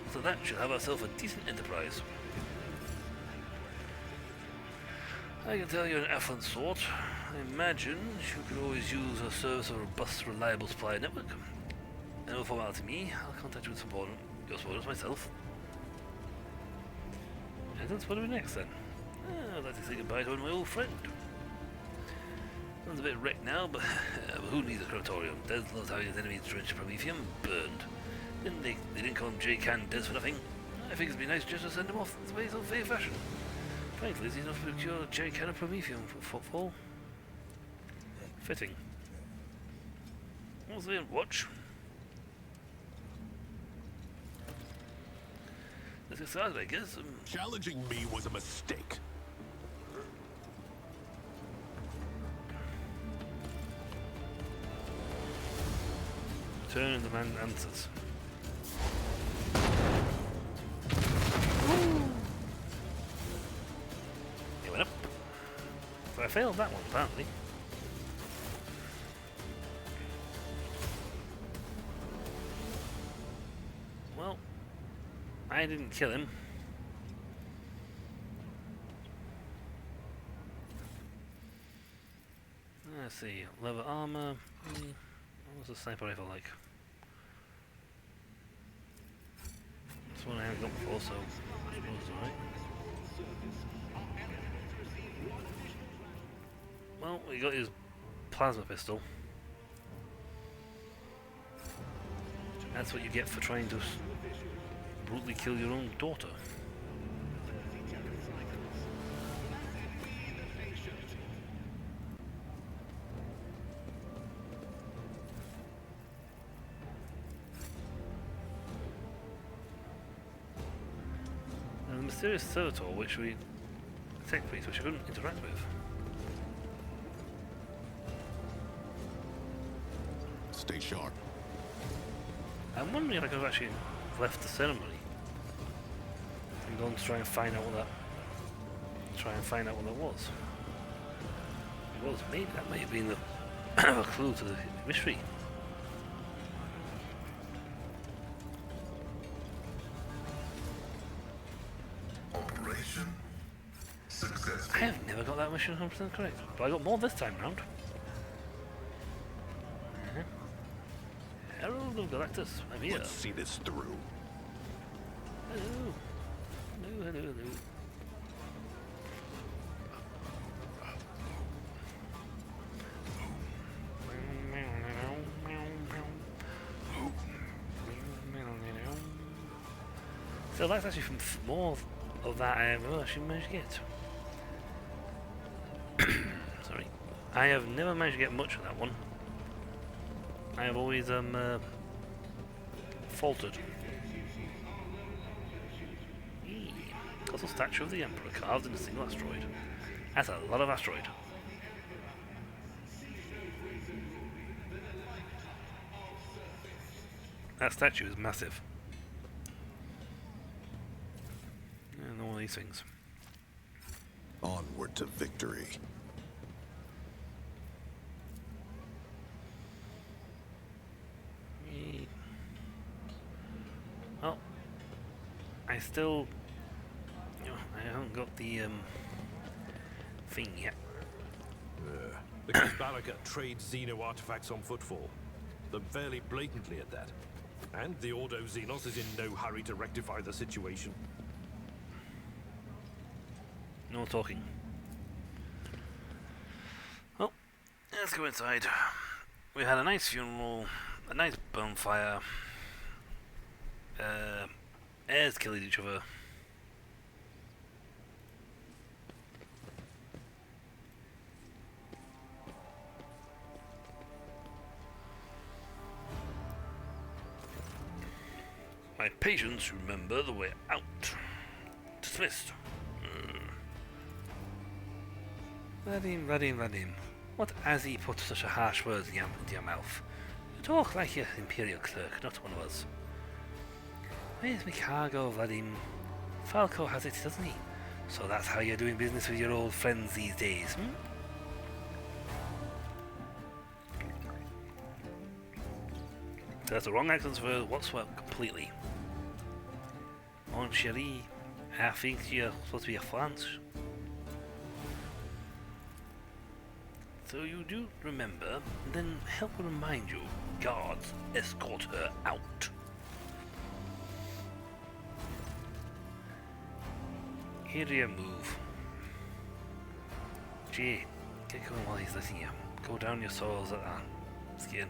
After that, she'll have herself a decent enterprise. I can tell you're an affluent sort. I imagine you could always use a service of a robust, reliable supply network. And no formality to me, I'll contact you with your supporters myself. And that's what do we next then? I'd like to say goodbye to my old friend. Sounds a bit wrecked now, but who needs a crematorium? Des knows how his enemies drenched Prometheum burned. They didn't call him J-Can Des for nothing. I think it'd be nice just to send him off in space on fair fashion. Frankly, it's enough to procure J-Can of Prometheum for footfall. Fitting. What's the watch? Let's get started, I guess. Challenging me was a mistake. Turn and demand answers. It went up. So I failed that one, apparently. I didn't kill him. Let's see, leather armor. What was the sniper rifle like? This one I haven't got before, so I suppose it's alright. Well, we got his plasma pistol. That's what you get for trying to brutally kill your own daughter. And the mysterious servitor, which we tech priest, which we couldn't interact with. Stay sharp. I'm wondering if I could have actually left the ceremony and gone to try and find out what that was. It was maybe that might have been the a clue to the mystery. Operation successful. I have never got that mission 100% correct, but I got more this time round. Herald of Galactus, I'm here. Let's see this through. Hello. Hello, hello, hello. So that's actually from more of that I have actually managed to get. Sorry. I have never managed to get much of that one. I have always faltered. Colossal statue of the Emperor carved in a single asteroid. That's a lot of asteroid. That statue is massive. And all these things. Onward to victory. Well, I still, I haven't got the thing yet. Because Baraka trades Xeno artifacts on footfall. Them fairly blatantly at that. And the Ordo Xenos is in no hurry to rectify the situation. No talking. Well, let's go inside. We had a nice funeral, a nice bonfire. Heirs killing each other. My patients remember the way out. Dismissed. Vadim. What has he put such a harsh words into your mouth? You talk like your Imperial clerk, not one of us. Where's my cargo, Vadim? Falco has it, doesn't he? So that's how you're doing business with your old friends these days, hmm? That's the wrong accent for what's what completely. Mon chéri, I think you're supposed to be a France. So you do remember, then help me remind you, guards escort her out. Here you move. Gee, get going while he's letting you. Go down your soles at that skin.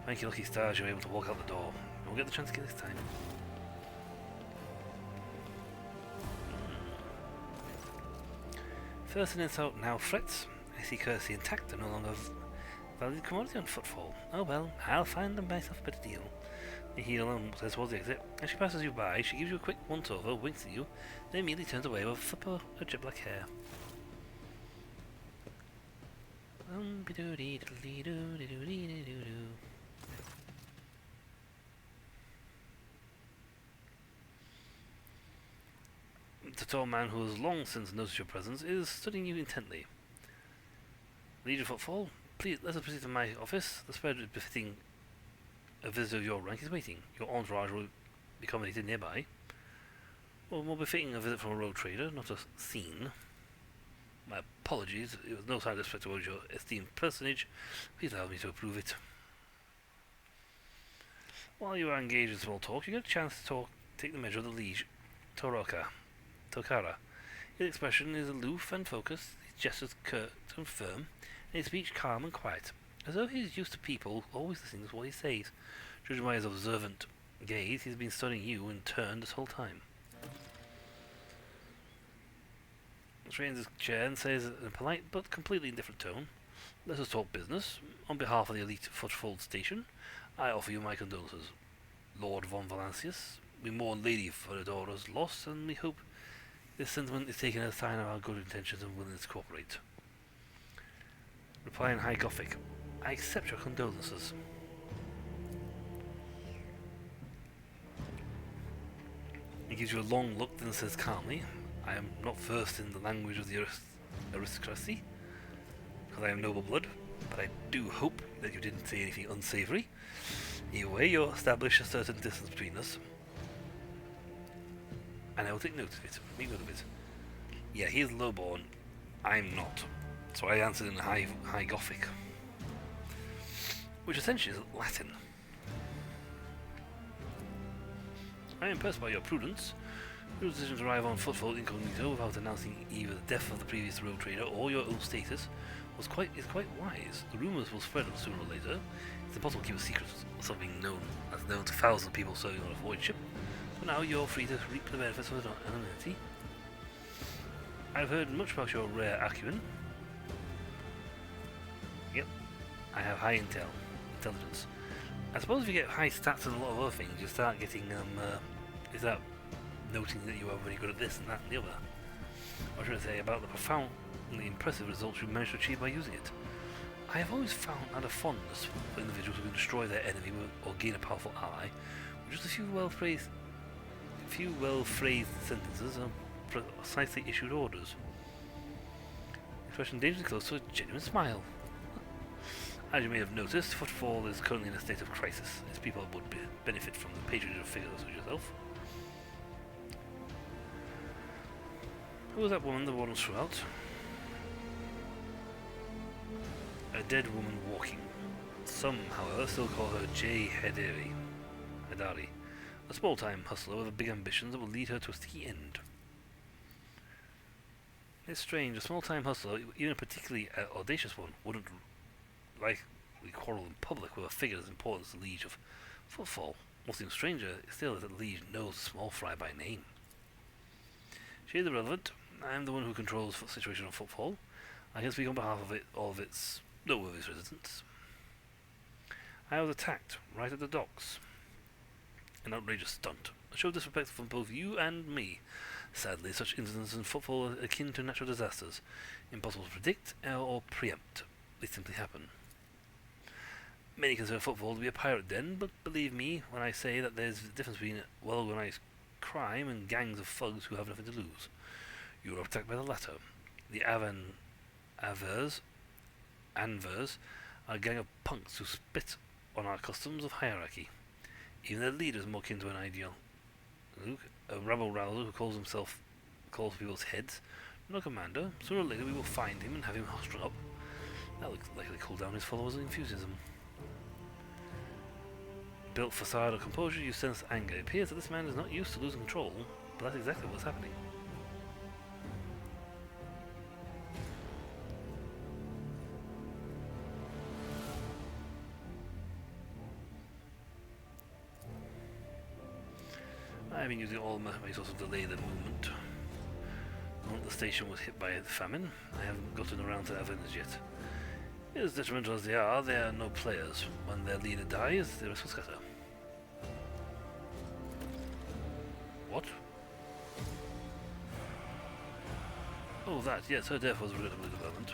Thank you lucky stars you're able to walk out the door. You'll get the chance to get this time. First in insult, now threats. I see courtesy intact and no longer valued commodity on footfall. Oh well, I'll find them myself a better deal. The heel and says towards the exit. As she passes you by, she gives you a quick once-over, winks at you, then immediately turns away with a flip of her jet black hair. The tall man who has long since noticed your presence is studying you intently. Leader Footfall, please let us proceed to my office. The spread befitting a visitor of your rank is waiting. Your entourage will be accommodated nearby. Well, more befitting a visit from a road trader, not a scene. My apologies, it was no sign of respect towards your esteemed personage. Please allow me to approve it. While you are engaged in small talk, you get a chance to take the measure of the liege, Tokara. His expression is aloof and focused, his gestures curt and firm, and his speech calm and quiet, as though he is used to people always listening to what he says. Judging by his observant gaze, he's been studying you in turn this whole time. He straightens his chair and says in a polite but completely indifferent tone, "Let us talk business. On behalf of the elite footfall station, I offer you my condolences, Lord von Valancius. We mourn Lady Feridora's loss, and we hope this sentiment is taken as a sign of our good intentions and willingness to cooperate." Reply in High Gothic, "I accept your condolences." He gives you a long look, then says calmly, "I am not versed in the language of the aristocracy, because I am noble blood, but I do hope that you didn't say anything unsavory. Either way, you'll establish a certain distance between us, and I will take note of it. Make note of it. Yeah, he is lowborn. I'm not. So I answered in High Gothic, which essentially is Latin. I am impressed by your prudence. Your decision to arrive on footfall incognito without announcing either the death of the previous road trader or your own status is quite wise. The rumours will spread sooner or later. It's impossible to keep a secret of something known to thousands of people serving on a void ship. So now you're free to reap the benefits of anonymity. I've heard much about your rare acumen. Yep, I have high intelligence. I suppose if you get high stats and a lot of other things, you start getting is that noting that you are very good at this and that and the other. Or should I say about the profoundly impressive results you managed to achieve by using it. I have always found that a fondness for individuals who can destroy their enemy or gain a powerful ally with just a few well-phrased sentences and precisely issued orders. Expression dangerously close to a genuine smile. As you may have noticed, Footfall is currently in a state of crisis. Its people would benefit from the patronage of figures such as yourself. Who was that woman the warden threw out? A dead woman walking. Some, however, still call her J. Hedari, a small-time hustler with big ambitions that will lead her to a sticky end. It's strange, a small-time hustler, even a particularly audacious one, wouldn't likely quarrel in public with a figure as important as the Liege of Footfall. What seems stranger still is that the Liege knows the small fry by name. She is irrelevant. I am the one who controls the situation of Footfall. I can speak on behalf of all of its noteworthy residents. I was attacked right at the docks. An outrageous stunt. A show of disrespect from both you and me. Sadly, such incidents in Footfall are akin to natural disasters. Impossible to predict or preempt. They simply happen. Many consider Footfall to be a pirate den, but believe me when I say that there's a difference between well-organized crime and gangs of thugs who have nothing to lose. You were attacked by the latter. The Anvers are a gang of punks who spit on our customs of hierarchy. Even their leader is more akin to an ideal. Luke, a rabble-rouser who calls people's heads. No commander. Sooner or later we will find him and have him strung up. That will likely cool down his followers' enthusiasm. Built facade of composure, you sense anger. It appears that this man is not used to losing control, but that's exactly what's happening. I've been using all my resources to delay the movement. The station was hit by the famine. I haven't gotten around to evidence yet. As detrimental as they are no players. When their leader dies, the rest will scatter. What? Oh, that, yes, her death was a regrettable development.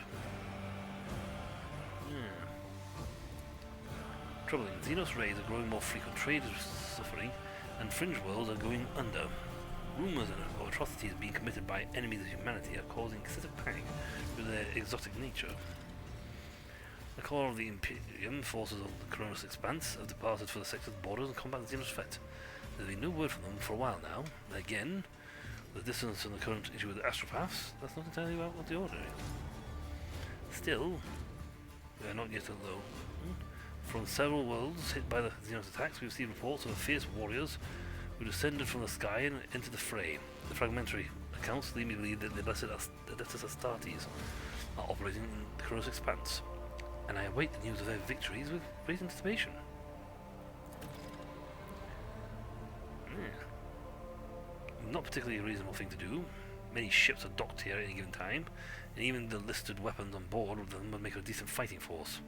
Troubling, Xenos raids are growing more frequent, trade is suffering, and fringe worlds are going under. Rumours of atrocities being committed by enemies of humanity are causing excessive panic due to their exotic nature. The core of the Imperium forces of the Cronus Expanse have departed for the sector's borders and combat the Xenos threat. There's been no word from them for a while now. Again, The distance and the current issue with the astropaths, that's not entirely out of the ordinary. Still, we are not yet alone. From several worlds hit by the Xenos attacks, we received reports of fierce warriors who descended from the sky and entered the fray. The fragmentary accounts lead me to believe that the blessed Astartes are operating in the Kronos expanse, and I await the news of their victories with great anticipation. Not particularly a reasonable thing to do. Many ships are docked here at any given time, and even the listed weapons on board of them would make a decent fighting force.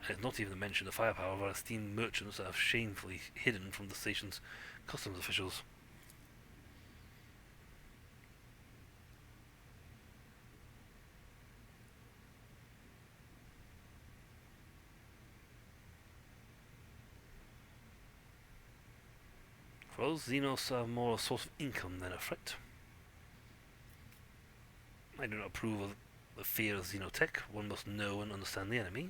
And it's not even to mention the firepower of our esteemed merchants that are shamefully hidden from the station's customs officials. For us, Xenos are more a source of income than a threat. I do not approve of the fear of Xenotech. One must know and understand the enemy.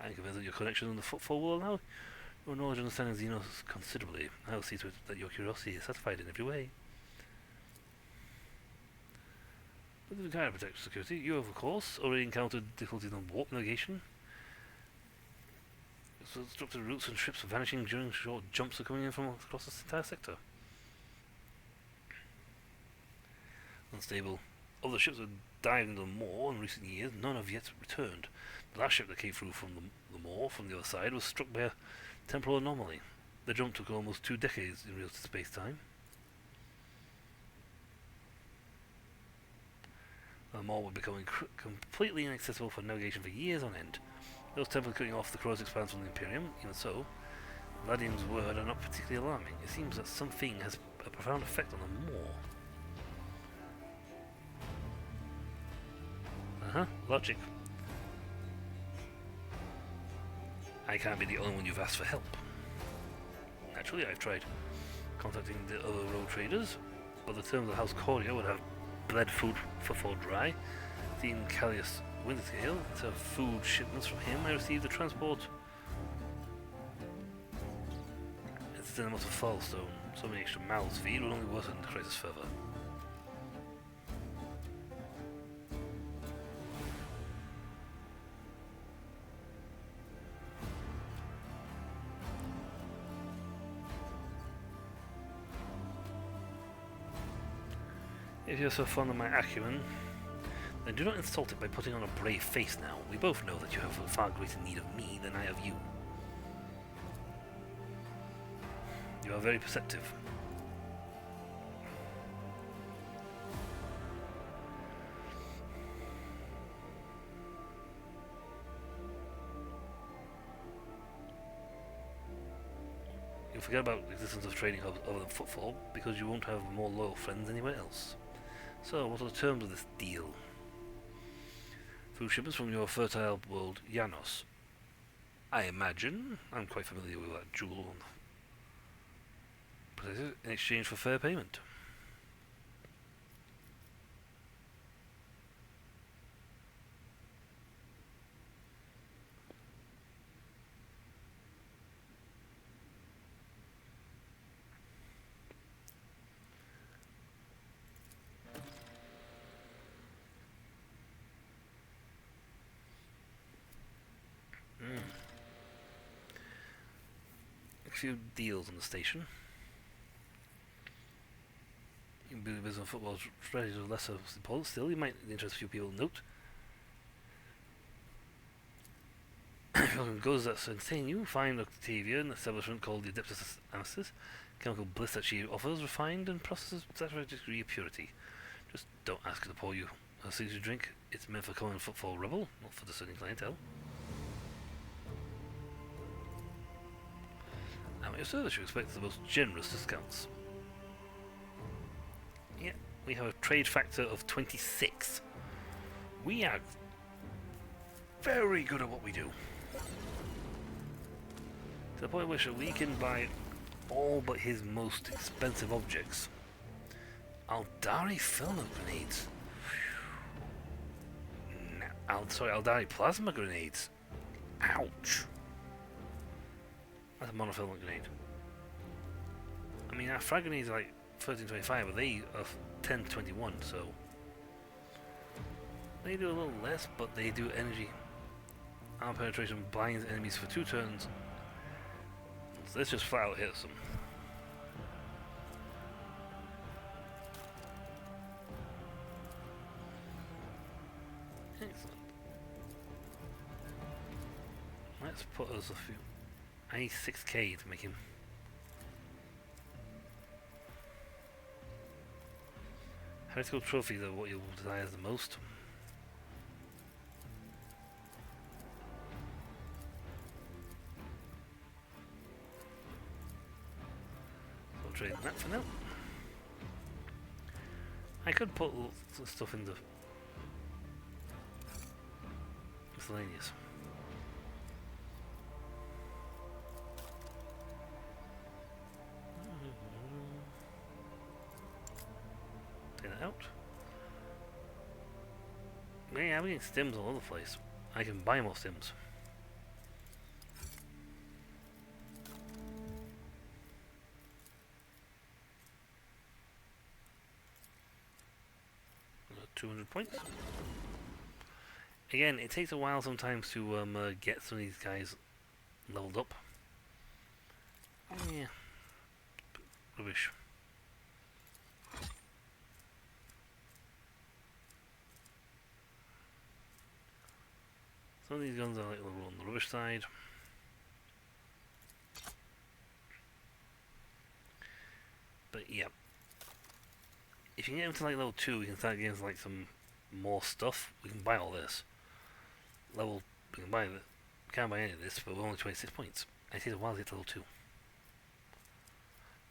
I am convinced that your connection and the footfall will allow your knowledge and understanding of Xenos considerably. I will see to it that your curiosity is satisfied in every way. With regard to protect security, you have, of course, already encountered difficulties on warp navigation. So structured routes and ships vanishing during short jumps are coming in from across this entire sector. Unstable. Of the ships that dived into the moor in recent years, none have yet returned. The last ship that came through from the moor from the other side was struck by a temporal anomaly. The jump took almost 2 decades in real space-time. The moor would become completely inaccessible for navigation for years on end. Those temples cutting off the Kronos expanse from the Imperium, even so, Vladim's words are not particularly alarming. It seems that something has a profound effect on the moor. Logic. I can't be the only one you've asked for help. Naturally, I've tried contacting the other road traders, but the terms of House Cordia would have bled footfall dry. Seen Callius Windscale to have food shipments from him. I received the transport. It's still a matter of Fallstone. So many extra mouths to feed will only worsen the crisis further. If you're so fond of my acumen, then do not insult it by putting on a brave face now. We both know that you have a far greater need of me than I of you. You are very perceptive. You'll forget about the existence of trading hubs other than footfall, because you won't have more loyal friends anywhere else. So, what are the terms of this deal? Food shipments from your fertile world, Janos. I imagine. I'm quite familiar with that jewel. In exchange for fair payment. A few deals on the station. You can build a business on football strategies of lesser importance. Still, you might interest a few people. Note. If your goes that's insane, you find Octavia an establishment called the Adeptus Anestus. Chemical bliss that she offers, refined and processes with a degree of purity. Just don't ask her to pour you a signature drink. It's meant for common footfall rebel, not for discerning clientele. At your service, you expect the most generous discounts. Yeah, we have a trade factor of 26. We are very good at what we do. To the point where we can buy all but his most expensive objects. Aldari filament grenades. Aldari plasma grenades. Ouch. That's a monofilament grenade. I mean, our frag grenades are like 1325, but they are 1021, so they do a little less, but they do energy. Armor penetration blinds enemies for 2 turns. So this just flat out hits them. Excellent. Let's put us a few. I need 6k to make him. Heretical trophies are what you'll desire the most. So I'll trade that for now. I could put some stuff in the miscellaneous. Take that out. Man, I'm getting stims all over the place. I can buy more stims. Got 200 points. Again, it takes a while sometimes to get some of these guys leveled up. Yeah. Rubbish. Some of these guns are like a little on the rubbish side. But yeah. If you can get them to like level 2, we can start getting like some more stuff. We can buy all this. We can buy it. We can't buy any of this, but we're only 26 points. It takes a while to get to level 2.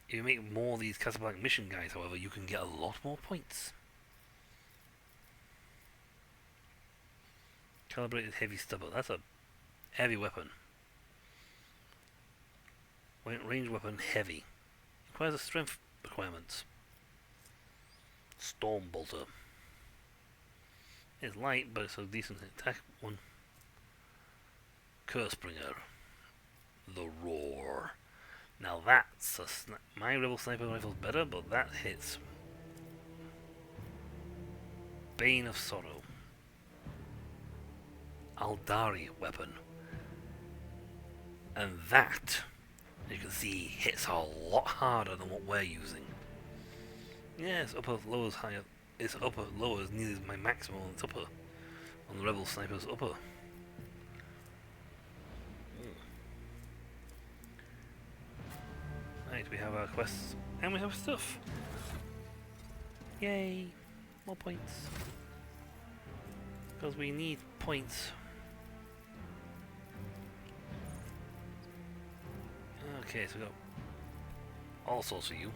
If you make more of these Casablanca mission guys, however, you can get a lot more points. Calibrated heavy stubber. That's a heavy weapon. Range weapon heavy. Requires a strength requirements. Storm bolter. It's light, but it's a decent attack one. Cursebringer. The roar. Now that's my rebel sniper rifle's better, but that hits. Bane of Sorrow. Aldari weapon. And that, you can see, hits a lot harder than what we're using. Yeah, it's upper, lowers, higher. It's upper, lower is nearly my maximum. It's upper on the rebel sniper's upper. Right, we have our quests and we have stuff. Yay! More points. Because we need points. Okay, so we got all sorts of you.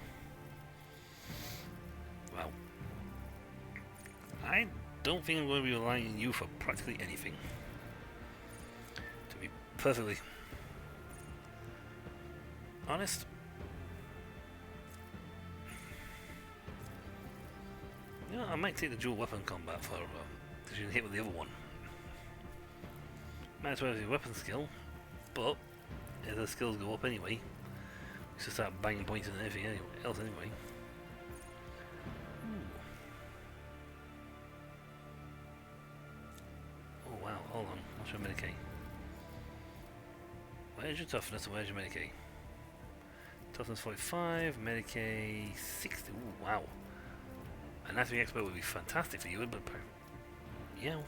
Wow. I don't think I'm going to be relying on you for practically anything. To be perfectly honest. You know, I might take the dual weapon combat for because you can hit with the other one. Might as well have your weapon skill, but if the skills go up anyway, we should start banging points and everything else anyway. Ooh. Oh wow, hold on, what's your Medicaid? Where's your toughness and where's your Medicaid? Toughness 45, Medicaid 60, ooh wow. Anatomy expert would be fantastic for you, but yeah,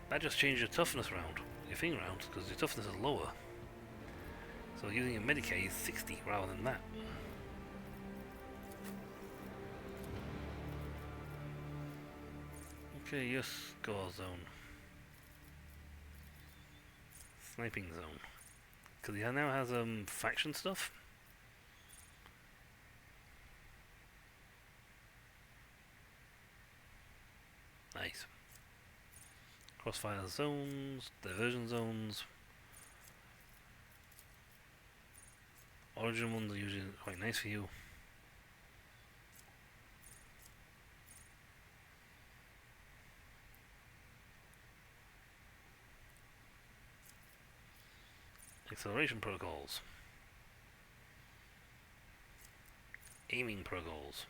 that just changed your toughness round, your thing round, because your toughness is lower. So using your Medicaid is 60 rather than that. Okay, your score zone. Sniping zone. Because he now has faction stuff. Nice. Crossfire zones, diversion zones. Origin ones are usually quite nice for you. Acceleration protocols. Aiming protocols.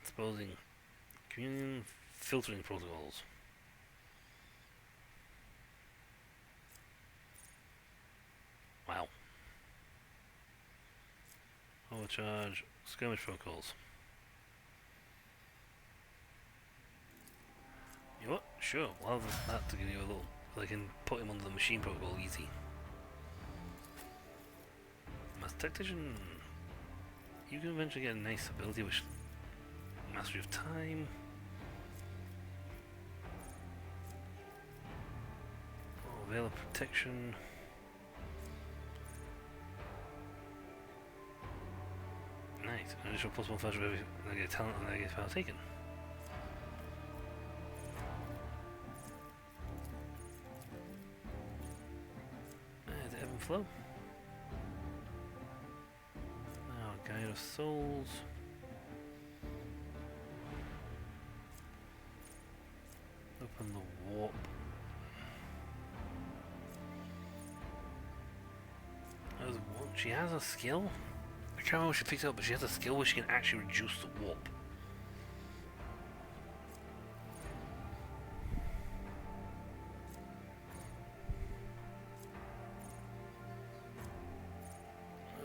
Exposing communion filtering protocols. Wow. Overcharge skirmish protocols. You know what? Sure, we'll have that to give you a little. I can put him under the machine protocol easy. Master Tactician. You can eventually get a nice ability which Mastery of Time. Oh, Veil of Protection. Nice. Additional plus 1 flash of every negative talent and negative power taken. The ebb and flow. Now, Guide of Souls. Open the warp. She has a skill? I can't remember what she picked up, but she has a skill where she can actually reduce the warp.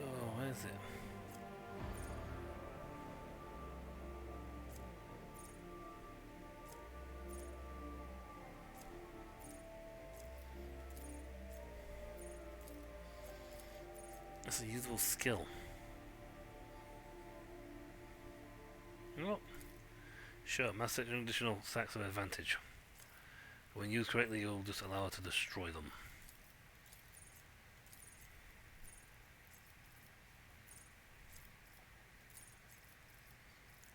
Oh, where is it? That's a usable skill. Well, sure, master additional stacks of advantage. When used correctly, you'll just allow her to destroy them.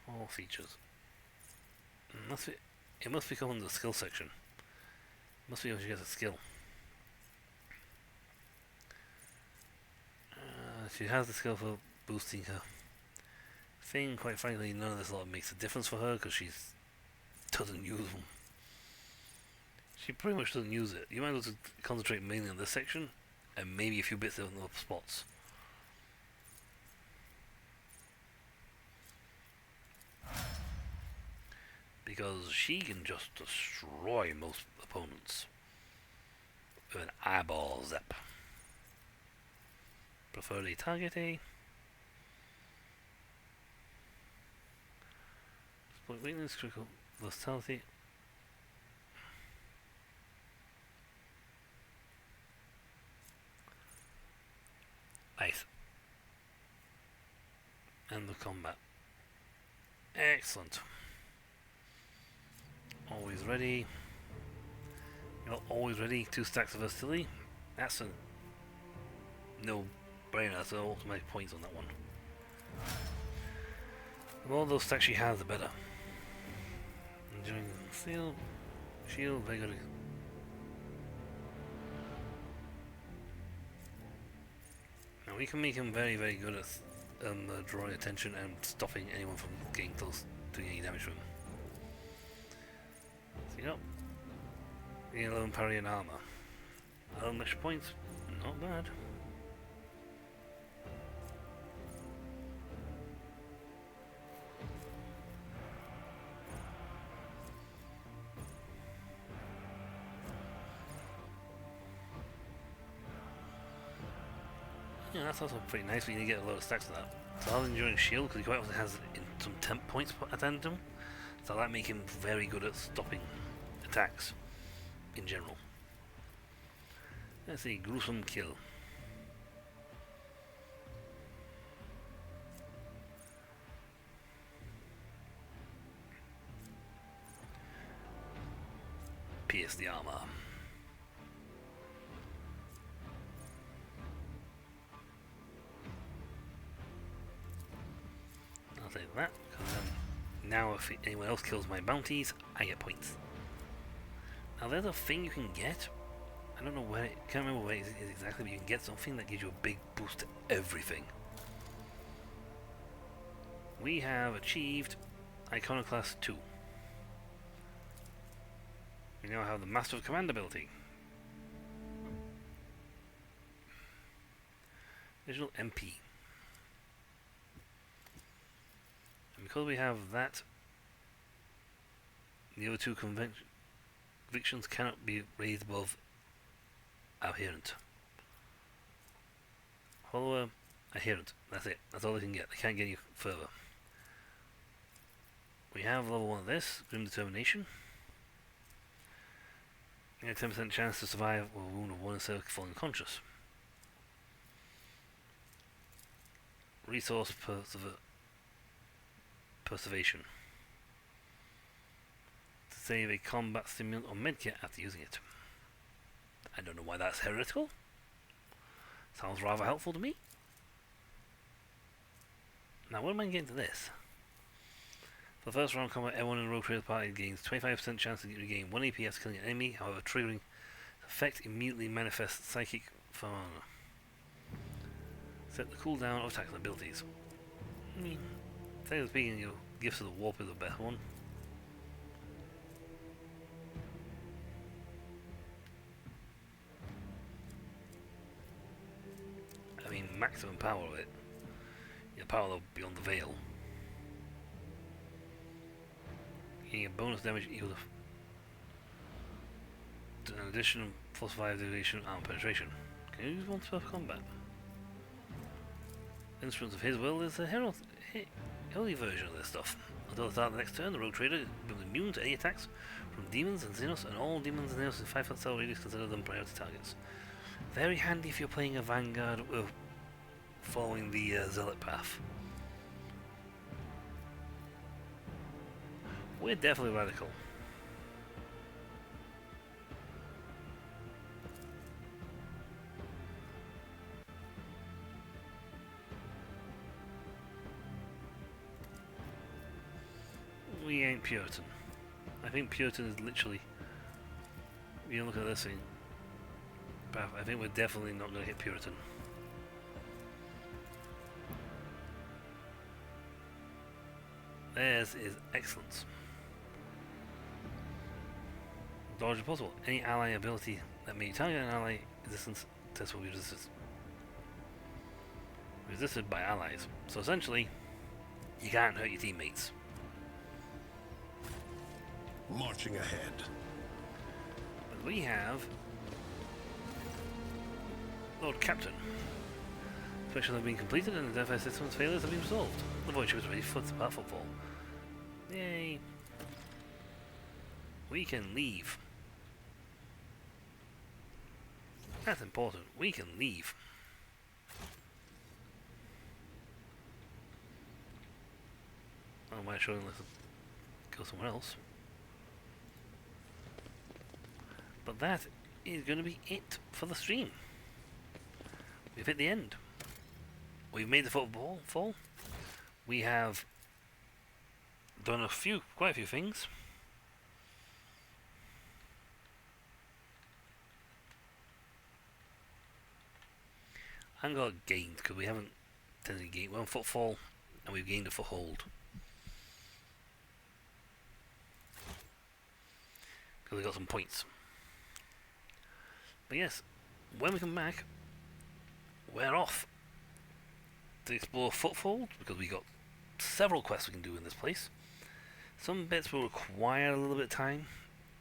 All features. It must become under the skill section. Must be when she gets a skill. She has the skill for boosting her thing. Quite frankly, none of this lot makes a difference for her because she doesn't use them. She pretty much doesn't use it. You might as well concentrate mainly on this section and maybe a few bits in other spots. Because she can just destroy most opponents with an eyeball zap. Preferably target A. Split weakness, critical versatility. Nice. End the combat. Excellent. Always ready. You're always ready. 2 stacks of versatility. That's a no brainer, so automatic points on that one. The more those stacks she has, the better. Enjoying steel, shield, very good. Now we can make him very, very good at drawing attention and stopping anyone from getting close to any damage from him. So, you know, gain 11 parry and armor. 11 extra points, not bad. Yeah, that's also pretty nice when you get a lot of stacks of that. So I'll enjoy shield because he quite often has some temp points attended to him. So that make him very good at stopping attacks in general. Let's see, gruesome kill. Pierce the armor. I'll take that, because now if anyone else kills my bounties, I get points. Now there's a thing you can get. I don't know where, can't remember where it is exactly, but you can get something that gives you a big boost to everything. We have achieved Iconoclast 2. We now have the Master of Command ability. Additional MP. And because we have that, the other two convictions cannot be raised above adherent. Follower, adherent. That's it. That's all they can get. They can't get any further. We have level 1 of this, Grim Determination. You have a 10% chance to survive with a wound of 1 instead of falling unconscious. Resource Preservation. To save a combat stimulant or medkit after using it. I don't know why that's heretical. Sounds rather helpful to me. Now, when am I getting to this? For the first round of combat, everyone in the Rogue Trader party gains 25% chance to regain 1 AP after killing an enemy, however, triggering effect immediately manifests psychic phenomena. Set the cooldown of attacks and abilities. I mean, technically speaking, your Gifts of the Warp is the best one. I mean, maximum power of it. Your power level beyond the veil. Getting a bonus damage equal to an additional plus 5 duration armor penetration. Can you use one spell for combat? Instruments of His Will is a healthy version of this stuff. Until the start of the next turn, the Rogue Trader becomes immune to any attacks from demons and Xenos, and all demons and Xenos in 5 foot cell radius consider them priority targets. Very handy if you're playing a Vanguard following the Zealot path. We're definitely radical. We ain't Puritan. I think Puritan is literally... You look at this thing. I think we're definitely not going to hit Puritan. Theirs is excellence. Dodge if possible. Any ally ability that may target an ally resistance test will be resisted by allies. So essentially, you can't hurt your teammates. Marching ahead. But we have Lord Captain. Special have been completed and the Deathfire system's failures have been resolved. The void ship is ready for footfall. Yay! We can leave. That's important. We can leave. I don't mind showing unless I go somewhere else. But that is going to be it for the stream. We've hit the end. We've made the footfall. We have done quite a few things. I haven't got gained because we haven't technically gained. We're on footfall and we've gained a foothold. Because we got some points. But yes, when we come back, we're off to explore Footfall because we got several quests we can do in this place. Some bits will require a little bit of time,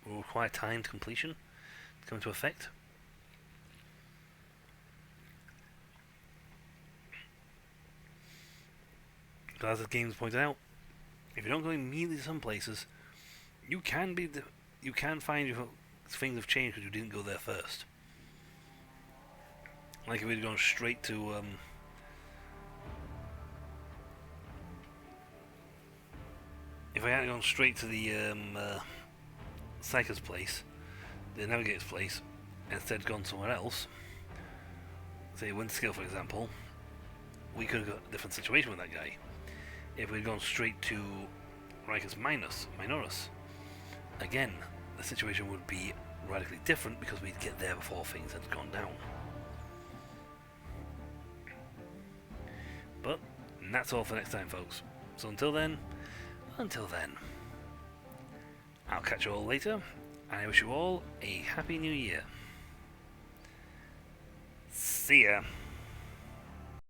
will require timed completion to come into effect. But as the game's pointed out, if you don't go immediately to some places, you can find your things have changed because you didn't go there first. Like if we'd gone straight to if I had gone straight to the Psyker's place, the Navigator's place, and instead gone somewhere else, say Windscale for example, we could have got a different situation with that guy. If we'd gone straight to Riker's Minoris, again, the situation would be radically different because we'd get there before things had gone down. But that's all for next time, folks. So until then, I'll catch you all later, and I wish you all a happy new year. See ya.